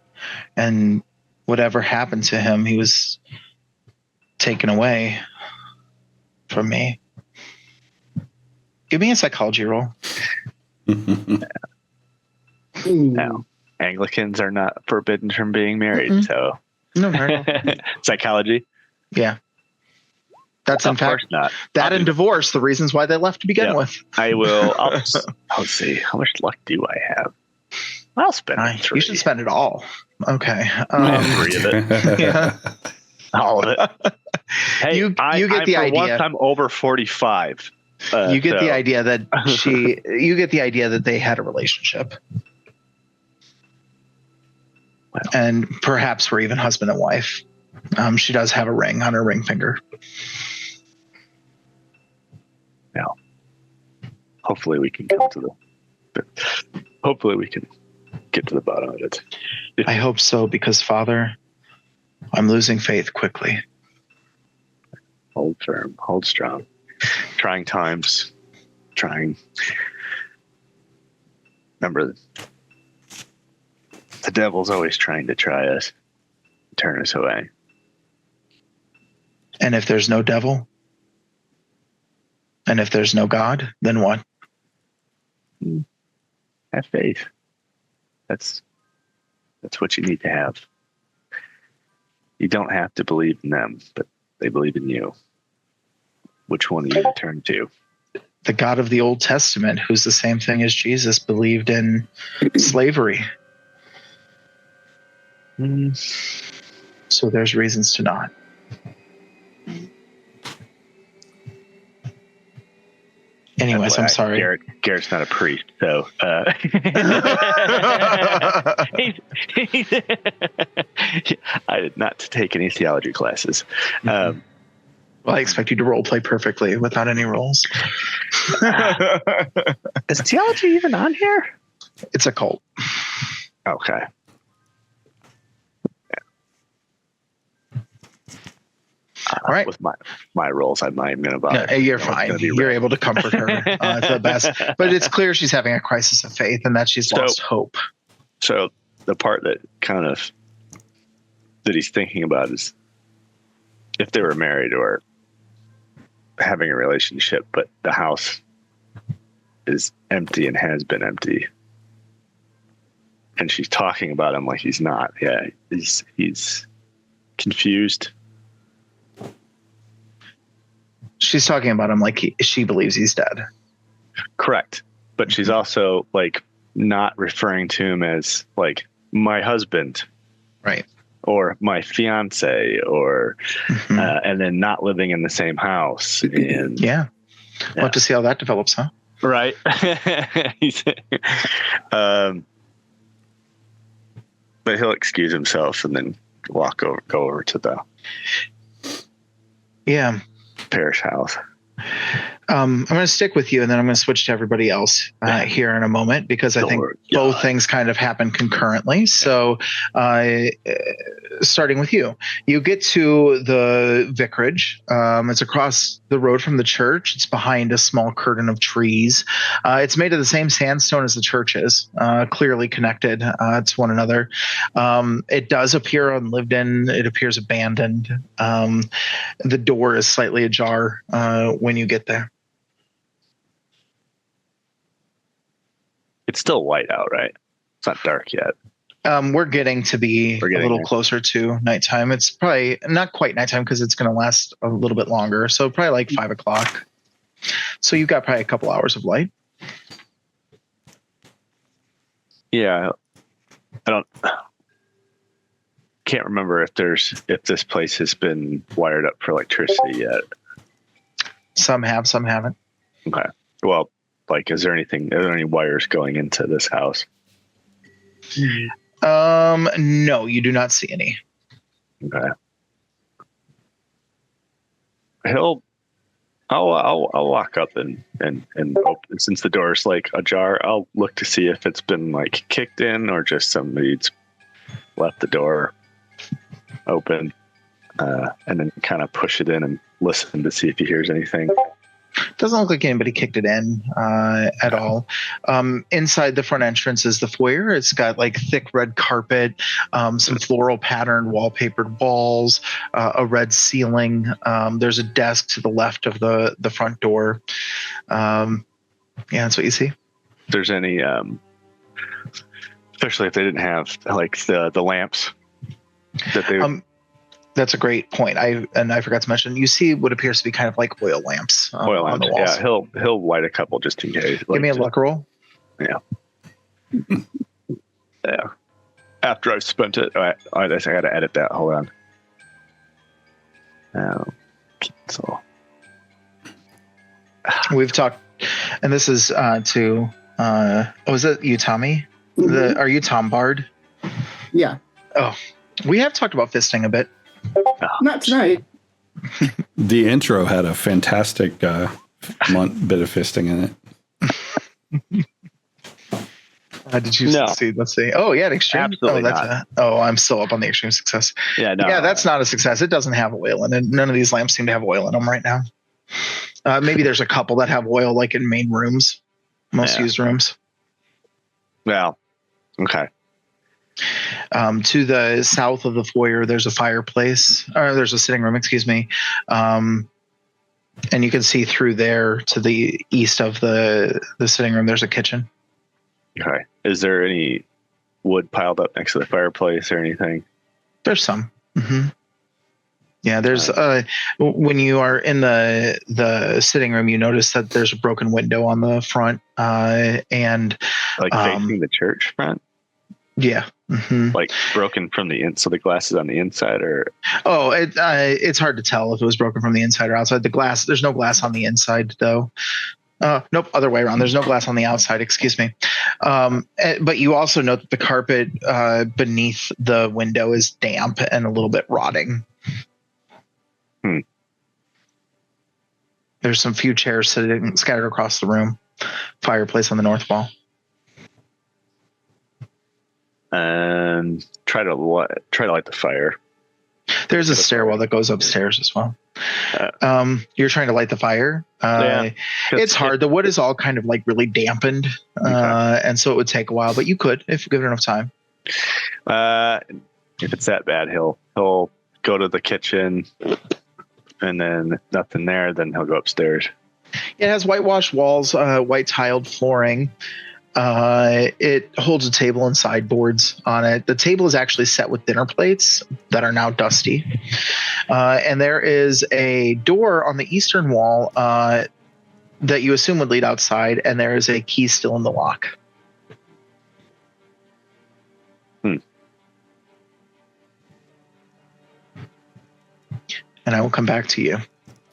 S2: And whatever happened to him, he was taken away from me. Give me a psychology roll.
S4: Now, Anglicans are not forbidden from being married, so
S2: no,
S4: psychology.
S2: Yeah, that's in fact not that and divorce. The reasons why they left to begin with.
S4: I will. I'll see. How much luck do I have? I'll spend it. 3.
S2: You should spend it all. Okay,
S4: 3 of it.
S2: Yeah,
S4: all of it. Hey,
S2: you get the idea.
S4: Once I'm over 45.
S2: You get the idea that you get the idea that they had a relationship. Wow. And perhaps were even husband and wife. She does have a ring on her ring finger.
S4: Now, hopefully we can get to the bottom of it.
S2: I hope so, because Father, I'm losing faith quickly.
S4: Hold firm, hold strong. Trying times. Remember, the devil's always trying to try us. turn us away.
S2: And if there's no devil, and if there's no God, then what?
S4: Have faith. That's what you need to have. You don't have to believe in them, but they believe in you. Which one are you going to turn to?
S2: The God of the Old Testament, who's the same thing as Jesus, believed in slavery. So there's reasons to not. Anyways, I'm sorry.
S4: Garett's not a priest, so I did not take any theology classes.
S2: Well, I expect you to role play perfectly without any roles.
S4: Is theology even on here?
S2: It's a cult.
S4: Okay.
S2: All right.
S4: With my roles, I'm not even going to bother.
S2: No, you're fine. You're able to comfort her. It's the best. But it's clear she's having a crisis of faith and that she's lost hope.
S4: So the part that that he's thinking about is if they were married or having a relationship, but the house is empty and has been empty. And she's talking about him like he's not. Yeah, he's confused.
S2: She's talking about him like she believes he's dead.
S4: Correct. But she's also like not referring to him as like my husband.
S2: Right.
S4: Or my fiance or, and then not living in the same house. And
S2: yeah. We'll have to see how that develops, huh?
S4: Right. But he'll excuse himself and then go over to the parish house.
S2: I'm going to stick with you, and then I'm going to switch to everybody else here in a moment, because I think both things kind of happen concurrently. So starting with you, you get to the vicarage. It's across the road from the church. It's behind a small curtain of trees. It's made of the same sandstone as the church is, clearly connected to one another. It does appear unlived in. It appears abandoned. The door is slightly ajar when you get there.
S4: It's still light out, right? It's not dark yet.
S2: We're getting to be a little closer to nighttime. It's probably not quite nighttime because it's going to last a little bit longer. So probably like 5 o'clock. So you've got probably a couple hours of light.
S4: Yeah. Can't remember if this place has been wired up for electricity yet.
S2: Some have, some haven't.
S4: Okay. Well, like, are there any wires going into this house?
S2: No, you do not see any.
S4: Okay. I'll walk up and open, since the door's like ajar, I'll look to see if it's been like kicked in or just somebody's left the door open, and then kind of push it in and listen to see if he hears anything.
S2: Doesn't look like anybody kicked it in at all. Inside the front entrance is the foyer. It's got like thick red carpet, some floral patterned wallpapered walls, a red ceiling. There's a desk to the left of the front door. Yeah, that's what you see.
S4: If there's any, especially if they didn't have like the lamps that they.
S2: That's a great point. I forgot to mention. You see what appears to be kind of like oil lamps.
S4: Oil lamps.
S2: On the walls.
S4: Yeah, he'll light a couple just in case.
S2: Give me a luck roll.
S4: Yeah. Yeah. After I've spent it, I got to edit that. Hold on. So
S2: we've talked, and this is to. Was it you, Tommie?
S3: Mm-hmm.
S2: Are you Tom Bard?
S3: Yeah.
S2: Oh, we have talked about fisting a bit.
S3: Not tonight.
S1: The intro had a fantastic bit of fisting in it.
S2: Did you see? Let's see. Oh, yeah, extreme.
S4: Absolutely not.
S2: I'm still up on the extreme success.
S4: Yeah, no.
S2: Yeah, that's not a success. It doesn't have oil in it. None of these lamps seem to have oil in them right now. Maybe there's a couple that have oil, like in main rooms, most used rooms.
S4: Well, okay.
S2: To the south of the foyer, there's a fireplace, or there's a sitting room, excuse me. And you can see through there to the east of the sitting room, there's a kitchen.
S4: Okay. Is there any wood piled up next to the fireplace or anything?
S2: There's some. Mm-hmm. Yeah, there's when you are in the sitting room, you notice that there's a broken window on the front, and
S4: like facing the church front.
S2: Yeah, mm-hmm.
S4: Like broken from the so the glass is on the inside, or
S2: it's hard to tell if it was broken from the inside or outside. The glass, there's no glass on the inside though. Nope, other way around. There's no glass on the outside. Excuse me. But you also note that the carpet beneath the window is damp and a little bit rotting. There's some few chairs sitting scattered across the room. Fireplace on the north wall.
S4: And try to light the fire.
S2: There's a stairwell that goes upstairs as well. You're trying to light the fire.
S4: Yeah,
S2: it's hard. The wood is all kind of like really dampened, and so it would take a while. But you could, if you give it enough time.
S4: If it's that bad, he'll go to the kitchen, and then nothing there. Then he'll go upstairs.
S2: It has whitewashed walls, white tiled flooring. It holds a table and sideboards on it. The table is actually set with dinner plates that are now dusty. And there is a door on the eastern wall that you assume would lead outside, and there is a key still in the lock. And I will come back to you.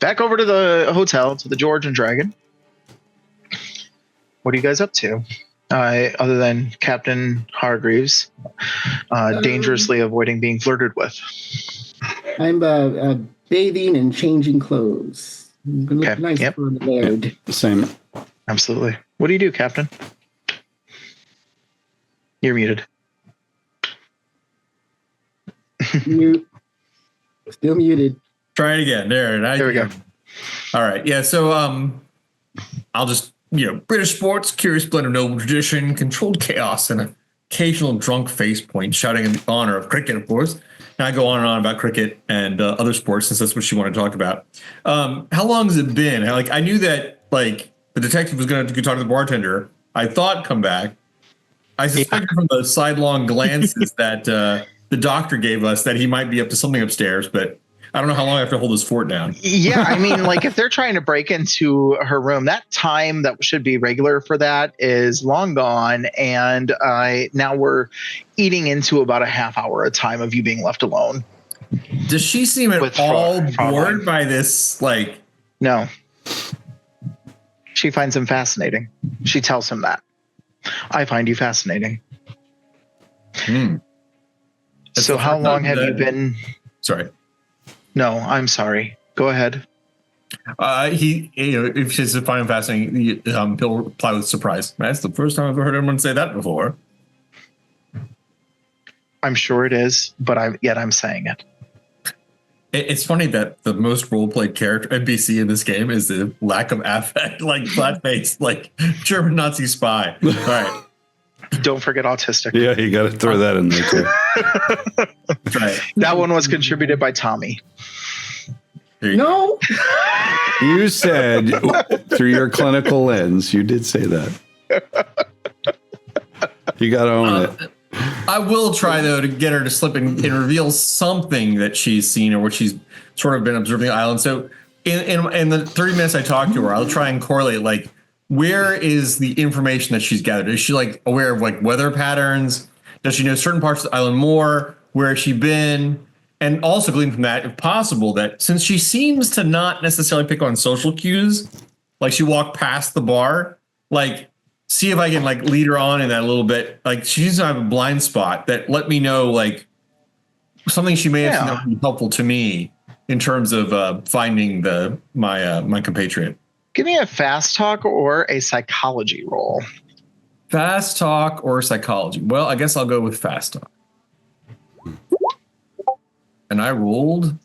S2: Back over to the hotel, to the George and Dragon. What are you guys up to? Other than Captain Hargreaves dangerously avoiding being flirted with.
S3: I'm bathing and changing clothes. I'm going to look nice for the laird.
S1: Yep. Same.
S2: Absolutely. What do you do, Captain? You're muted.
S3: Mute. Still muted.
S5: Try it again. There
S2: we go.
S5: All right. Yeah. So I'll just, British sports, curious blend of noble tradition, controlled chaos, and an occasional drunk face point, shouting in the honor of cricket, of course. And I go on and on about cricket and other sports, since that's what she wanted to talk about. How long has it been? I knew that the detective was going to go talk to the bartender. I thought come back. I suspected from the sidelong glances that the doctor gave us that he might be up to something upstairs, but I don't know how long I have to hold this fort down.
S2: Yeah, I mean, if they're trying to break into her room, that time that should be regular for that is long gone. And now we're eating into about a half hour a time of you being left alone.
S5: Does she seem at all bored by this?
S2: No. She finds him fascinating. She tells him that. I find you fascinating. So how long have you been?
S5: Sorry.
S2: No, I'm sorry. Go ahead.
S5: If she's finding fascinating, he'll reply with surprise. That's the first time I've ever heard anyone say that before.
S2: I'm sure it is, but I'm saying it.
S5: It's funny that the most role-played character NPC in this game is the lack of affect, flat-faced, German Nazi spy. All right.
S2: Don't forget autistic.
S1: Yeah, you got to throw that in there too.
S2: Right. That one was contributed by Tommie.
S3: No.
S1: You said through your clinical lens, you did say that. You got to own it.
S5: I will try, though, to get her to slip and reveal something that she's seen or what she's sort of been observing the island. So in the 30 minutes I talk to her, I'll try and correlate, where is the information that she's gathered? Is she aware of weather patterns? Does she know certain parts of the island more? Where has she been? And also glean from that, if possible, that since she seems to not necessarily pick on social cues, she walked past the bar, see if I can lead her on in that a little bit. She needs to have a blind spot that let me know something she may have found helpful to me in terms of finding my compatriot.
S2: Give me a fast talk or a psychology roll.
S5: Fast talk or psychology? Well, I guess I'll go with fast talk. And I rolled.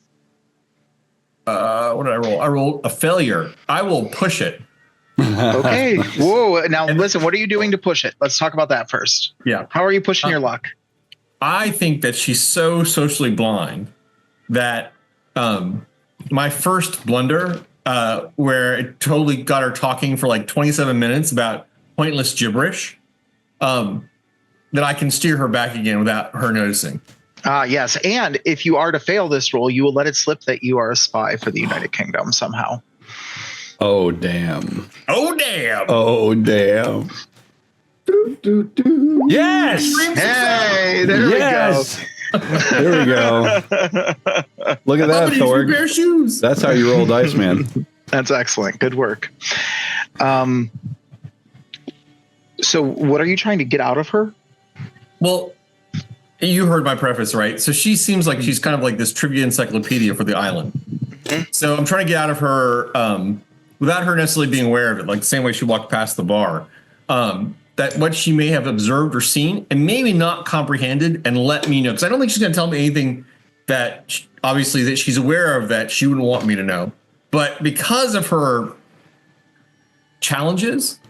S5: What did I roll? I rolled a failure. I will push it.
S2: Okay. Whoa. Now, listen, what are you doing to push it? Let's talk about that first.
S5: Yeah.
S2: How are you pushing your luck?
S5: I think that she's so socially blind that my first blunder, where it totally got her talking for like 27 minutes about pointless gibberish, that I can steer her back again without her noticing.
S2: Yes, and if you are to fail this roll, you will let it slip that you are a spy for the United Kingdom somehow.
S1: Oh, damn.
S5: Oh, damn.
S1: Oh, damn. Yes.
S2: Hey, there
S1: yes. we go. There we go. Look at that, Thorg.
S5: Pair of shoes.
S1: That's how you roll dice, man.
S2: That's excellent. Good work. So what are you trying to get out of her?
S5: Well, you heard my preface, right? So she seems like she's kind of like this trivia encyclopedia for the island. Mm-hmm. So I'm trying to get out of her without her necessarily being aware of it, like the same way she walked past the bar. That what she may have observed or seen and maybe not comprehended, and let me know. Because I don't think she's going to tell me anything that obviously that she's aware of that she wouldn't want me to know. But because of her challenges,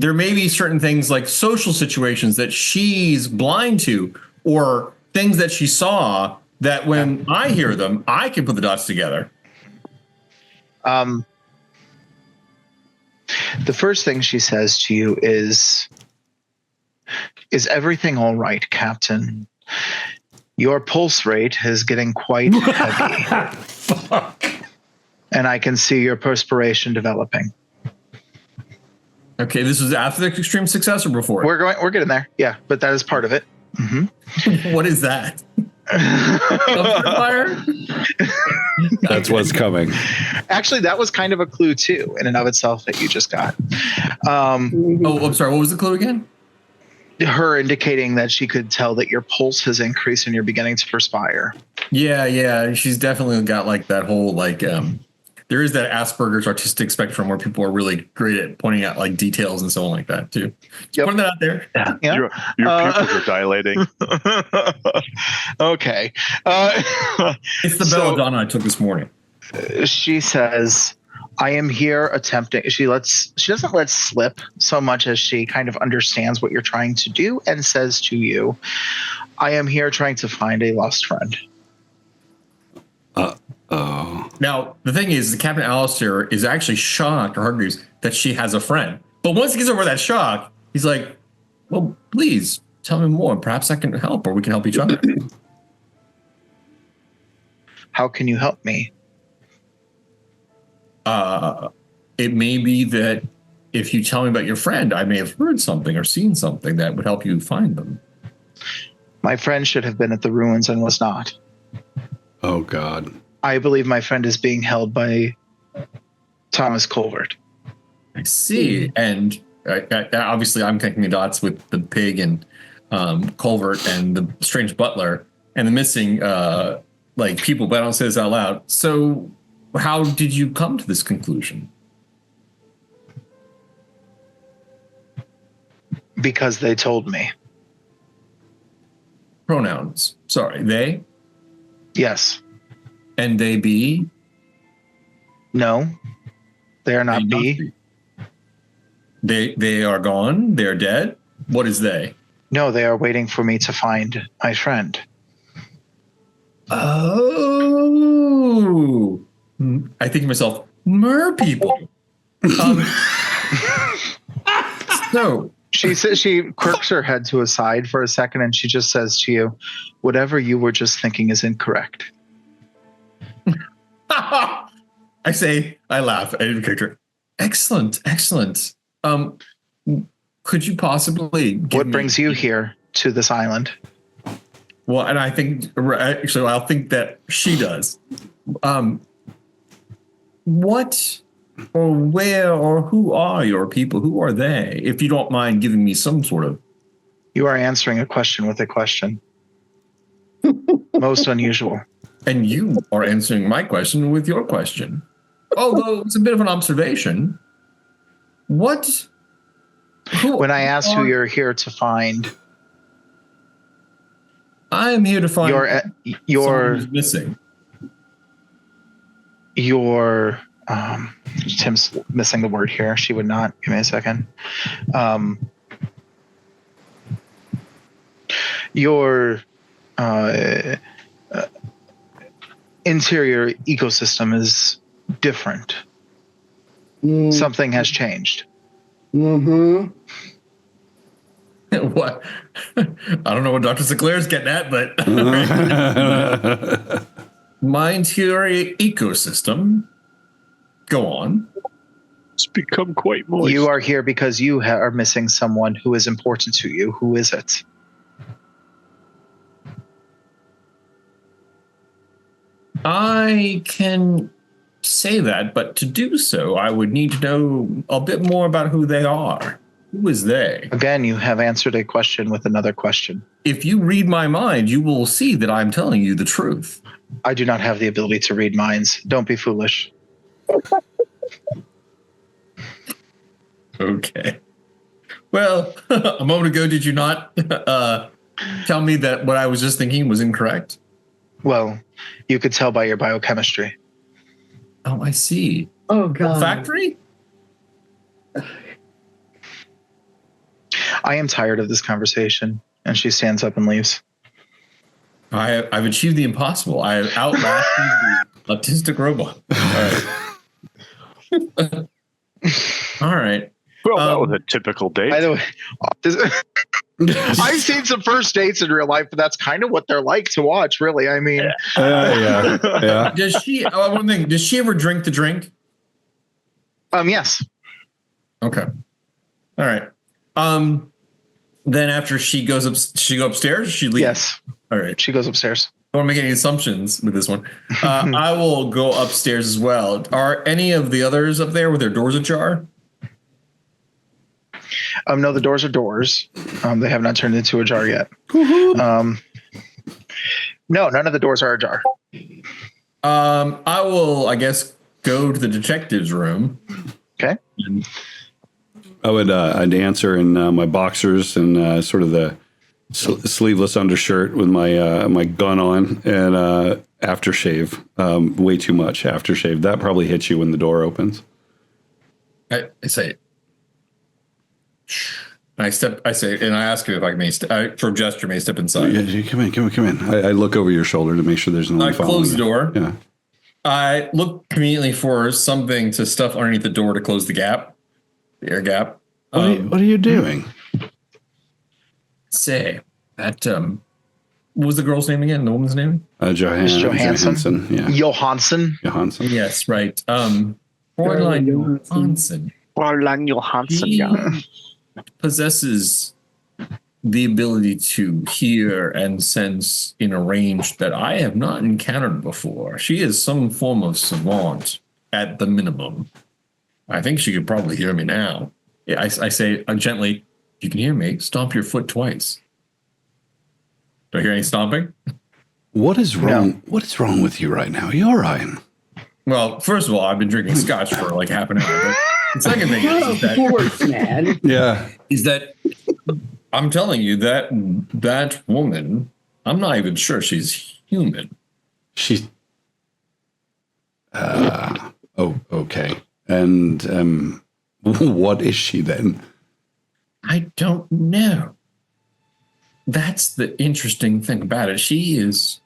S5: there may be certain things like social situations that she's blind to, or things that she saw that when I hear them, I can put the dots together.
S2: The first thing she says to you is everything all right, Captain? Your pulse rate is getting quite heavy.
S5: Fuck.
S2: And I can see your perspiration developing.
S5: Okay, this was after the extreme success or before?
S2: We're getting there. Yeah, but that is part of it. Mm-hmm.
S5: What is that? Fire?
S1: That's what's coming.
S2: Actually, that was kind of a clue too, in and of itself, that you just got.
S5: I'm sorry. What was the clue again?
S2: Her indicating that she could tell that your pulse has increased and you're beginning to perspire.
S5: Yeah. She's definitely got like that whole like. There is that Asperger's artistic spectrum where people are really great at pointing out like details and so on like that too. Yep. Putting that out there.
S4: Yeah. Your pupils are dilating.
S2: Okay.
S5: It's the belladonna I took this morning.
S2: She says, I am here attempting. She doesn't let slip so much as she kind of understands what you're trying to do and says to you, I am here trying to find a lost friend.
S5: Now, the thing is, the Captain Alistair is actually shocked, or Hargreaves, that she has a friend. But once he gets over that shock, he's like, well, please tell me more. Perhaps I can help, or we can help each other.
S2: How can you help me?
S5: It may be that if you tell me about your friend, I may have heard something or seen something that would help you find them.
S2: My friend should have been at the ruins and was not.
S1: Oh, God.
S2: I believe my friend is being held by Thomas Colvert.
S5: I see. And obviously I'm connecting the dots with the pig and Colvert and the strange butler and the missing people, but I don't say this out loud. So how did you come to this conclusion?
S2: Because they told me.
S5: Pronouns. Sorry, they?
S2: Yes.
S5: And they be?
S2: No, they are not be.
S5: They are gone? They're dead? What is they?
S2: No, they are waiting for me to find my friend.
S5: Oh. I think to myself, mer people. So
S2: she says, she quirks her head to a side for a second and she just says to you, whatever you were just thinking is incorrect.
S5: I laugh. I didn't character. Excellent. Could you possibly
S2: what brings you here to this island?
S5: Well, and I think actually I'll think that she does. What or where or who are your people? Who are they? If you don't mind giving me some sort of.
S2: You are answering a question with a question. Most unusual.
S5: And you are answering my question with your question. Although it's a bit of an observation. What?
S2: When I asked who you're here to find.
S5: I am here to find
S2: your
S5: who's missing.
S2: Your Tim's missing the word here. She would not. Give me a second. interior ecosystem is different. Something has changed.
S3: Mm-hmm.
S5: What? I don't know what Dr. Sinclair is getting at, but my interior ecosystem. Go on.
S4: It's become quite moist.
S2: You are here because you are missing someone who is important to you. Who is it?
S5: I can say that, but to do so, I would need to know a bit more about who they are. Who is they?
S2: Again, you have answered a question with another question.
S5: If you read my mind, you will see that I'm telling you the truth.
S2: I do not have the ability to read minds. Don't be foolish.
S5: Okay. Well, a moment ago, did you not tell me that what I was just thinking was incorrect?
S2: Well, you could tell by your biochemistry.
S5: Oh, I see.
S3: Oh, God.
S5: Factory?
S2: I am tired of this conversation. And she stands up and leaves.
S5: I've achieved the impossible. I have outlasted the autistic robot. All right. All right.
S4: Well, that was a typical date.
S2: By the way, I've seen some first dates in real life, but that's kind of what they're like to watch, really. I mean,
S1: yeah.
S5: Does she? One thing. Does she ever drink the drink?
S2: Yes.
S5: Okay. All right. Then after she goes up, she go upstairs. She leaves.
S2: Yes.
S5: All right.
S2: She goes upstairs.
S5: I don't want to make any assumptions with this one. I will go upstairs as well. Are any of the others up there with their doors ajar?
S2: No, the doors are doors. They have not turned into a jar yet. No, none of the doors are ajar.
S5: I will, I guess, go to the detective's room.
S2: Okay.
S1: I'd answer in my boxers and sort of the sleeveless undershirt with my gun on and aftershave. Way too much aftershave. That probably hits you when the door opens.
S5: I say, I say, and I ask him if I may, for a gesture, may step inside.
S1: Yeah, come in. I look over your shoulder to make sure there's no one following. I
S5: close the door.
S1: Yeah.
S5: I look conveniently for something to stuff underneath the door to close the gap, the air gap.
S1: What are you doing?
S5: Say that. What was the girl's name again? The woman's name?
S1: Johansson. Yeah.
S2: Johansson.
S5: Yes, right. Fräulein Johansson.
S4: Fräulein Johansson.
S5: She possesses the ability to hear and sense in a range that I have not encountered before. She is some form of savant at the minimum. I think she could probably hear me now. Yeah, I say gently, if you can hear me, stomp your foot twice. Do I hear any stomping?
S1: What is wrong? No. What is wrong with you right now? You're all right.
S5: Well, first of all, I've been drinking scotch for like half an hour. But the second thing is that,
S3: man.
S1: Yeah,
S5: is that I'm telling you that woman, I'm not even sure she's human.
S1: She's. Oh, okay. And what is she then?
S5: I don't know. That's the interesting thing about it. She is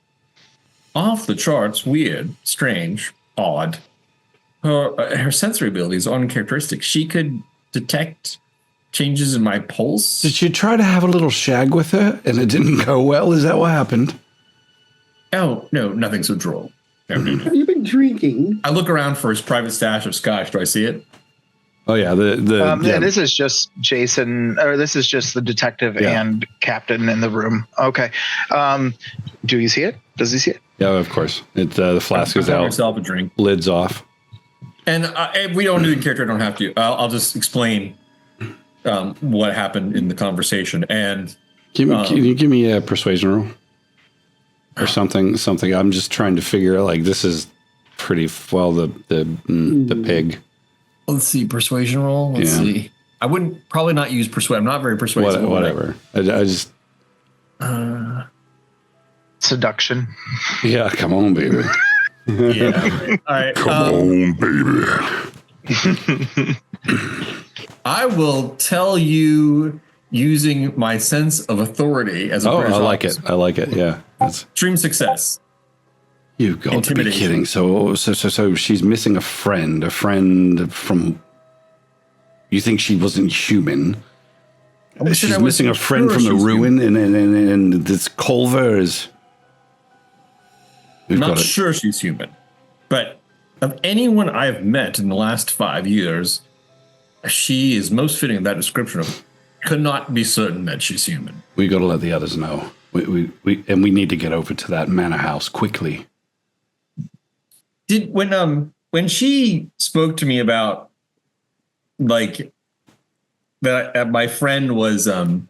S5: off the charts, weird, strange, odd. Her sensory abilities are uncharacteristic. She could detect changes in my pulse.
S1: Did you try to have a little shag with her and it didn't go well? Is that what happened?
S5: Oh, no, nothing so droll. No.
S3: Have you been drinking?
S5: I look around for his private stash of scotch. Do I see it?
S1: Oh, yeah.
S2: Yeah, this is just Jason, or this is just the detective and captain in the room. Okay. Do you see it? Does he see it?
S1: Yeah, of course. The flask is out.
S5: Myself a drink.
S1: Lid's off.
S5: And if we don't do the character, I don't have to. I'll just explain what happened in the conversation. And
S1: can you give me a persuasion roll or something? I'm just trying to figure out. Like, this is pretty well the pig.
S5: Let's see, persuasion roll. Let's see. I wouldn't probably not use persuade. I'm not very persuasive.
S1: Whatever. I just
S2: seduction.
S1: Yeah, come on, baby.
S5: Yeah. All right.
S1: Come on, baby.
S5: I will tell you using my sense of authority as a British
S1: I like
S5: officer.
S1: it. I like it. Yeah. That's
S5: Extreme success.
S1: You've got to be kidding. So she's missing a friend from... You think she wasn't human? She's missing a friend from the ruin, and this Culver is...
S5: I'm not sure she's human, but of anyone I've met in the last 5 years, she is most fitting of that description. Could not be certain that she's human.
S1: We got to let the others know. We need to get over to that manor house quickly.
S5: When she spoke to me about like that my friend was that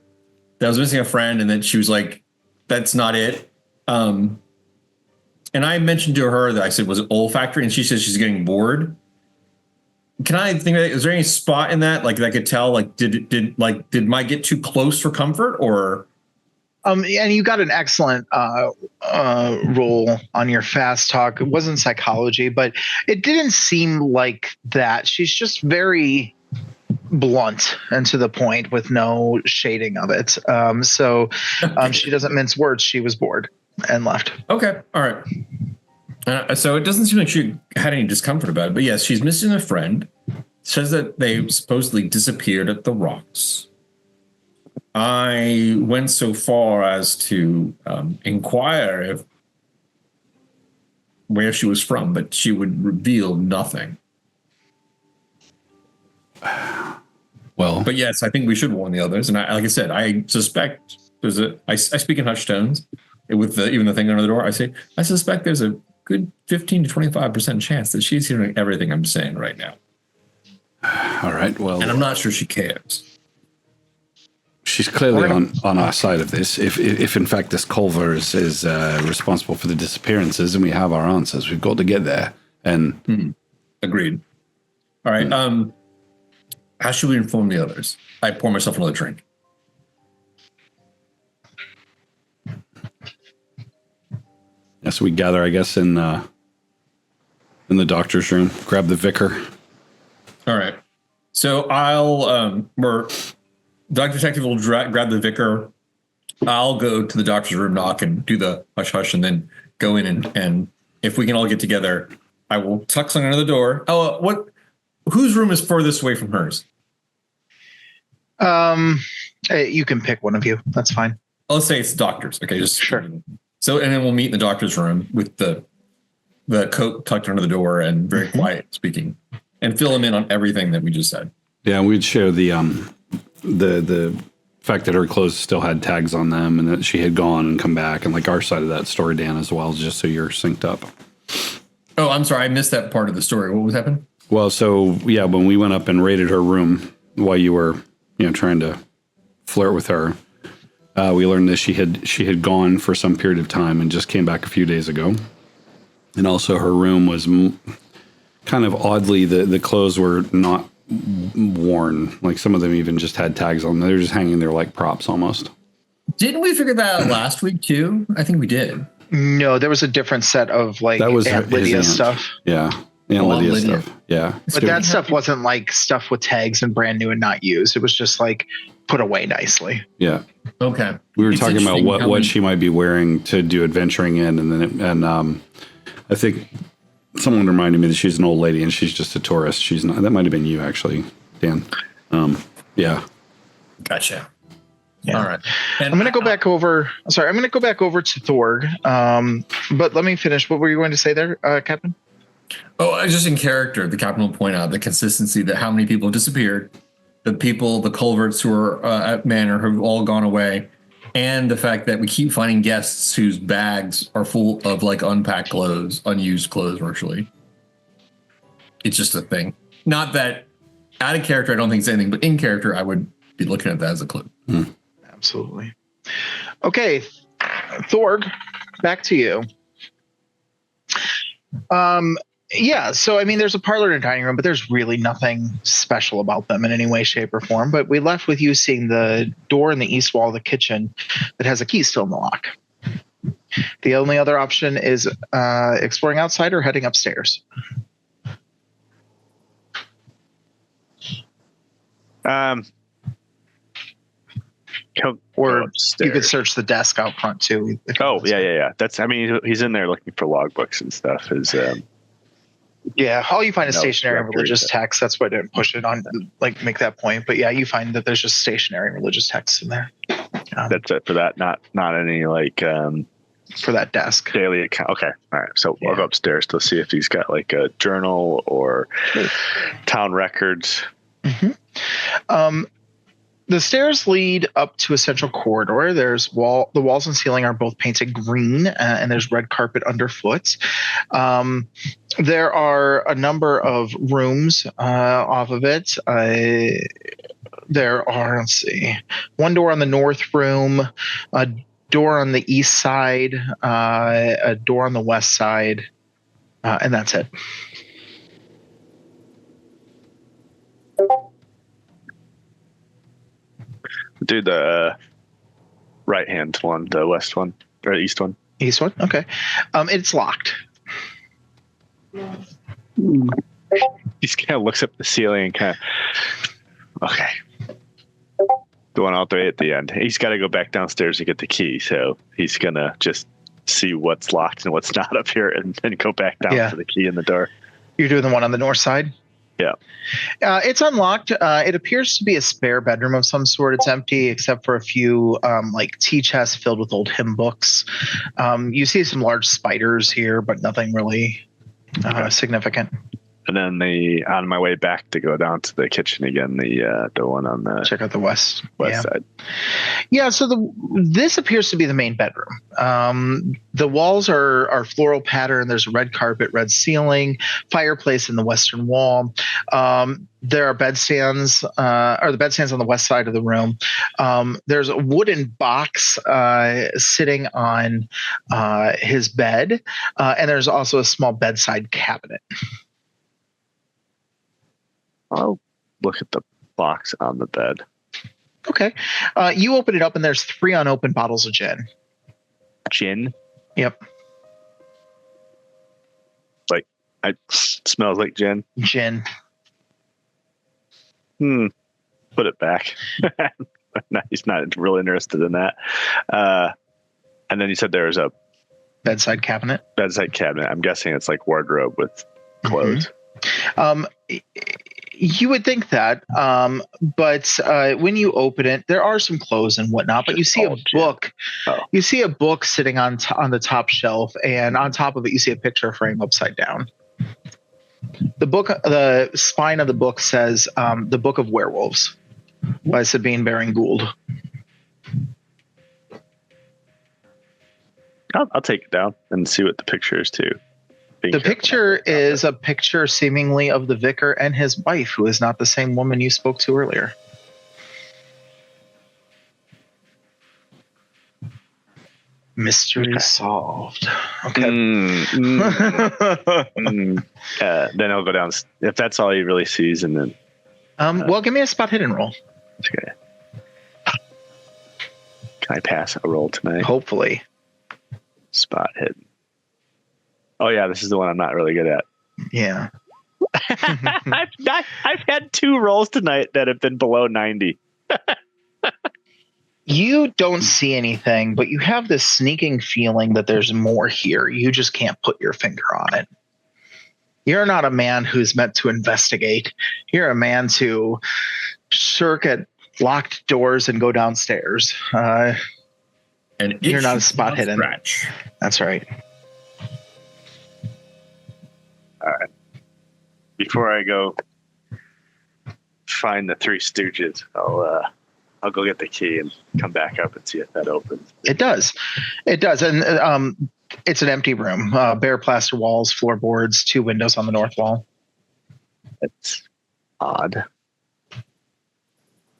S5: I was missing a friend, and then she was like, "That's not it." And I mentioned to her that I said, "Was it olfactory?" And she says she's getting bored. Can I think? Is there any spot in that like that I could tell? Like, did Mike get too close for comfort, or?
S2: And you got an excellent roll on your fast talk. It wasn't psychology, but it didn't seem like that. She's just very blunt and to the point with no shading of it. She doesn't mince words. She was bored and left.
S5: Okay. All right. So it doesn't seem like she had any discomfort about it, but yes, she's missing a friend. Says that they supposedly disappeared at the rocks. I went so far as to inquire where she was from, but she would reveal nothing.
S1: Well,
S5: but yes, I think we should warn the others. And like I said, I suspect I speak in hushed tones with even the thing under the door. I suspect there's a good 15 to 25% chance that she's hearing everything I'm saying right now.
S1: All right. Well,
S5: and I'm not sure she cares.
S1: She's clearly on our side of this. If in fact this Culver is responsible for the disappearances, and we have our answers, we've got to get there. And
S5: agreed. All right. How should we inform the others? I pour myself another drink.
S1: Yes, we gather, I guess, in the doctor's room. Grab the vicar.
S5: All right. So Dr. Detective will grab the vicar. I'll go to the doctor's room, knock, and do the hush hush, and then go in and if we can all get together, I will tuck something under the door. Oh, whose room is furthest away from hers?
S2: You can pick one of you. That's fine.
S5: Let's say it's the doctor's. Okay, just
S2: sure.
S5: So, and then we'll meet in the doctor's room with the coat tucked under the door and very quiet speaking, and fill him in on everything that we just said.
S1: Yeah, we'd share the fact that her clothes still had tags on them, and that she had gone and come back, and like our side of that story, Dan, as well, just so you're synced up.
S5: Oh, I'm sorry, I missed that part of the story. What was happening?
S1: Well, so yeah, when we went up and raided her room while you were, trying to flirt with her, we learned that she had gone for some period of time and just came back a few days ago. And also her room was kind of oddly, the clothes were not worn. Like some of them even just had tags on them. They were just hanging there like props almost.
S5: Didn't we figure that out last week too? I think we did.
S2: No, there was a different set of like Aunt Lydia stuff.
S1: Yeah. Aunt Lydia stuff. Yeah.
S2: But that stuff wasn't like stuff with tags and brand new and not used. It was just like put away nicely.
S1: Yeah.
S5: Okay.
S1: We were talking about what she might be wearing to do adventuring in, and I think someone reminded me that she's an old lady and she's just a tourist. She's not. That might have been you actually, Dan. Yeah.
S5: Gotcha.
S2: Yeah.
S5: All right. And
S2: I'm going to go back over. Sorry, I'm going to go back over to Thorg. But let me finish. What were you going to say there, Captain?
S5: Oh, just in character, the captain will point out the consistency that how many people disappeared, the culverts who are at Manor have all gone away, and the fact that we keep finding guests whose bags are full of like unpacked clothes, unused clothes virtually. It's just a thing. Not that out of character, I don't think it's anything, but in character, I would be looking at that as a clue.
S2: Absolutely. Okay, Thorg, back to you. Yeah, so I mean, there's a parlor and a dining room, but there's really nothing special about them in any way, shape, or form. But we left with you seeing the door in the east wall of the kitchen that has a key still in the lock. The only other option is exploring outside or heading upstairs. Or
S4: upstairs.
S2: you could search the desk out front too.
S4: Yeah. He's in there looking for logbooks and stuff.
S2: All you find is stationary and
S4: records.
S2: religious text. That's why I didn't push it on, like, make that point. But yeah, you find that there's just stationary and religious texts in there.
S4: That's it for that. Not any like
S2: for that desk
S4: daily account. Okay, all right. So I'll go upstairs to see if he's got like a journal or town records.
S2: Mm-hmm. The stairs lead up to a central corridor. The walls and ceiling are both painted green, and there's red carpet underfoot. There are a number of rooms off of it. There are, let's see, one door on the north room, a door on the east side, a door on the west side, and that's it.
S4: Do the right hand one, the west one, or the east one.
S2: East one? Okay. It's locked.
S4: He kind of looks up the ceiling and kind of, okay. The one out there at the end. He's got to go back downstairs to get the key, so he's going to just see what's locked and what's not up here and then go back down to the key in the door.
S2: You're doing the one on the north side?
S4: Yeah.
S2: It's unlocked. It appears to be a spare bedroom of some sort. It's empty except for a few like tea chests filled with old hymn books. You see some large spiders here, but nothing really significant.
S4: And then on my way back to go down to the kitchen again, the one on the
S2: check out the west
S4: side.
S2: Yeah, so this appears to be the main bedroom. The walls are floral pattern. There's a red carpet, red ceiling, fireplace in the western wall. There are bedstands, or the bedstands on the west side of the room. There's a wooden box sitting on his bed, and there's also a small bedside cabinet.
S4: I'll look at the box on the bed.
S2: Okay. You open it up and there's 3 unopened bottles of gin.
S4: Gin?
S2: Yep.
S4: Like, it smells like gin?
S2: Gin.
S4: Put it back. No, he's not real interested in that. And then you said there was a
S2: bedside cabinet.
S4: I'm guessing it's like wardrobe with clothes.
S2: You would think that, but when you open it, there are some clothes and whatnot. But you see a book. You see a book sitting on the top shelf, and on top of it, you see a picture frame upside down. The book, the spine of the book says, "The Book of Werewolves" by Sabine Baring Gould.
S4: I'll take it down and see what the picture is too.
S2: The picture is a picture seemingly of the vicar and his wife, who is not the same woman you spoke to earlier. Mystery solved. Okay.
S4: Then I'll go down. If that's all he really sees, and then.
S2: Well, give me a spot hidden roll.
S4: Okay. Can I pass a roll tonight?
S2: Hopefully.
S4: Spot hidden. Oh yeah, this is the one I'm not really good at.
S2: Yeah.
S4: I've had 2 rolls tonight that have been below 90.
S2: You don't see anything, but you have this sneaking feeling that there's more here. You just can't put your finger on it. You're not a man who's meant to investigate. You're a man to shirk at locked doors and go downstairs. And you're not a spot hidden.
S5: Scratch.
S2: That's right.
S4: All right. Before I go find the 3 Stooges, I'll go get the key and come back up and see if that opens.
S2: It does. And it's an empty room. Bare plaster walls, floorboards, 2 windows on the north wall.
S4: It's odd.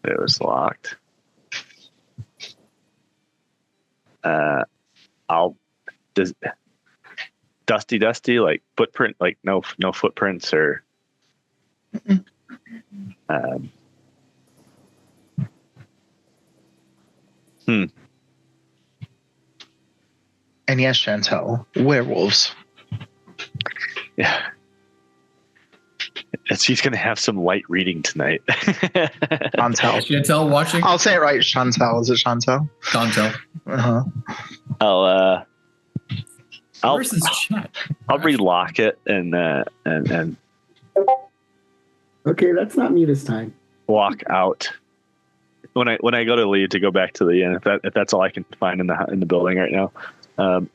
S4: It was locked. Dusty, like footprint, like no footprints or.
S2: And yes, Chantel, werewolves.
S4: Yeah. She's going to have some light reading tonight.
S2: Chantel.
S5: Chantel watching?
S2: I'll say it right. Chantel. Is it Chantel?
S5: Chantel.
S2: Uh-huh.
S5: Where's this chat?
S4: I'll relock it and
S3: Okay, that's not me this time.
S4: walk out. When I go to leave to go back to the inn, if that's all I can find in the building right now,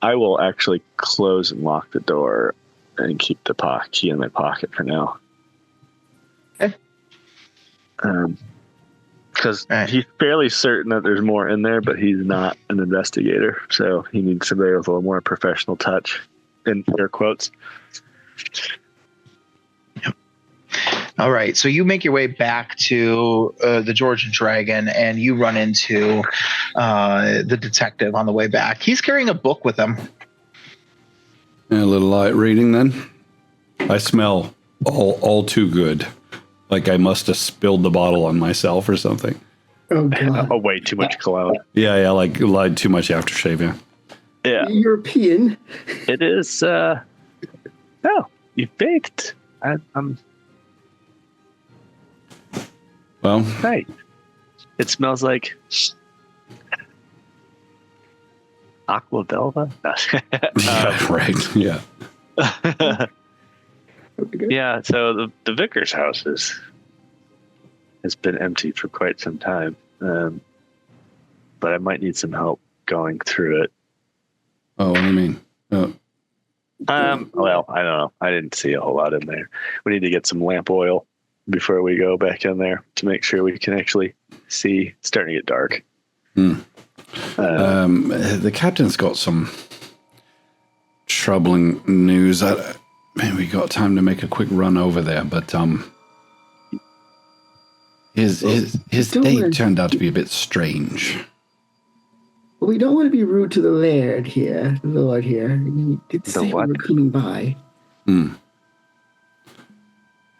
S4: I will actually close and lock the door and keep the key in my pocket for now.
S2: Okay.
S4: Because he's fairly certain that there's more in there, but he's not an investigator, so he needs somebody with a little more professional touch, in air quotes.
S2: Yep. All right, so you make your way back to the George and Dragon, and you run into the detective on the way back. He's carrying a book with him.
S1: A little light reading then. I smell all too good. Like I must have spilled the bottle on myself or something.
S3: Oh, God.
S4: Oh, way too much cologne.
S1: Yeah, like lied too much aftershave, yeah.
S4: Yeah.
S3: European.
S4: It is, you baked. I'm
S1: Well,
S4: right. It smells like Aqua Velva.
S1: yeah, right, yeah.
S4: Yeah, so the vicar's house has been empty for quite some time, but I might need some help going through it.
S1: Oh, what do you mean? Oh.
S4: Well, I don't know. I didn't see a whole lot in there. We need to get some lamp oil before we go back in there to make sure we can actually see. It's starting to get dark.
S1: The captain's got some troubling news. Maybe we got time to make a quick run over there, but his date turned out to be a bit strange.
S3: Well, we don't want to be rude to the laird here, the lord here. He did say we were coming by.
S1: It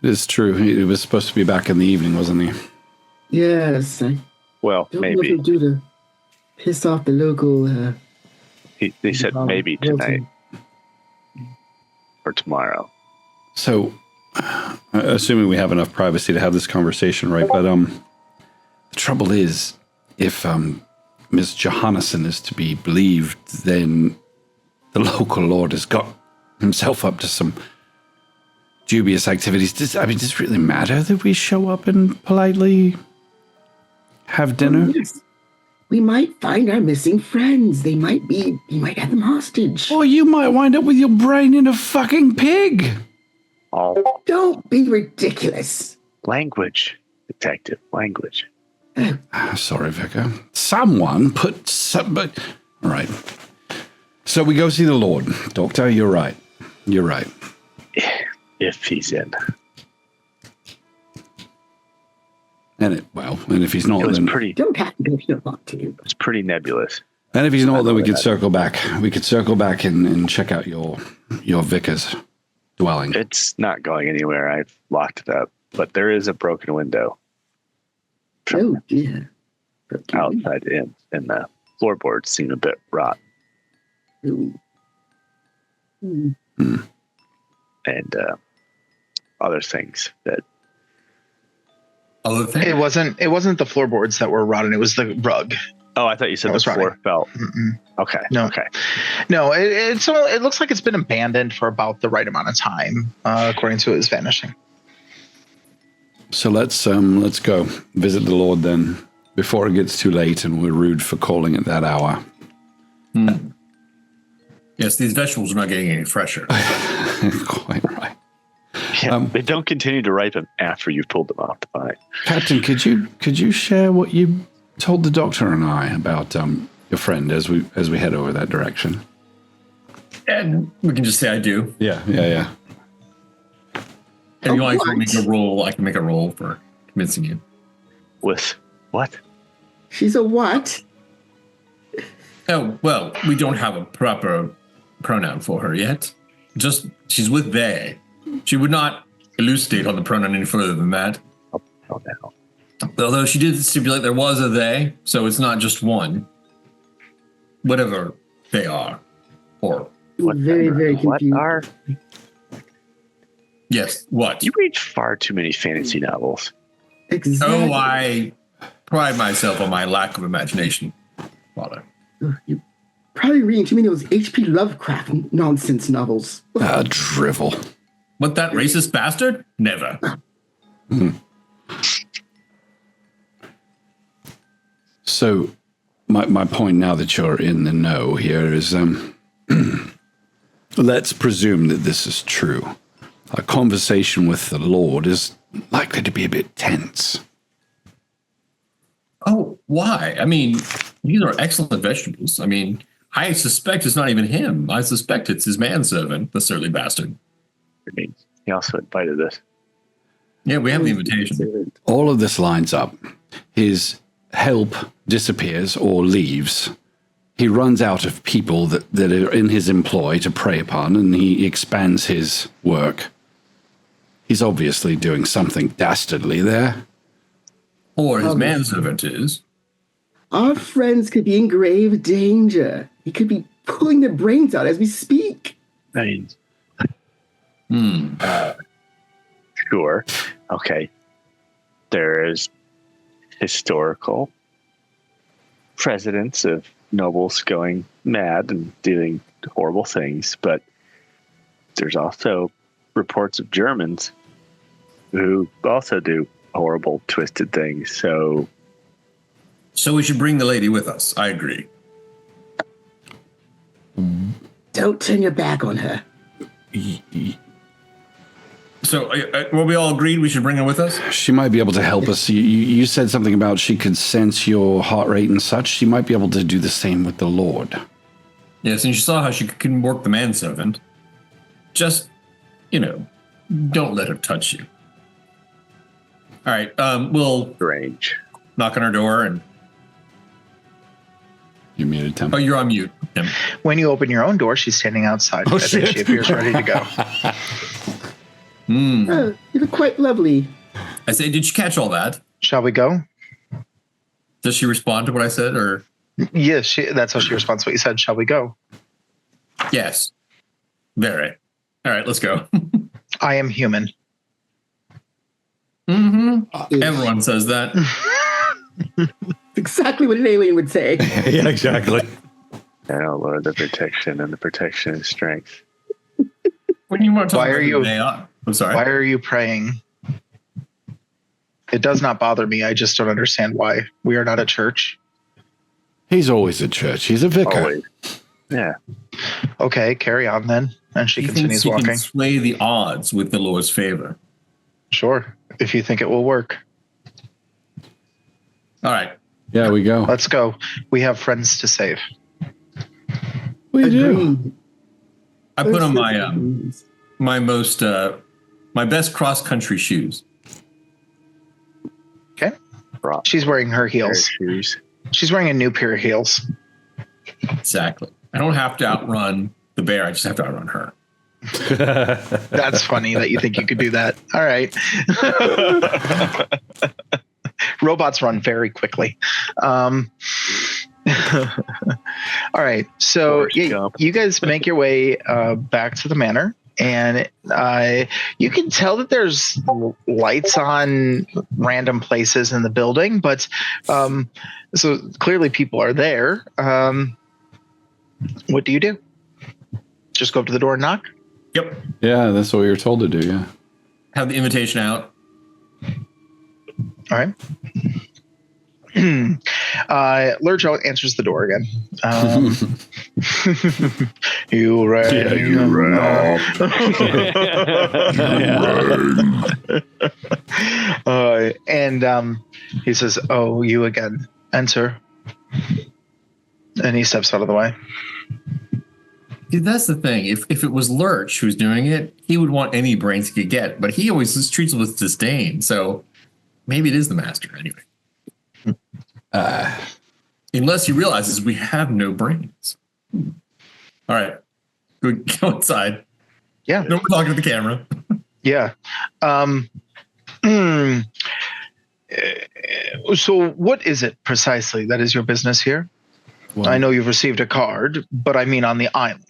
S1: is true. He was supposed to be back in the evening, wasn't he?
S3: Yes.
S4: Well,
S3: don't
S4: maybe.
S3: know what he'll do to piss off the local.
S4: He said maybe tonight or tomorrow.
S1: So, assuming we have enough privacy to have this conversation, right? But the trouble is, if Miss Johannesson is to be believed, then the local lord has got himself up to some dubious activities. Does it really matter that we show up and politely have dinner?
S3: Oh, yes. We might find our missing friends. We might have them hostage.
S1: Or you might wind up with your brain in a fucking pig.
S4: Oh,
S3: Don't be ridiculous.
S4: language, detective, language.
S1: Sorry, Vicar. Someone put some... But, all right. So we go see the Lord. Doctor, you're right. You're right.
S4: If he's in.
S1: And if he's not,
S4: It was
S1: then...
S4: pretty.
S3: Don't have to if you don't want to.
S4: It's pretty nebulous.
S1: And if he's not, then we could circle back. We could circle back and check out your vicar's dwelling.
S4: It's not going anywhere. I've locked it up, but there is a broken window
S3: Oh, dear.
S4: outside in, and the floorboards seem a bit rot.
S3: Ooh.
S4: And other things that
S5: Other thing?
S2: It wasn't the floorboards that were rotten. It was the rug.
S4: Oh, I thought you said
S2: That
S4: the
S2: was
S4: floor
S2: rotting.
S4: felt.
S2: Mm-mm.
S4: Okay.
S2: No.
S4: Okay.
S2: No, it looks like it's been abandoned for about the right amount of time, according to his vanishing.
S1: So let's go visit the Lord then, before it gets too late and we're rude for calling at that hour.
S5: Yes, these vegetables are not getting any fresher.
S1: Quite right.
S4: Yeah, they don't continue to ripen after you've pulled them off the vine.
S1: Captain, could you share what you told the doctor and I about your friend as we head over that direction?
S5: And we can just say I do.
S1: Yeah.
S5: If you like to make a roll, I can make a roll for convincing you.
S4: With what?
S3: She's a what?
S5: Oh, well, we don't have a proper pronoun for her yet. Just, she's with they. She would not elucidate on the pronoun any further than that.
S4: Oh no.
S5: Although she did stipulate there was a they, so it's not just one. Whatever they are. Or
S3: Very, very confused.
S5: Yes. What?
S4: You read far too many fantasy novels.
S3: Exactly.
S5: Oh, I pride myself on my lack of imagination, Father.
S3: You're probably reading too many of those H.P. Lovecraft nonsense novels.
S1: Drivel.
S5: What, that racist bastard? Never.
S1: So, my point now that you're in the know here is, let's presume that this is true. A conversation with the Lord is likely to be a bit tense.
S5: Oh, why? I mean, these are excellent vegetables. I mean, I suspect it's not even him. I suspect it's his manservant, the surly bastard.
S4: I mean, he also invited us.
S5: Yeah, we have the invitation.
S1: All of this lines up. His help disappears or leaves. He runs out of people that are in his employ to prey upon, and he expands his work. He's obviously doing something dastardly there.
S5: Or his manservant is.
S3: Our friends could be in grave danger. He could be pulling their brains out as we speak.
S4: I mean, sure. Okay. There is historical precedents of nobles going mad and doing horrible things, but there's also reports of Germans who also do horrible, twisted things. So
S5: we should bring the lady with us. I agree.
S3: Don't turn your back on her.
S5: So were we all agreed we should bring her with us?
S1: She might be able to help us. You said something about she could sense your heart rate and such. She might be able to do the same with the Lord.
S5: Yes, and you saw how she can work the manservant. Just, don't let her touch you. All right, we'll
S4: strange.
S5: Knock on her door and...
S1: You muted, Tim.
S5: Oh, you're on mute, Tim.
S2: When you open your own door, she's standing outside. I think she appears ready to go.
S3: You look quite lovely.
S5: I say, did you catch all that?
S2: Shall we go?
S5: Does she respond to what I said, or?
S2: Yes, that's how she responds to what you said. Shall we go?
S5: Yes. Very. All right, let's go.
S2: I am human.
S5: Everyone says that.
S3: Exactly what an alien would say.
S1: Yeah, exactly.
S4: And oh Lord, the protection and the protection and strength.
S5: When you want to talk
S2: Why are you?
S5: I'm sorry.
S2: Why are you praying? It does not bother me. I just don't understand why. We are not a church.
S1: He's always at church. He's a vicar.
S4: Always. Yeah.
S2: Okay, carry on then. And she continues walking.
S5: Can sway the odds with the Lord's favor.
S2: Sure, if you think it will work.
S5: All right.
S1: Yeah, we go.
S2: Let's go. We have friends to save.
S1: We do.
S3: Agreed.
S5: I put on my best cross country shoes.
S2: Okay. She's wearing her heels.
S4: Shoes.
S2: She's wearing a new pair of heels.
S5: Exactly. I don't have to outrun the bear. I just have to outrun her.
S2: That's funny that you think you could do that. All right. Robots run very quickly. All right. So you guys make your way back to the manor, and you can tell that there's lights on random places in the building, but so clearly people are there. What do you do? Just go up to the door and knock?
S5: Yep.
S1: Yeah, that's what we were told to do, yeah.
S5: Have the invitation out.
S2: All right. Lurjo answers the door again. You ran off. And he says, "Oh, you again. Enter." And he steps out of the way.
S5: Dude, that's the thing. If it was Lurch who's doing it, he would want any brains he could get, but he always just treats it with disdain. So maybe it is the master anyway. Unless he realizes we have no brains. All right. Go inside.
S2: Yeah.
S5: No, we're talking to the camera.
S2: Yeah. So what is it precisely that is your business here? Well, I know you've received a card, but I mean on the island.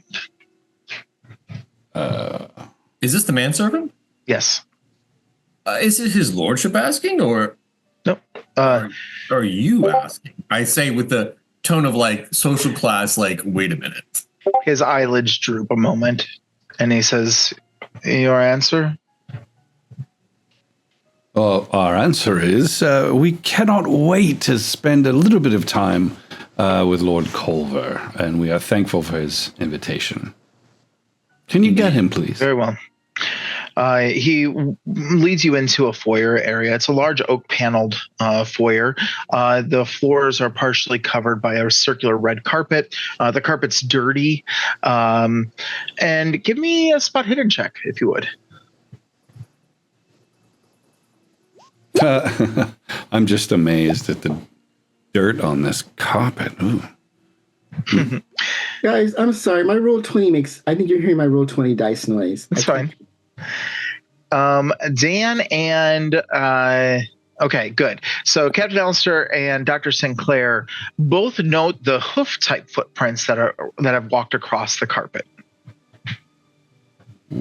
S5: Is this the manservant?
S2: Yes.
S5: Is it his lordship asking, or
S2: Nope.
S5: are you asking? I say with the tone of like social class, like, wait a minute.
S2: His eyelids droop a moment, and he says, "Your answer?"
S1: Well, our answer is we cannot wait to spend a little bit of time with Lord Culver, and we are thankful for his invitation. Can you get him, please?
S2: Very well. He leads you into a foyer area. It's a large oak paneled foyer. The floors are partially covered by a circular red carpet. The carpet's dirty. And give me a spot hidden check, if you would.
S1: I'm just amazed at the dirt on this carpet. Ooh.
S3: Guys, I'm sorry. My roll 20 makes. I think you're hearing my roll 20 dice noise.
S2: That's fine. Dan and okay, good. So Captain Alistair and Dr. Sinclair both note the hoof-type footprints that have walked across the carpet.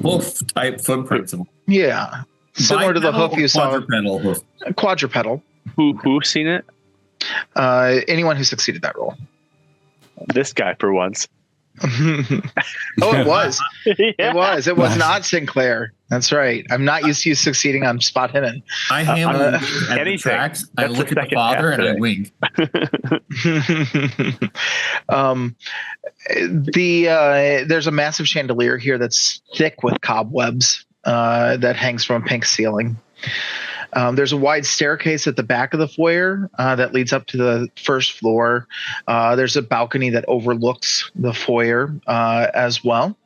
S5: Hoof type footprints.
S2: Yeah, similar to the hoof you saw.
S5: Quadrupedal hoof.
S2: Quadrupedal.
S4: Who's seen it?
S2: Anyone who succeeded that roll.
S4: This guy for once.
S2: Oh, it was.
S4: Yeah.
S2: It was not Sinclair. That's right. I'm not used to you succeeding on spot hidden.
S5: I hammer at the tracks. I
S4: That's
S5: look
S4: the
S5: at the father and I wink.
S2: There's a massive chandelier here that's thick with cobwebs that hangs from a pink ceiling. There's a wide staircase at the back of the foyer that leads up to the first floor. There's a balcony that overlooks the foyer as well.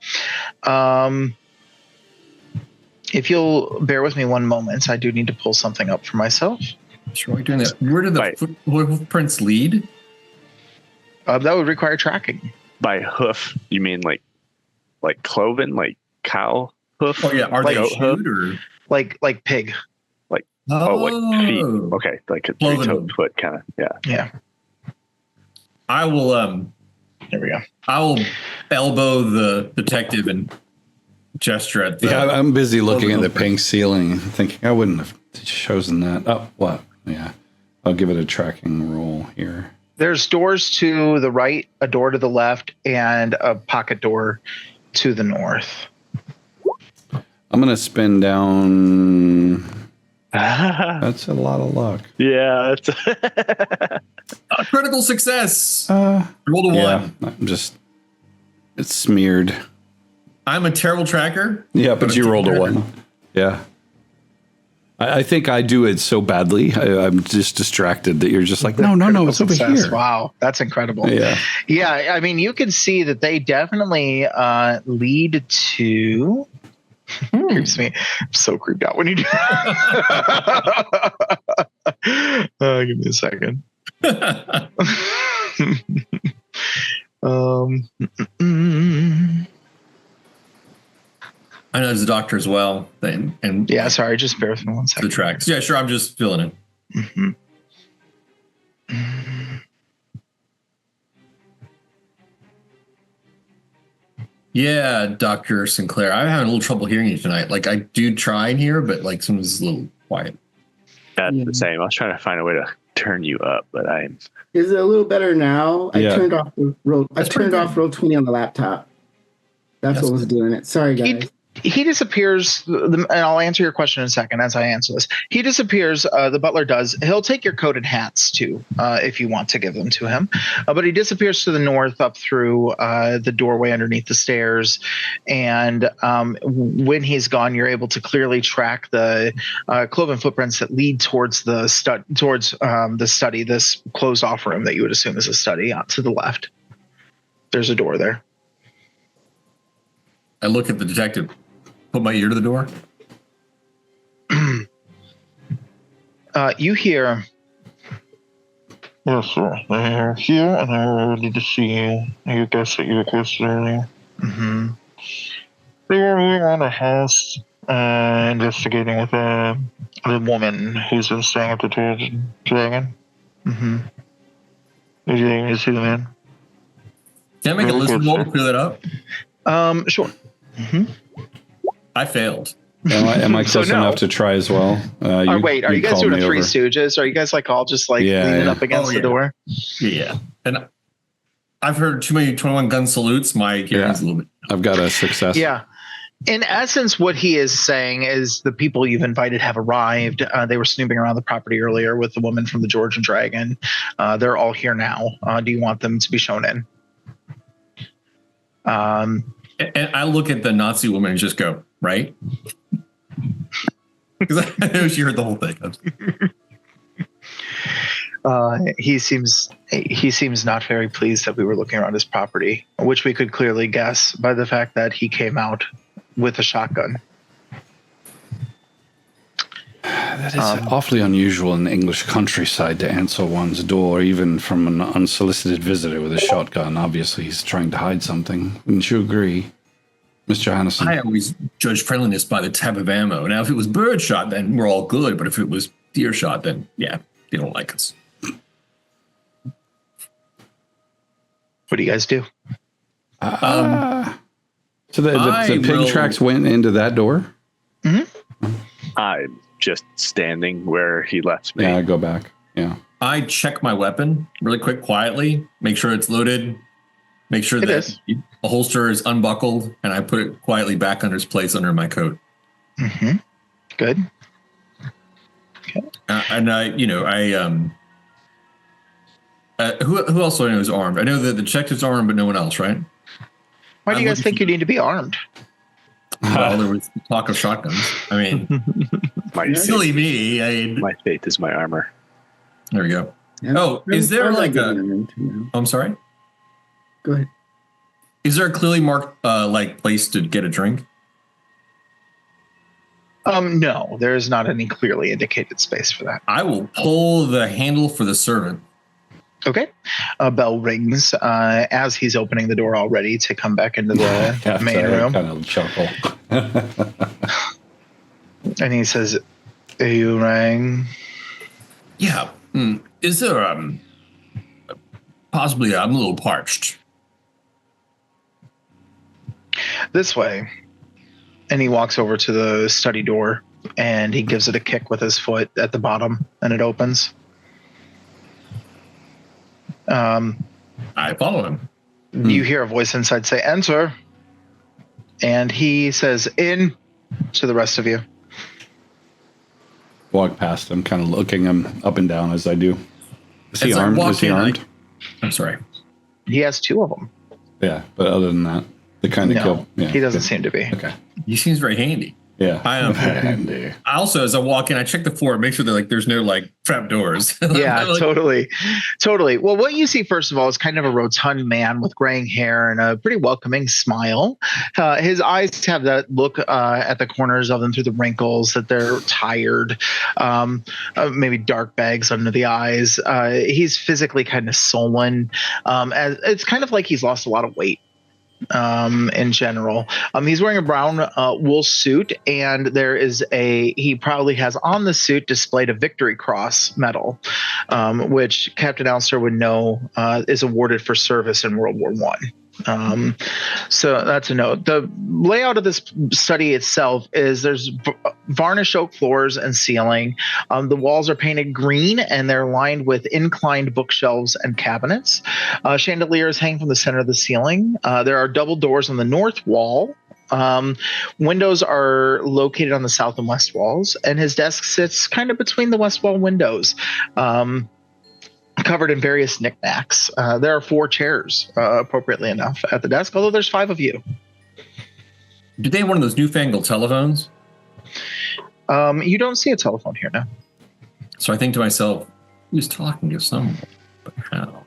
S2: If you'll bear with me one moment, I do need to pull something up for myself.
S5: Sure, we're doing that. Where do the footprints lead?
S2: That would require tracking.
S4: By hoof, you mean like cloven, like cow hoof?
S5: Oh yeah, are
S2: Like
S5: they
S2: goat
S5: shoed or
S2: like pig?
S4: Like feet. Okay, like a three-toed foot kind of. Yeah.
S2: Yeah.
S5: I will
S2: There we go.
S5: I will elbow the detective and gesture at the
S1: Yeah, I'm busy looking at the pink ceiling, thinking I wouldn't have chosen that. Oh, what? Yeah, I'll give it a tracking roll here.
S2: There's doors to the right, a door to the left, and a pocket door to the north.
S1: I'm gonna spin down. That's a lot of luck.
S4: Yeah, it's
S5: a critical success. Roll to one.
S1: I'm just, it's smeared.
S5: I'm a terrible tracker.
S1: Yeah, but you rolled a one. Yeah. I think I do it so badly. I'm just distracted that you're just like, no, it's over here.
S2: Wow, that's incredible.
S1: Yeah.
S2: Yeah, I mean, you can see that they definitely lead to... Creeps me. I'm so creeped out when you do that. Give me a second.
S5: I know there's a doctor as well. And
S2: yeah, sorry, just bear with me 1 second.
S5: The tracks. Yeah, sure. I'm just filling in.
S2: Mm-hmm.
S5: Yeah, Dr. Sinclair. I'm having a little trouble hearing you tonight. Like, I do try and hear, but like sometimes it's a little quiet.
S4: That's the same. I was trying to find a way to turn you up, but I'm.
S3: Is it a little better now?
S1: Yeah.
S3: I turned off roll 20 on the laptop. That's what was doing it. Sorry, guys.
S2: He disappears, and I'll answer your question in a second as I answer this. He disappears. The butler does. He'll take your coat and hats too, if you want to give them to him. But he disappears to the north up through the doorway underneath the stairs. And when he's gone, you're able to clearly track the cloven footprints that lead towards the study, this closed off room that you would assume is a study. To the left, there's a door there.
S5: I look at the detective. Put my ear to the door.
S2: You hear.
S6: Yes, sir. I'm here and I'm ready to see you. You guys that you requested earlier.
S2: Mm-hmm.
S6: They were around the house investigating with the woman who's been staying at the Dragon.
S2: Mm-hmm.
S6: Did you see the man?
S5: Can I make a listen roll to clear that up?
S2: Sure. Mm-hmm.
S5: I failed.
S1: Am I close enough to try as well?
S2: Wait, are you guys doing a Three Stooges? Are you guys like all just like leaning up against the door?
S5: Yeah. And I've heard too many 21 gun salutes. My hearing's a little bit.
S1: I've got a success.
S2: Yeah. In essence, what he is saying is the people you've invited have arrived. They were snooping around the property earlier with the woman from the George and Dragon. They're all here now. Do you want them to be shown in?
S5: And I look at the Nazi woman and just go, right? Because I know she heard the whole thing.
S2: He seems not very pleased that we were looking around his property, which we could clearly guess by the fact that he came out with a shotgun.
S1: That is awfully unusual in the English countryside to answer one's door, even from an unsolicited visitor with a shotgun. Obviously, he's trying to hide something. Wouldn't you agree, Mr. Johannesson?
S5: I always judge friendliness by the type of ammo. Now, if it was bird shot, then we're all good. But if it was deer shot, then yeah, they don't like us.
S2: What do you guys do?
S1: So the pig tracks went into that door?
S2: Mm-hmm.
S4: I'm just standing where he left me.
S1: Yeah, go back. Yeah.
S5: I check my weapon really quick, quietly, make sure it's loaded, make sure that the holster is unbuckled, and I put it quietly back under its place under my coat.
S2: Mm-hmm. Good. Okay.
S5: Who else do I know is armed? I know that the detective's armed, but no one else, right?
S2: Why do you guys think you need to be armed?
S5: Well, there was talk of shotguns. I mean, silly me.
S4: My faith is my armor.
S5: There we go.
S3: Yeah.
S5: Is there like a... I'm sorry?
S3: Go ahead.
S5: Is there a clearly marked place to get a drink?
S2: No, there is not any clearly indicated space for that.
S5: I will pull the handle for the servant.
S2: Okay. A bell rings as he's opening the door already to come back into the main room.
S1: Kind of chuckle.
S2: And he says, "You rang?"
S5: Yeah. Is there possibly I'm a little parched.
S2: This way. And he walks over to the study door and he gives it a kick with his foot at the bottom and it opens.
S5: I follow him.
S2: You hear a voice inside say, "Enter." And he says, "In," to the rest of you.
S1: Walk past him, kind of looking him up and down as I do. Is he armed? Is he armed?
S5: I'm sorry.
S2: He has two of them.
S1: Yeah, but other than that, the kind of kill. Yeah,
S2: he doesn't seem to be.
S1: Okay.
S5: He seems very handy.
S1: Yeah.
S5: I also, as I walk in, I check the floor, make sure that there's no trap doors.
S2: Yeah, totally. Well, what you see first of all is kind of a rotund man with graying hair and a pretty welcoming smile. His eyes have that look at the corners of them through the wrinkles that they're tired, maybe dark bags under the eyes. He's physically kind of sullen. As it's kind of like he's lost a lot of weight. In general, he's wearing a brown wool suit, and he probably has on the suit displayed a Victory Cross medal, which Captain Alistair would know is awarded for service in World War I. So that's a note. The layout of this study itself is there's varnished oak floors and ceiling. The walls are painted green and they're lined with inclined bookshelves and cabinets. Chandeliers hang from the center of the ceiling. There are double doors on the north wall. Windows are located on the south and west walls, and his desk sits kind of between the west wall windows. Covered in various knickknacks. There are 4 chairs, appropriately enough, at the desk, although there's 5 of you.
S5: Do they have one of those newfangled telephones?
S2: You don't see a telephone here now.
S5: So I think to myself, who's talking to someone? But how?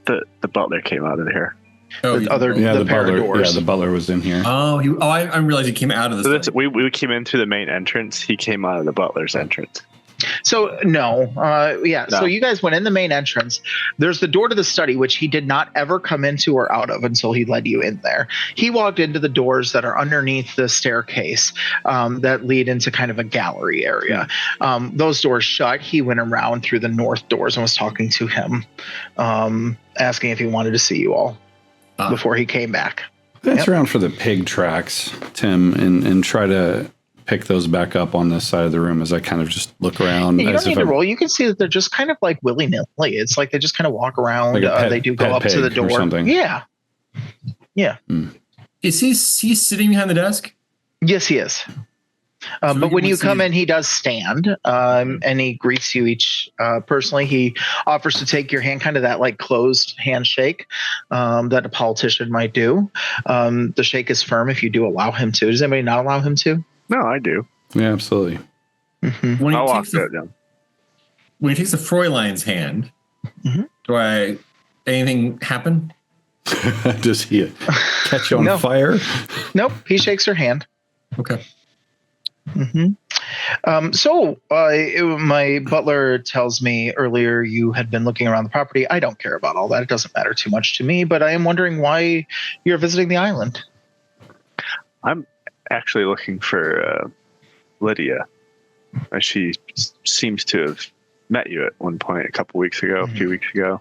S4: The butler came out of here.
S5: Oh,
S2: the
S1: butler.
S2: doors.
S1: Yeah, the butler was in here.
S5: I realized he came out of the.
S4: So we came in through the main entrance. He came out of the butler's entrance.
S2: So no. So you guys went in the main entrance. There's the door to the study, which he did not ever come into or out of until he led you in there. He walked into the doors that are underneath the staircase that lead into kind of a gallery area. Those doors shut. He went around through the north doors and was talking to him, asking if he wanted to see you all before he came back.
S1: That's around for the pig tracks, Tim, and try to pick those back up on this side of the room as I kind of just look around.
S2: You don't need to roll. You can see that they're just kind of like willy-nilly. It's like they just kind of walk around.
S1: Like
S2: they do go up to the door.
S1: Or something.
S2: Yeah. Yeah.
S5: Is he sitting behind the desk?
S2: Yes, he is. But when you come in, he does stand, and he greets you each personally. He offers to take your hand, kind of that like closed handshake that a politician might do. The shake is firm if you do allow him to. Does anybody not allow him to?
S4: No, I do.
S1: Yeah, absolutely.
S2: Mm-hmm.
S5: When
S4: I'll walk that down.
S5: When he takes the Fräulein's hand, anything happen?
S1: Does he catch on fire?
S2: Nope. He shakes her hand.
S5: Okay.
S2: Mm-hmm. So my butler tells me earlier you had been looking around the property. I don't care about all that. It doesn't matter too much to me, but I am wondering why you're visiting the island.
S4: I'm actually looking for Lydia. She seems to have met you at one point a couple weeks ago, a few weeks ago.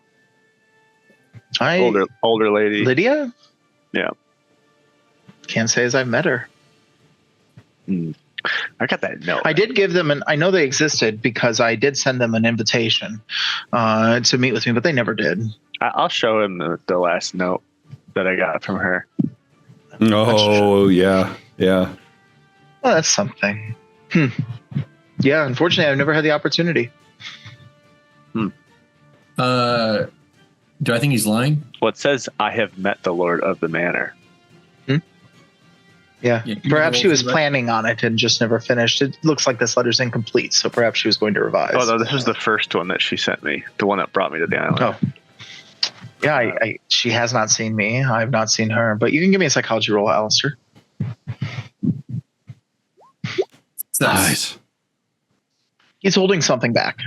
S4: Older lady.
S2: Lydia?
S4: Yeah.
S2: Can't say as I've met her.
S4: I got that note.
S2: I did give them I know they existed because I did send them an invitation to meet with me, but they never did.
S4: I'll show him the last note that I got from her.
S1: Oh, yeah. Yeah.
S2: Well, that's something. Yeah, unfortunately, I've never had the opportunity.
S5: Do I think he's lying?
S4: Well, it says, I have met the Lord of the Manor.
S2: Yeah. Perhaps she was planning on it and just never finished. It looks like this letter's incomplete, so perhaps she was going to revise.
S4: Oh, no, this was the first one that she sent me, the one that brought me to the island.
S2: Oh. Yeah, she has not seen me. I have not seen her. But you can give me a psychology roll, Alistair.
S1: Nice.
S2: He's holding something back.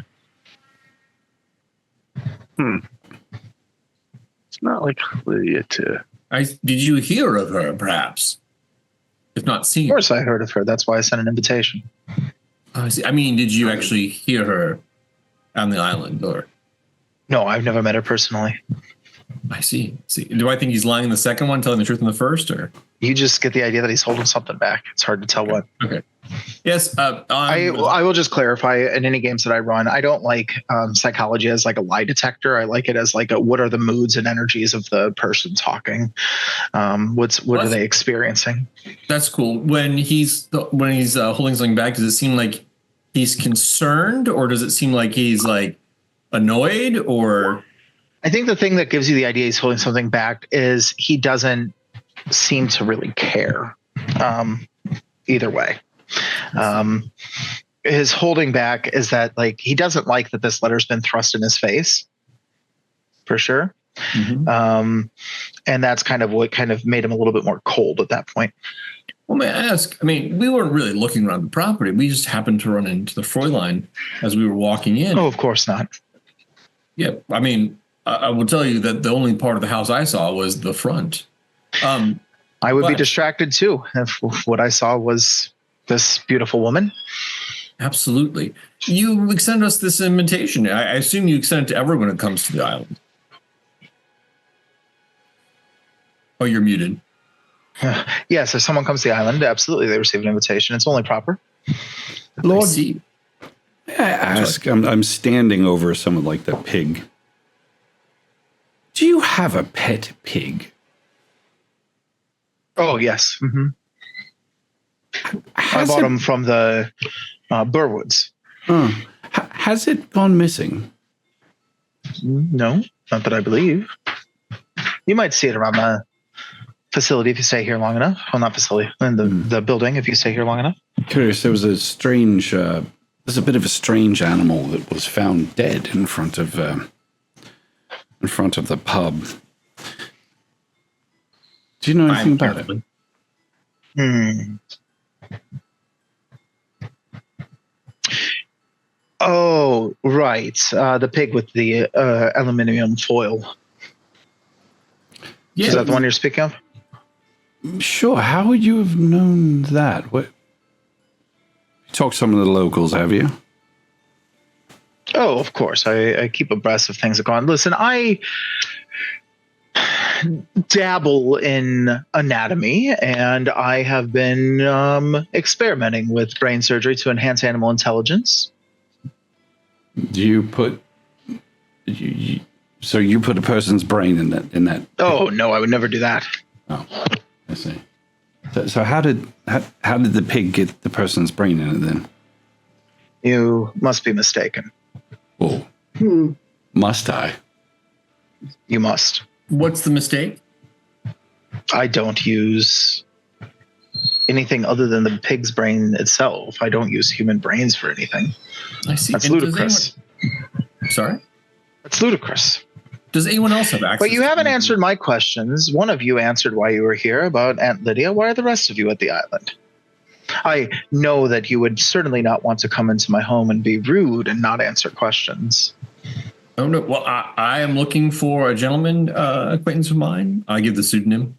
S4: It's not like Lydia to...
S5: Did you hear of her, perhaps? If not seen.
S2: Of course I heard of her. That's why I sent an invitation.
S5: I mean, did you actually hear her on the island, or?
S2: No, I've never met her personally.
S5: I see. Do I think he's lying in the second one, telling the truth in the first, or?
S2: You just get the idea that he's holding something back. It's hard to tell what.
S5: Okay. Yes.
S2: I will just clarify, in any games that I run, I don't like psychology as like a lie detector. I like it as like what are the moods and energies of the person talking? What are they experiencing?
S5: That's cool. When he's holding something back, does it seem like he's concerned, or does it seem like he's like annoyed, or?
S2: I think the thing that gives you the idea he's holding something back is he doesn't seem to really care. Either way. His holding back is that like he doesn't like that this letter's been thrust in his face, for sure. And that's kind of what kind of made him a little bit more cold at that point.
S5: Well, may I ask? I mean, we weren't really looking around the property. We just happened to run into the Fräulein as we were walking in.
S2: Oh, of course not.
S5: Yeah, I mean, I will tell you that the only part of the house I saw was the front.
S2: I would be distracted too if what I saw was this beautiful woman.
S5: Absolutely. You extend us this invitation. I assume you extend it to everyone who comes to the island. Oh, you're muted.
S2: Yes, if someone comes to the island, absolutely, they receive an invitation. It's only proper.
S1: Lord, may I ask, I'm standing over someone like the pig. Do you have a pet pig?
S2: Oh, yes. Mm-hmm. I bought him from the Burwoods.
S1: Has it gone missing?
S2: No, not that I believe. You might see it around the facility if you stay here long enough. Well, not facility, in the building if you stay here long enough.
S1: Curious, there was a strange, there's a bit of a strange animal that was found dead in front of the pub. Do you know anything about it?
S2: Oh, right. The pig with the aluminum foil. Yeah. Is that the one you're speaking of?
S1: Sure. How would you have known that? What? You talked to some of the locals, have you?
S2: Oh, of course. I keep abreast of things that go on. Listen, dabble in anatomy, and I have been experimenting with brain surgery to enhance animal intelligence.
S1: Do you put so you put a person's brain in that?
S2: Oh no, I would never do that.
S1: Oh, I see. So how did the pig get the person's brain in it then?
S2: You must be mistaken.
S1: Oh, must I?
S2: You must.
S5: What's the mistake?
S2: I don't use anything other than the pig's brain itself. I don't use human brains for anything.
S5: I see.
S2: That's
S5: And
S2: ludicrous.
S5: Sorry?
S2: That's ludicrous.
S5: Does anyone else have access?
S2: But you haven't answered my questions. One of you answered why you were here about Aunt Lydia. Why are the rest of you at the island? I know that you would certainly not want to come into my home and be rude and not answer questions.
S5: Oh, no. Well, I am looking for a gentleman acquaintance of mine. I give the pseudonym.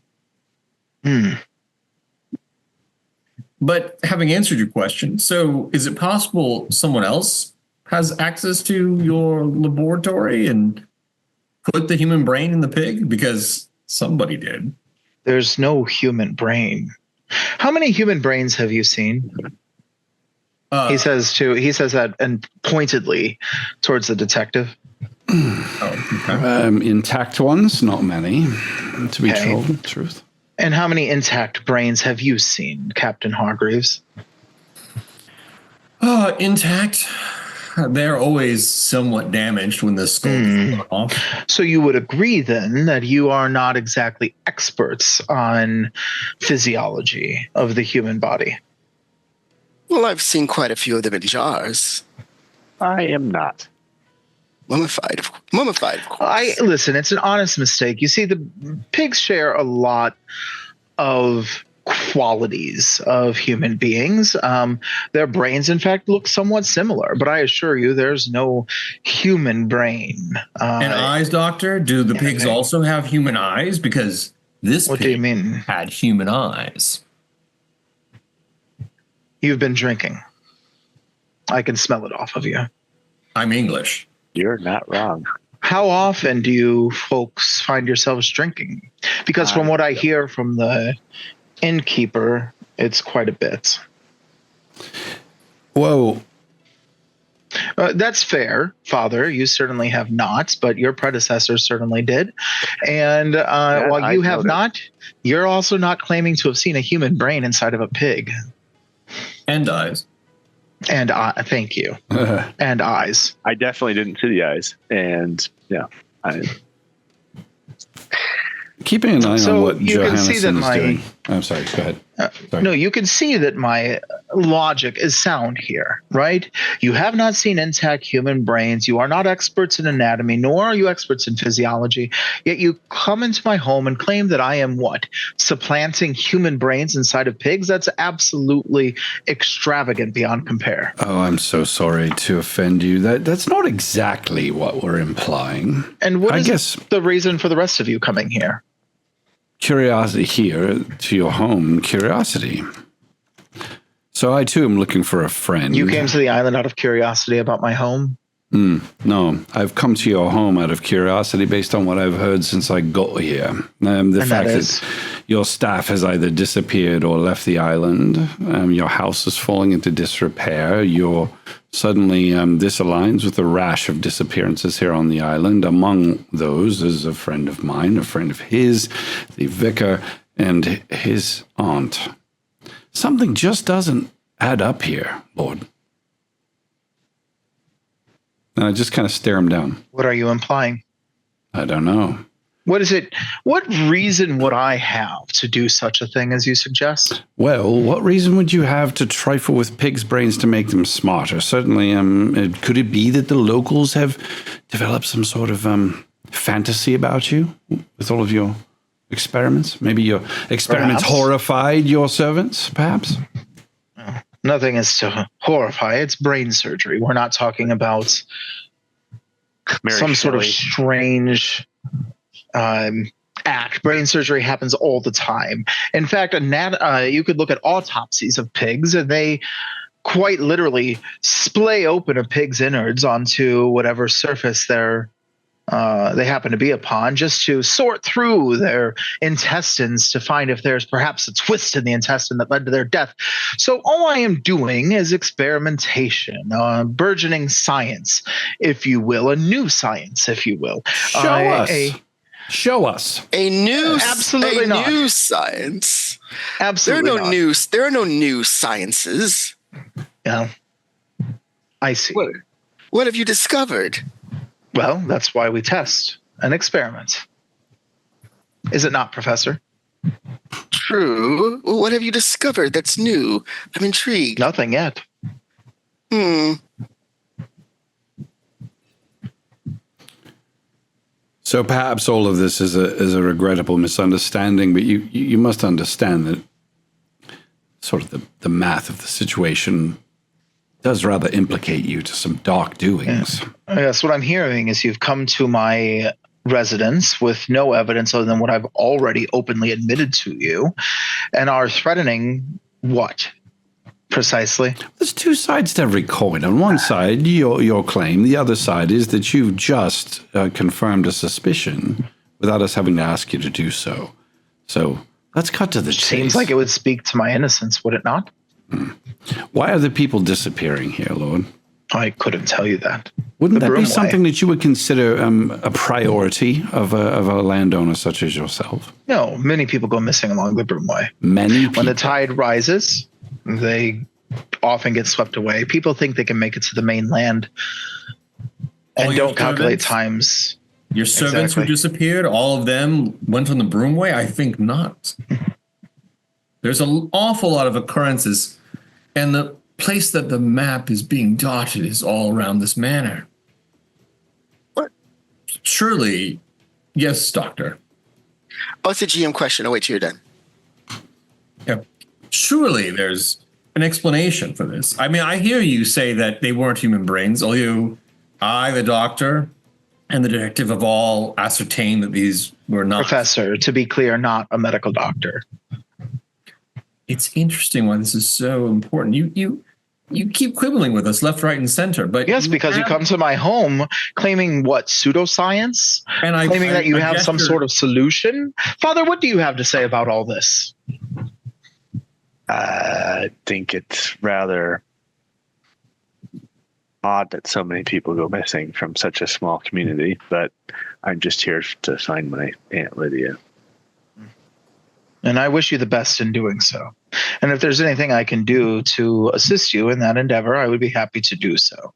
S5: But having answered your question, so is it possible someone else has access to your laboratory and put the human brain in the pig? Because somebody did.
S2: There's no human brain. How many human brains have you seen? He says that and pointedly towards the detective.
S1: Intact ones, not many, to be told the truth.
S2: And how many intact brains have you seen, Captain Hargreaves?
S5: Intact. They're always somewhat damaged when the skull is off.
S2: So you would agree then that you are not exactly experts on physiology of the human body.
S7: Well, I've seen quite a few of them in jars.
S4: I am not.
S7: Mummified, of course.
S2: Listen, it's an honest mistake. You see, the pigs share a lot of qualities of human beings. Their brains, in fact, look somewhat similar, but I assure you there's no human brain.
S5: And eyes, Doctor? Do the pigs also have human eyes? Because this
S2: What
S5: pig
S2: do you mean?
S5: had human eyes.
S2: You've been drinking. I can smell it off of you.
S5: I'm English.
S4: You're not wrong.
S2: How often do you folks find yourselves drinking? Because from what I hear from the innkeeper, it's quite a bit.
S1: Whoa.
S2: That's fair, Father. You certainly have not, but your predecessor certainly did. And while you have not, you're also not claiming to have seen a human brain inside of a pig.
S5: And eyes.
S2: And thank you. And eyes.
S4: I definitely didn't see the eyes. And yeah,
S1: keeping an eye on what Johannesson is doing. I'm sorry, go ahead.
S2: No, you can see that my logic is sound here, right? You have not seen intact human brains. You are not experts in anatomy, nor are you experts in physiology. Yet you come into my home and claim that I am what? Supplanting human brains inside of pigs? That's absolutely extravagant beyond compare.
S1: Oh, I'm so sorry to offend you. That's not exactly what we're implying.
S2: And what is the reason for the rest of you coming here?
S1: Curiosity here to your home, curiosity. So I too am looking for a friend.
S2: You came to the island out of curiosity about my home?
S1: No, I've come to your home out of curiosity based on what I've heard since I got here. The fact that your staff has either disappeared or left the island. Your house is falling into disrepair. You're suddenly this aligns with a rash of disappearances here on the island. Among those is a friend of mine, a friend of his, the vicar, and his aunt. Something just doesn't add up here, Lord. And I just kind of stare him down.
S2: What are you implying?
S1: I don't know.
S2: What is it? What reason would I have to do such a thing as you suggest?
S1: Well, what reason would you have to trifle with pigs' brains to make them smarter? Certainly, could it be that the locals have developed some sort of fantasy about you with all of your experiments? Maybe your experiments horrified your servants, perhaps?
S2: Nothing is to horrify. It's brain surgery. We're not talking about sort of strange act. Brain surgery happens all the time. In fact, you could look at autopsies of pigs, and they quite literally splay open a pig's innards onto whatever surface they're they happen to be upon, just to sort through their intestines to find if there's perhaps a twist in the intestine that led to their death. So all I am doing is experimentation, burgeoning science, if you will, a new science, if you will.
S1: Show us.
S7: A new
S2: science. Absolutely not.
S7: There are no new sciences.
S2: Yeah. I see.
S7: What have you discovered?
S2: Well, that's why we test and experiment. Is it not, Professor?
S7: True. Well, what have you discovered that's new? I'm intrigued.
S2: Nothing yet.
S1: So perhaps all of this is a regrettable misunderstanding, but you must understand that sort of the math of the situation does rather implicate you to some dark doings.
S2: Yes, what I'm hearing is you've come to my residence with no evidence other than what I've already openly admitted to you, and are threatening what? Precisely.
S1: There's two sides to every coin. On one side, your claim. The other side is that you've just confirmed a suspicion without us having to ask you to do so. So let's cut to the chase.
S2: Seems like it would speak to my innocence, would it not?
S1: Why are the people disappearing here, Lord?
S2: I couldn't tell you that.
S1: Wouldn't that be something that you would consider a priority of a landowner such as yourself?
S2: No, many people go missing along the Broomway.
S1: Many people?
S2: When the tide rises, they often get swept away. People think they can make it to the mainland and don't calculate times.
S5: Your servants who disappeared, all of them went on the Broomway? I think not. There's an awful lot of occurrences, and the place that the map is being dotted is all around this manor.
S7: What?
S5: Surely, yes, Doctor.
S7: Oh, it's a GM question. I'll wait till you're done.
S5: Yeah. Surely there's an explanation for this. I mean, I hear you say that they weren't human brains, although I, the doctor, and the detective have all ascertained that these were not.
S2: Professor, to be clear, not a medical doctor.
S5: It's interesting why this is so important. You keep quibbling with us left, right, and center. But
S2: yes, because you come to my home claiming what, pseudoscience?
S5: And
S2: claiming that you have some sort of solution? Father, what do you have to say about all this?
S4: I think it's rather odd that so many people go missing from such a small community, but I'm just here to find my Aunt Lydia.
S2: And I wish you the best in doing so. And if there's anything I can do to assist you in that endeavor, I would be happy to do so.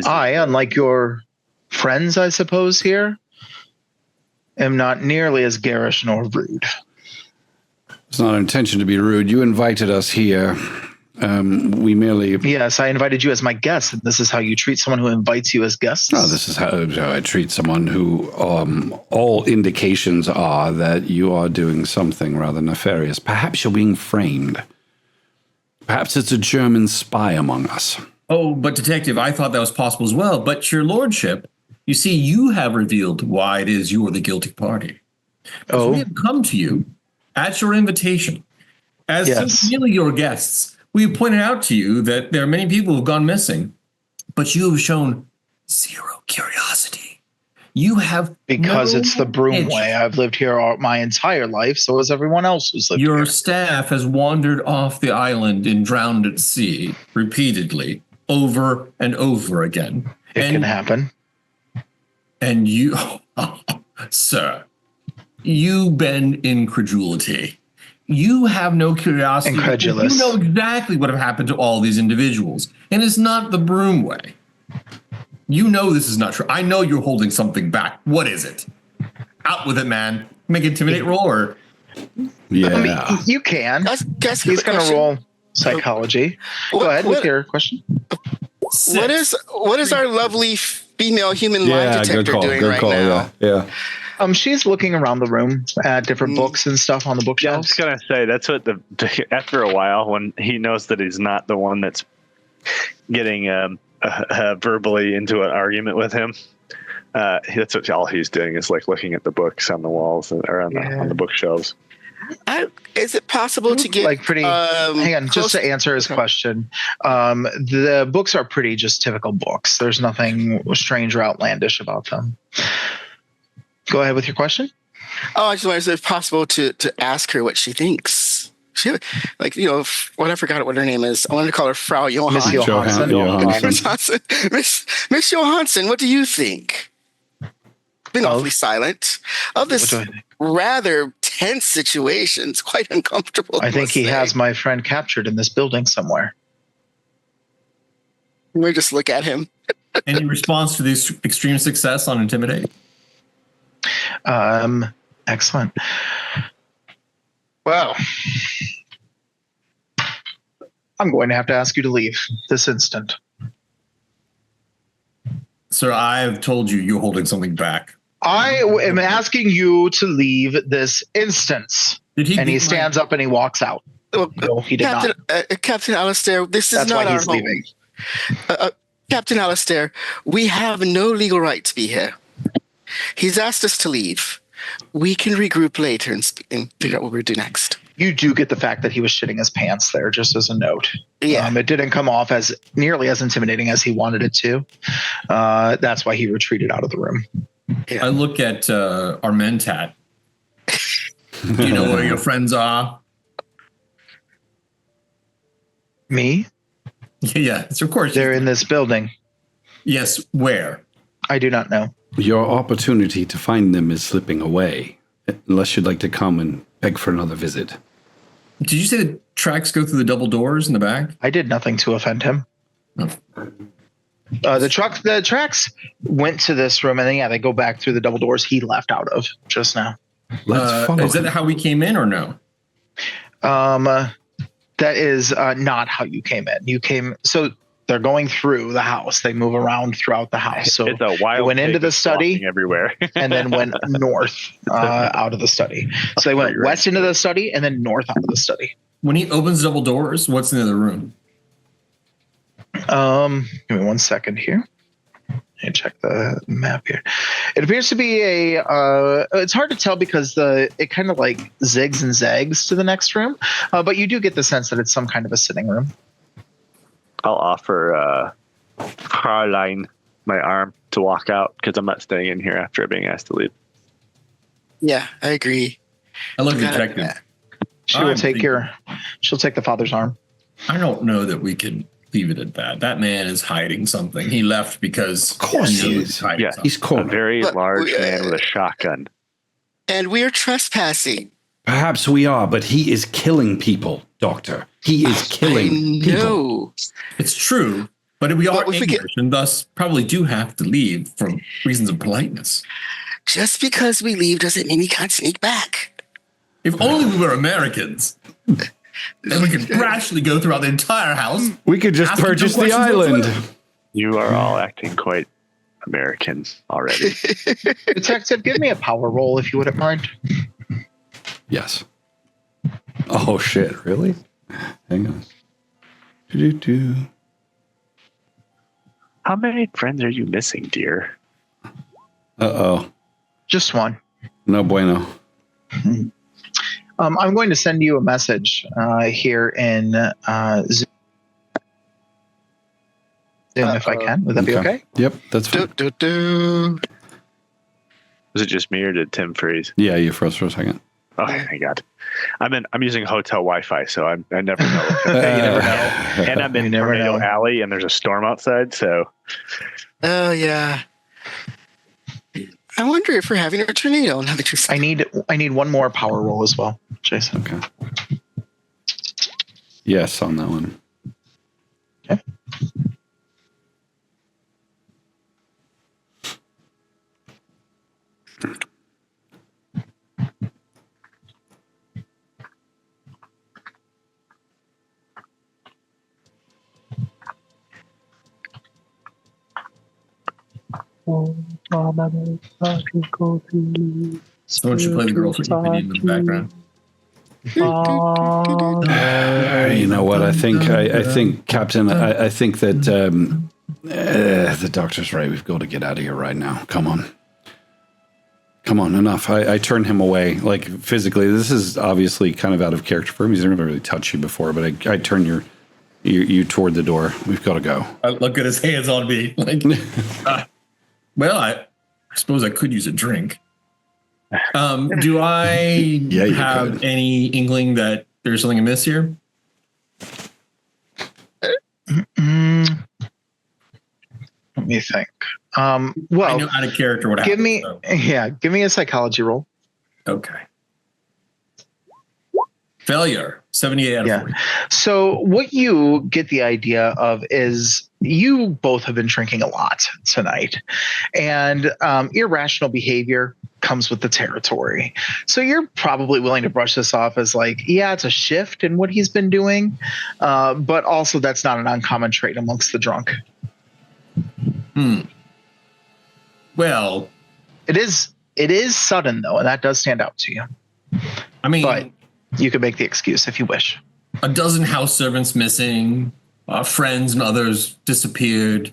S2: I, unlike your friends, I suppose, here, am not nearly as garish nor rude.
S1: It's not our intention to be rude. You invited us here. We merely...
S2: Yes, I invited you as my guest, and this is how you treat someone who invites you as guests?
S1: No, this is how I treat someone who all indications are that you are doing something rather nefarious. Perhaps you're being framed. Perhaps it's a German spy among us.
S5: Oh, but Detective, I thought that was possible as well. But your lordship, you see, you have revealed why it is you're the guilty party. Oh. We have come to you at your invitation as simply your guests. We have pointed out to you that there are many people who have gone missing, but you have shown zero curiosity. You have
S2: because it's the Broomway. I've lived here my entire life, so has everyone else who's lived here.
S5: Your staff has wandered off the island and drowned at sea repeatedly, over and over again.
S2: It can happen.
S5: And you, sir, you bend incredulity. You have no curiosity.
S2: Incredulous.
S5: You know exactly what have happened to all these individuals. And it's not the Broomway. You know this is not true. I know you're holding something back. What is it? Out with it, man. Make intimidate roll or...
S1: Yeah.
S2: I mean, you can. He's going to roll psychology. Go ahead with your question.
S7: What is our lovely female human lie detector doing right now?
S1: Yeah.
S2: She's looking around the room at different books and stuff on the bookshelves.
S4: Yeah, I was gonna say that's what after a while, when he knows that he's not the one that's getting verbally into an argument with him, that's what all he's doing is like looking at the books on the walls or on the bookshelves.
S7: Is it possible to get
S2: hang on, just to answer his question. The books are pretty just typical books. There's nothing strange or outlandish about them. Go ahead with your question.
S7: Oh, I just wondered if it's possible to ask her what she thinks. She, what I forgot what her name is. I wanted to call her Frau Johansson.
S2: Miss Johansson.
S7: Miss Johansson, what do you think? Been awfully silent of this rather tense situation. It's quite uncomfortable.
S2: I think he has my friend captured in this building somewhere.
S7: We just look at him.
S5: Any response to this extreme success on Intimidate?
S2: Excellent. Well, I'm going to have to ask you to leave this instant.
S5: Sir, I have told you you're holding something back.
S2: I am asking you to leave this instance. And he stands up and he walks out. No, he did not.
S7: Captain Alistair, this is not our home. Leaving. Captain Alistair, we have no legal right to be here. He's asked us to leave. We can regroup later and figure out what we're doing next.
S2: You do get the fact that he was shitting his pants there, just as a note.
S7: Yeah.
S2: It didn't come off as nearly as intimidating as he wanted it to. That's why he retreated out of the room.
S5: Yeah. I look at our Mentat. Do you know where your friends are?
S2: Me?
S5: Yeah, of course.
S2: They're in this building.
S5: Yes, where?
S2: I do not know.
S1: Your opportunity to find them is slipping away, unless you'd like to come and beg for another visit.
S5: Did you say the tracks go through the double doors in the back?
S2: I did nothing to offend him.
S5: No.
S2: The tracks went to this room, and then they go back through the double doors he left out of just now.
S5: Is that how we came in, or no?
S2: That is not how you came in. So they're going through the house. They move around throughout the house. So
S4: it's a wild
S2: went into the study
S4: everywhere,
S2: and then went north out of the study. So they went west into the study and then north out of the study.
S5: When he opens double doors, what's in the other room?
S2: Give me 1 second here. Let me check the map here. It appears to be it's hard to tell because it kind of like zigs and zags to the next room, but you do get the sense that it's some kind of a sitting room.
S4: I'll offer Caroline my arm to walk out because I'm not staying in here after being asked to leave.
S7: Yeah, I agree.
S5: I love the detective.
S2: She'll take the father's arm.
S5: I don't know that we can leave it at that. That man is hiding something. He left because
S1: of course he is.
S5: Hiding something.
S1: He's cornered.
S4: A very large man with a shotgun.
S7: And we're trespassing.
S1: Perhaps we are, but he is killing people, Doctor. He is killing people.
S5: It's true, but we are English and thus probably do have to leave for reasons of politeness.
S7: Just because we leave doesn't mean we can't sneak back.
S5: If only we were Americans. Then we could rashly go throughout the entire house.
S1: We could just purchase the island.
S4: You are all acting quite American already.
S2: Detective, give me a power roll if you wouldn't mind.
S1: Yes. Oh, shit. Really? Hang on. Do-do-do.
S4: How many friends are you missing, dear?
S1: Uh-oh.
S2: Just one.
S1: No bueno.
S2: I'm going to send you a message here in Zoom if I can. Would that be okay?
S1: Yep, that's fine.
S4: Was it just me or did Tim freeze?
S1: Yeah, you froze for a second.
S4: Oh, thank God. I'm using hotel Wi-Fi, so I never know. You never know. And I'm in Tornado Alley, and there's a storm outside, so.
S7: Oh, yeah. I wonder if we're having a tornado. Now that
S2: I need one more power roll as well, Jason.
S1: Okay. Yes, on that one.
S2: Okay.
S5: Someone should play the girls with opinion in the background.
S1: You know what? I think, Captain. I think that the doctor's right. We've got to get out of here right now. Come on. Come on, enough. I turn him away, like physically. This is obviously kind of out of character for him. He's never really touched you before, but I turn you toward the door. We've got to go.
S5: I look at his hands on me. Like, well, I suppose I could use a drink. Do I have any inkling that there's something amiss here?
S2: Let me think. Well,
S5: I know out of character what happened.
S2: Give me a psychology roll.
S5: Okay. Failure. 78 out of 40.
S2: So what you get the idea of is you both have been drinking a lot tonight, and irrational behavior comes with the territory. So you're probably willing to brush this off as like, yeah, it's a shift in what he's been doing, but also that's not an uncommon trait amongst the drunk.
S5: Well,
S2: it is sudden though, and that does stand out to you.
S5: I mean,
S2: but you can make the excuse if you wish.
S5: A dozen house servants missing, friends and others disappeared,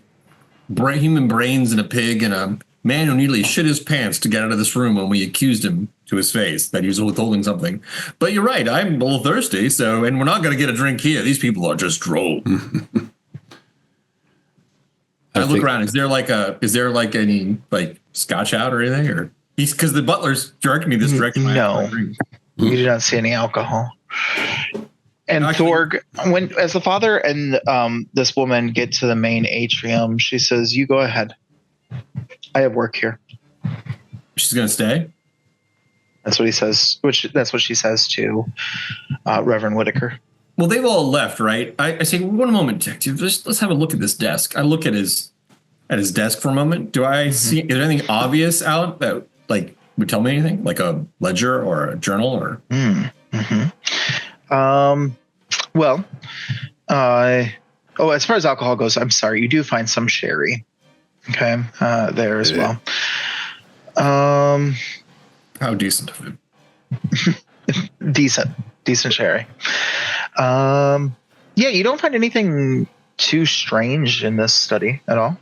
S5: human brains and a pig, and a man who nearly shit his pants to get out of this room when we accused him to his face that he was withholding something. But you're right, I'm a little thirsty, and we're not going to get a drink here. These people are just droll. I look around. Is there any scotch out or anything, or because the butler's directing me this direction?
S2: No, you do not see any alcohol. And Thorg, as the father and this woman get to the main atrium, she says, "You go ahead. I have work here."
S5: She's gonna stay.
S2: That's what he says. That's what she says to Reverend Whitaker.
S5: Well, they've all left, right? I say, one moment, detective. Let's have a look at this desk. I look at his desk for a moment. Do I see? Is there anything obvious out that would tell me anything, like a ledger or a journal or?
S2: Well, as far as alcohol goes, I'm sorry, you do find some sherry. Okay, there as well.
S5: How decent of him.
S2: Decent sherry. You don't find anything too strange in this study at all.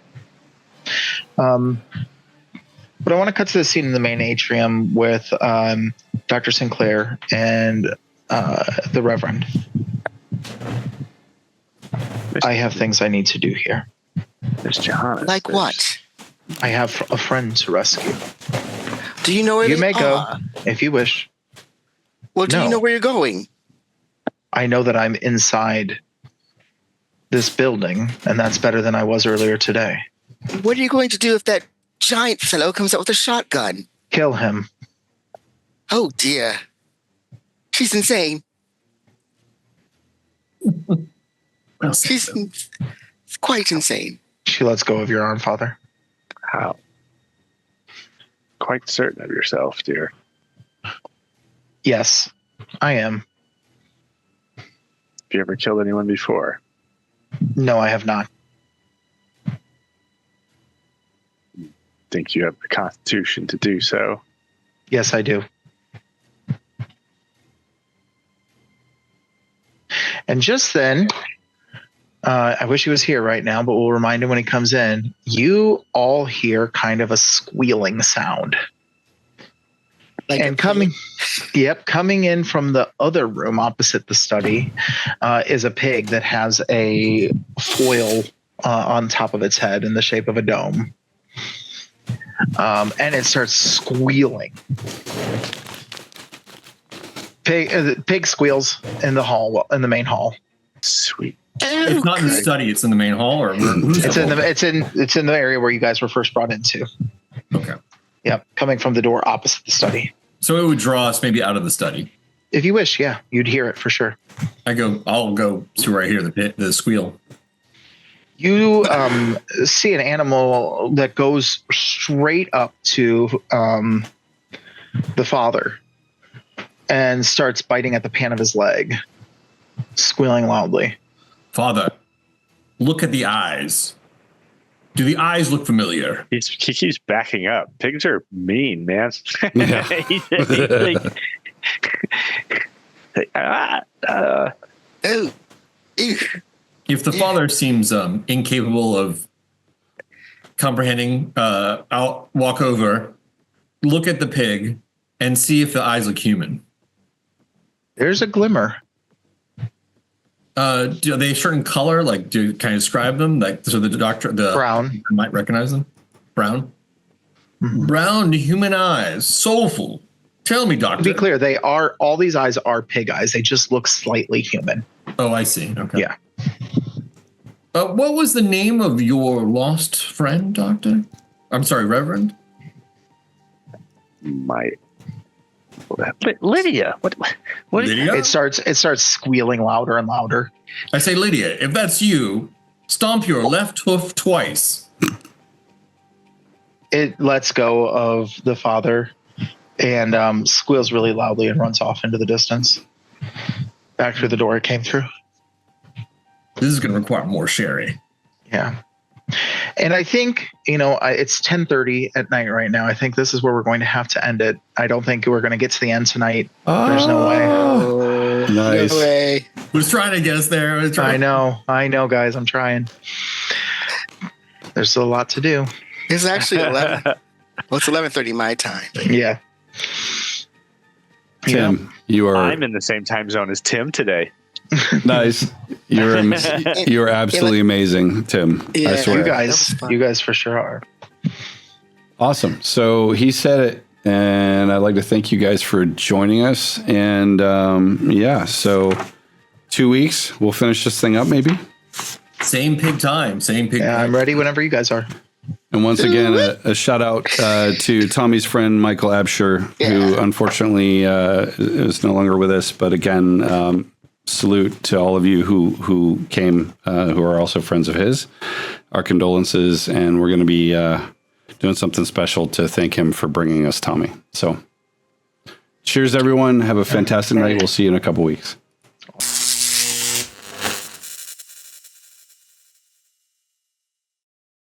S2: But I want to cut to the scene in the main atrium with Dr. Sinclair and the Reverend. I have things I need to do here.
S4: There's Johannes.
S7: Like what?
S2: I have a friend to rescue.
S7: Do you know where
S2: you may go if you wish?
S7: Well, do you know where you're going?
S2: I know that I'm inside this building, and that's better than I was earlier today.
S7: What are you going to do if that giant fellow comes out with a shotgun?
S2: Kill him.
S7: Oh, dear. She's insane. She's quite insane.
S2: She lets go of your arm, Father.
S4: How? Quite certain of yourself, dear.
S2: Yes, I am.
S4: Have you ever killed anyone before?
S2: No, I have not.
S4: Think you have the constitution to do so?
S2: Yes, I do. And just then, I wish he was here right now, but we'll remind him when he comes in. You all hear kind of a squealing sound. Coming in from the other room opposite the study is a pig that has a foil on top of its head in the shape of a dome. And it starts squealing. Pig squeals in the main hall.
S4: Sweet.
S5: It's not in the study. It's in the main hall, or
S2: it's in the area where you guys were first brought into.
S5: Okay.
S2: Yep, coming from the door opposite the study.
S5: So it would draw us maybe out of the study.
S2: If you wish, yeah, you'd hear it for sure.
S5: I'll go to where I hear the squeal.
S2: You see an animal that goes straight up to the father and starts biting at the pan of his leg, squealing loudly.
S5: Father, look at the eyes. Do the eyes look familiar?
S4: He keeps backing up. Pigs are mean, man.
S5: Yeah. If the father seems incapable of comprehending, I'll walk over look at the pig and see if the eyes look human.
S2: There's a glimmer.
S5: Are they a certain color? Like, can I describe them? Like, so the doctor,
S2: brown,
S5: might recognize them. Brown, brown human eyes, soulful. Tell me, doctor.
S2: To be clear, all these eyes are pig eyes. They just look slightly human.
S5: Oh, I see. Okay.
S2: Yeah.
S5: What was the name of your lost friend, Doctor? I'm sorry, Reverend?
S4: Lydia. What?
S5: Lydia?
S2: It starts squealing louder and louder.
S5: I say, Lydia, if that's you, stomp your left hoof twice.
S2: It lets go of the father and squeals really loudly and runs off into the distance. Back through the door it came through.
S5: This is going to require more sherry.
S2: Yeah. And I think, it's 10:30 at night right now. I think this is where we're going to have to end it. I don't think we're going to get to the end tonight. There's no way.
S1: Nice.
S7: No way.
S5: Was trying to get us there.
S2: I know, guys. I'm trying. There's still a lot to do.
S7: It's actually 11. Well, it's 11:30 my time.
S2: Yeah.
S1: Tim,
S4: I'm in the same time zone as Tim today.
S1: Nice. You're absolutely amazing, Tim.
S7: Yeah,
S1: I swear.
S2: You guys for sure are.
S1: Awesome. So he said it, and I'd like to thank you guys for joining us. And so 2 weeks, we'll finish this thing up maybe.
S5: Same pig time.
S2: Yeah, I'm ready whenever you guys are.
S1: And once again, a shout out to Tommie's friend, Michael Absher, who unfortunately is no longer with us. But again, salute to all of you who came, who are also friends of his. Our condolences, and we're going to be doing something special to thank him for bringing us Tommie. So cheers, everyone. Have a fantastic night. We'll see you in a couple weeks.